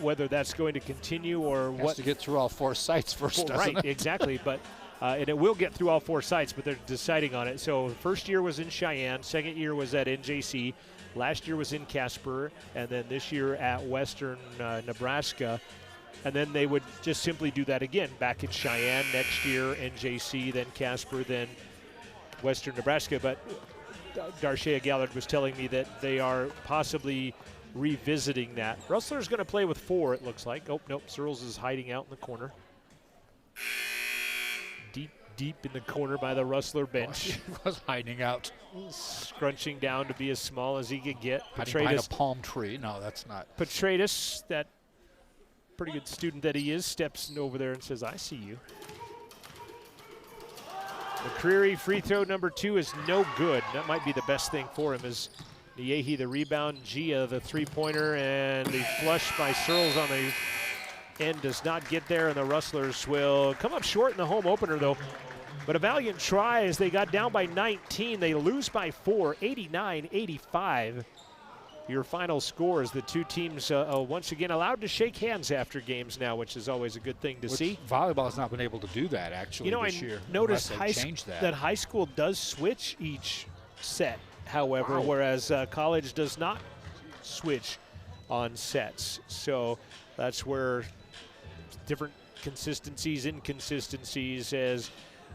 whether that's going to continue or Has what. to get through all 4 sites first, doesn't Right, it? exactly. But and it will get through all 4 sites, but they're deciding on it. So first year was in Cheyenne, second year was at NJC, last year was in Casper, and then this year at Western Nebraska. And then they would just simply do that again, back in Cheyenne next year, NJC, then Casper, then Western Nebraska. But Darshea Gallard was telling me that they are possibly revisiting that. Rustler's going to play with 4, it looks like. Oh, nope, Searles is hiding out in the corner. Deep in the corner by the Rustler bench. He was hiding out. Scrunching down to be as small as he could get. Hiding behind a palm tree. No, that's not. Petratus, that pretty good student that he is, steps over there and says, I see you. McCreary, free throw number 2 is no good. That might be the best thing for him is Niehi, the rebound, Gia, the three-pointer, and the flush by Searles on the end does not get there, and the Rustlers will come up short in the home opener, though. But a valiant try as they got down by 19. They lose by 4, 89-85. Your final score is the 2 teams once again allowed to shake hands after games now, which is always a good thing to see. Volleyball has not been able to do that, actually, this year. Noticed that. that high school does switch each set, however, whereas college does not switch on sets. So that's where different consistencies, inconsistencies, as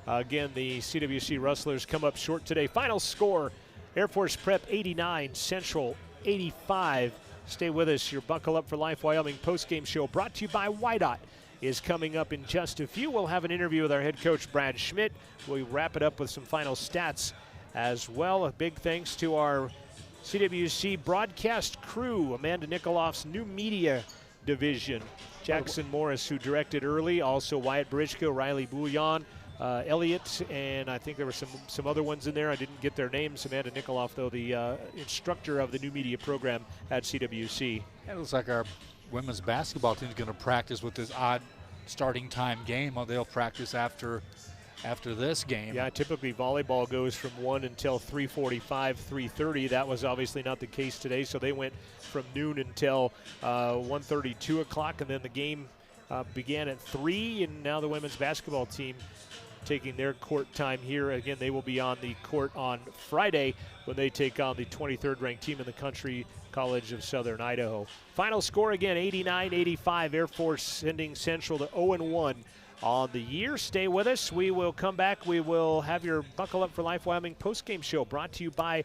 again the CWC Rustlers come up short today. Final score, Air Force Prep 89, Central 85. Stay with us. Your Buckle Up for Life Wyoming postgame show brought to you by Wydot is coming up in just a few. We'll have an interview with our head coach, Brad Schmidt. We'll wrap it up with some final stats as well. A big thanks to our CWC broadcast crew, Amanda Nikoloff's new media division, Jackson Morris, who directed early, also Wyatt Barichko, Riley Bouillon, Elliott, and I think there were some other ones in there. I didn't get their names. Amanda Nikoloff, though, the instructor of the new media program at CWC. It looks like our women's basketball team is going to practice with this odd starting time game. They'll practice after this game. Yeah, typically volleyball goes from 1 until 3:45, 3:30. That was obviously not the case today, so they went from noon until 1:30, 2 o'clock, and then the game began at 3, and now the women's basketball team taking their court time here. Again, they will be on the court on Friday when they take on the 23rd ranked team in the country, College of Southern Idaho. Final score again, 89-85. Air Force sending Central to 0-1 on the year. Stay with us. We will come back. We will have your Buckle Up for Life Wyoming postgame show brought to you by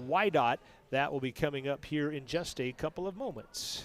WYDOT. That will be coming up here in just a couple of moments.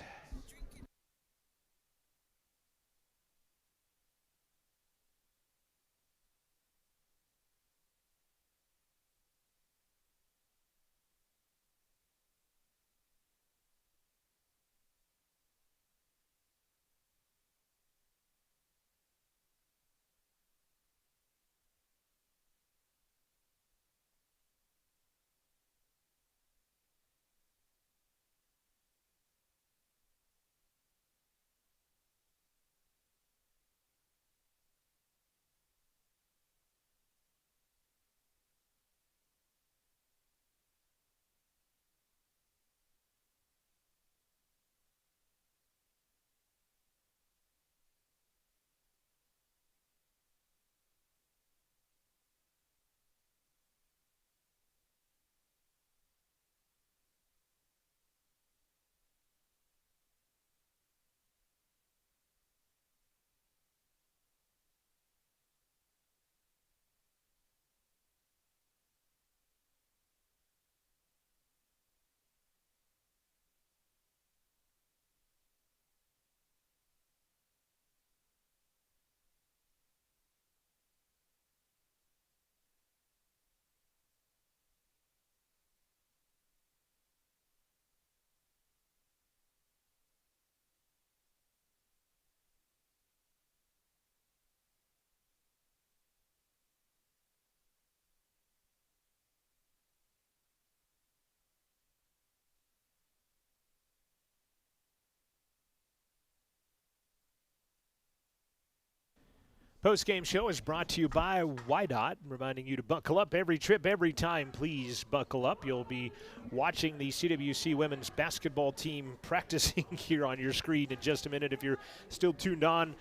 Post-game show is brought to you by WYDOT, reminding you to buckle up every trip, every time. Please buckle up. You'll be watching the CWC women's basketball team practicing here on your screen in just a minute. If you're still tuned on,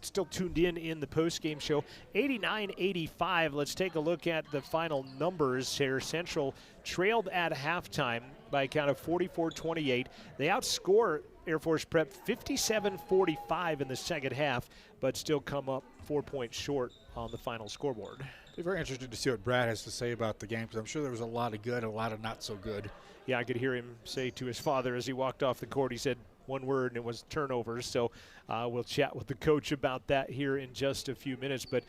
still tuned in the post-game show. 89-85. Let's take a look at the final numbers here. Central trailed at halftime by a count of 44-28. They outscore Air Force Prep 57-45 in the second half, but still come up 4 points short on the final scoreboard. It's very interesting to see what Brad has to say about the game, because I'm sure there was a lot of good and a lot of not so good. Yeah, I could hear him say to his father as he walked off the court, he said one word, and it was turnovers. So we'll chat with the coach about that here in just a few minutes. But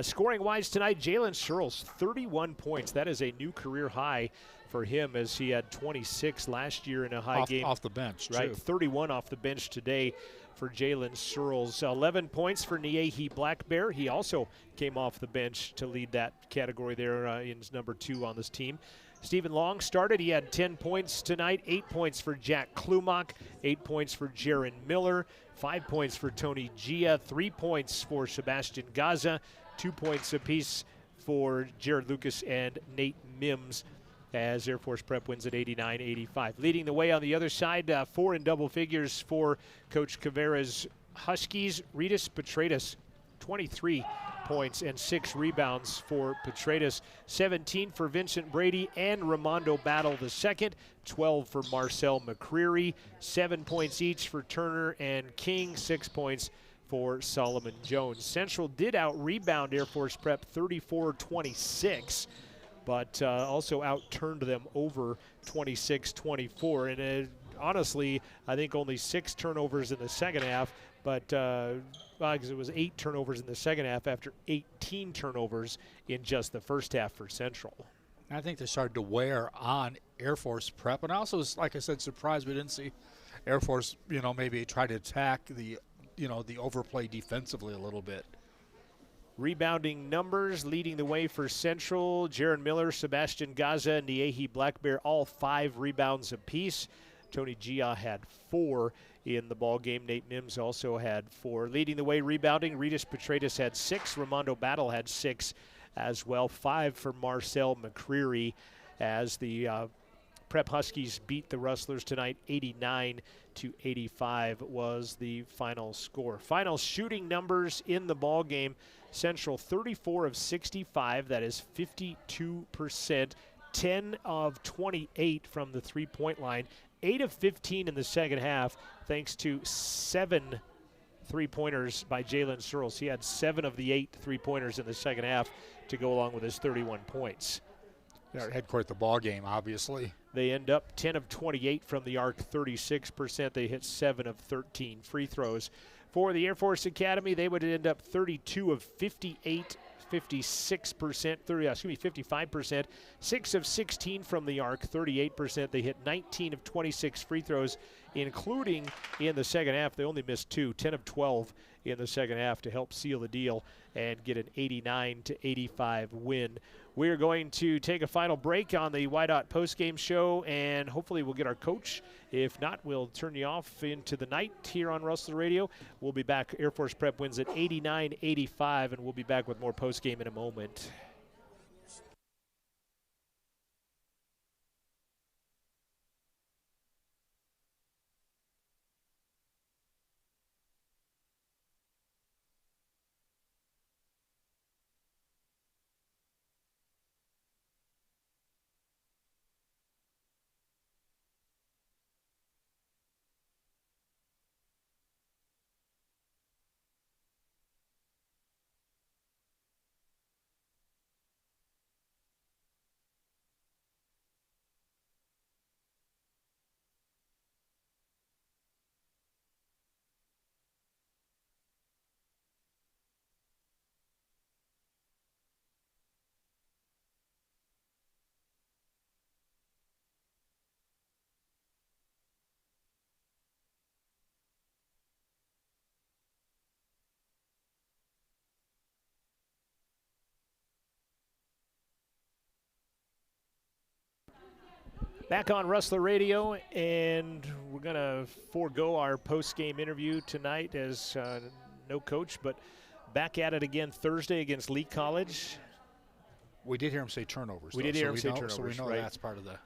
scoring-wise tonight, Jalen Searles, 31 points. That is a new career high for him, as he had 26 last year in a high game. Off the bench, right, too. 31 off the bench today for Jalen Searles. 11 points for Niehi Black Bear. He also came off the bench to lead that category there in number 2 on this team. Stephen Long started. He had 10 points tonight. 8 points for Jack Klumak. 8 points for Jaron Miller. 5 points for Tony Gia. 3 points for Sebastian Gaza. 2 points apiece for Jared Lucas and Nate Mims, as Air Force Prep wins at 89-85. Leading the way on the other side, 4 in double figures for Coach Caveira's Huskies. Ritas Petratus, 23 points and 6 rebounds for Petratus. 17 for Vincent Brady and Ramondo Battle II. 12 for Marcel McCreary. 7 points each for Turner and King. 6 points for Solomon Jones. Central did out-rebound Air Force Prep 34-26. but also outturned them over 26-24. And honestly, I think only 6 turnovers in the second half, but because it was 8 turnovers in the second half after 18 turnovers in just the first half for Central. I think they started to wear on Air Force Prep. And I also was, like I said, surprised we didn't see Air Force, maybe try to attack the overplay defensively a little bit. Rebounding numbers leading the way for Central. Jaron Miller, Sebastian Gaza, and Niehi Black Bear, all 5 rebounds apiece. Tony Gia had 4 in the ball game. Nate Mims also had 4. Leading the way rebounding, Ritas Petratus had 6. Ramondo Battle had 6 as well. 5 for Marcel McCreary, as the Prep Huskies beat the Rustlers tonight. 89-85 was the final score. Final shooting numbers in the ball game. Central 34 of 65, that is 52%. 10 of 28 from the three-point line. 8 of 15 in the second half, thanks to 7 3-pointers by Jalen Searles. He had 7 of the 8 3-pointers in the second half to go along with his 31 points. Yeah, head court the ball game, obviously. They end up 10 of 28 from the arc, 36%. They hit 7 of 13 free throws. For the Air Force Academy, they would end up 32 of 58, 55%, 6 of 16 from the arc, 38%. They hit 19 of 26 free throws, including in the second half. They only missed 2, 10 of 12 in the second half to help seal the deal and get an 89-85 win. We're going to take a final break on the YDOT postgame show, and hopefully we'll get our coach. If not, we'll turn you off into the night here on Rustler Radio. We'll be back. Air Force Prep wins at 89-85, and we'll be back with more postgame in a moment. Back on Rustler Radio, and we're going to forego our post-game interview tonight as no coach, but back at it again Thursday against Lee College. We did hear him say turnovers. We did hear him say turnovers, so we know right. That's part of the.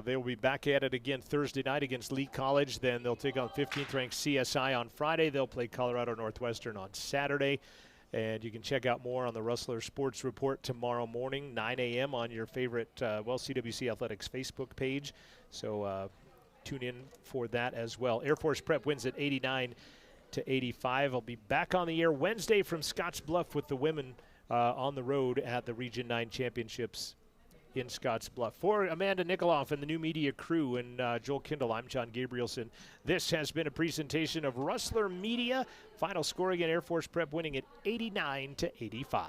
They will be back at it again Thursday night against Lee College. Then they'll take on 15th-ranked CSI on Friday. They'll play Colorado Northwestern on Saturday. And you can check out more on the Rustler Sports Report tomorrow morning, 9 a.m. on your favorite CWC Athletics Facebook page. So tune in for that as well. Air Force Prep wins at 89-85. I'll be back on the air Wednesday from Scottsbluff with the women on the road at the Region 9 Championships in Scottsbluff. For Amanda Nikoloff and the new media crew and Joel Kindle, I'm John Gabrielson. This has been a presentation of Rustler Media. Final score again, Air Force Prep winning at 89-85.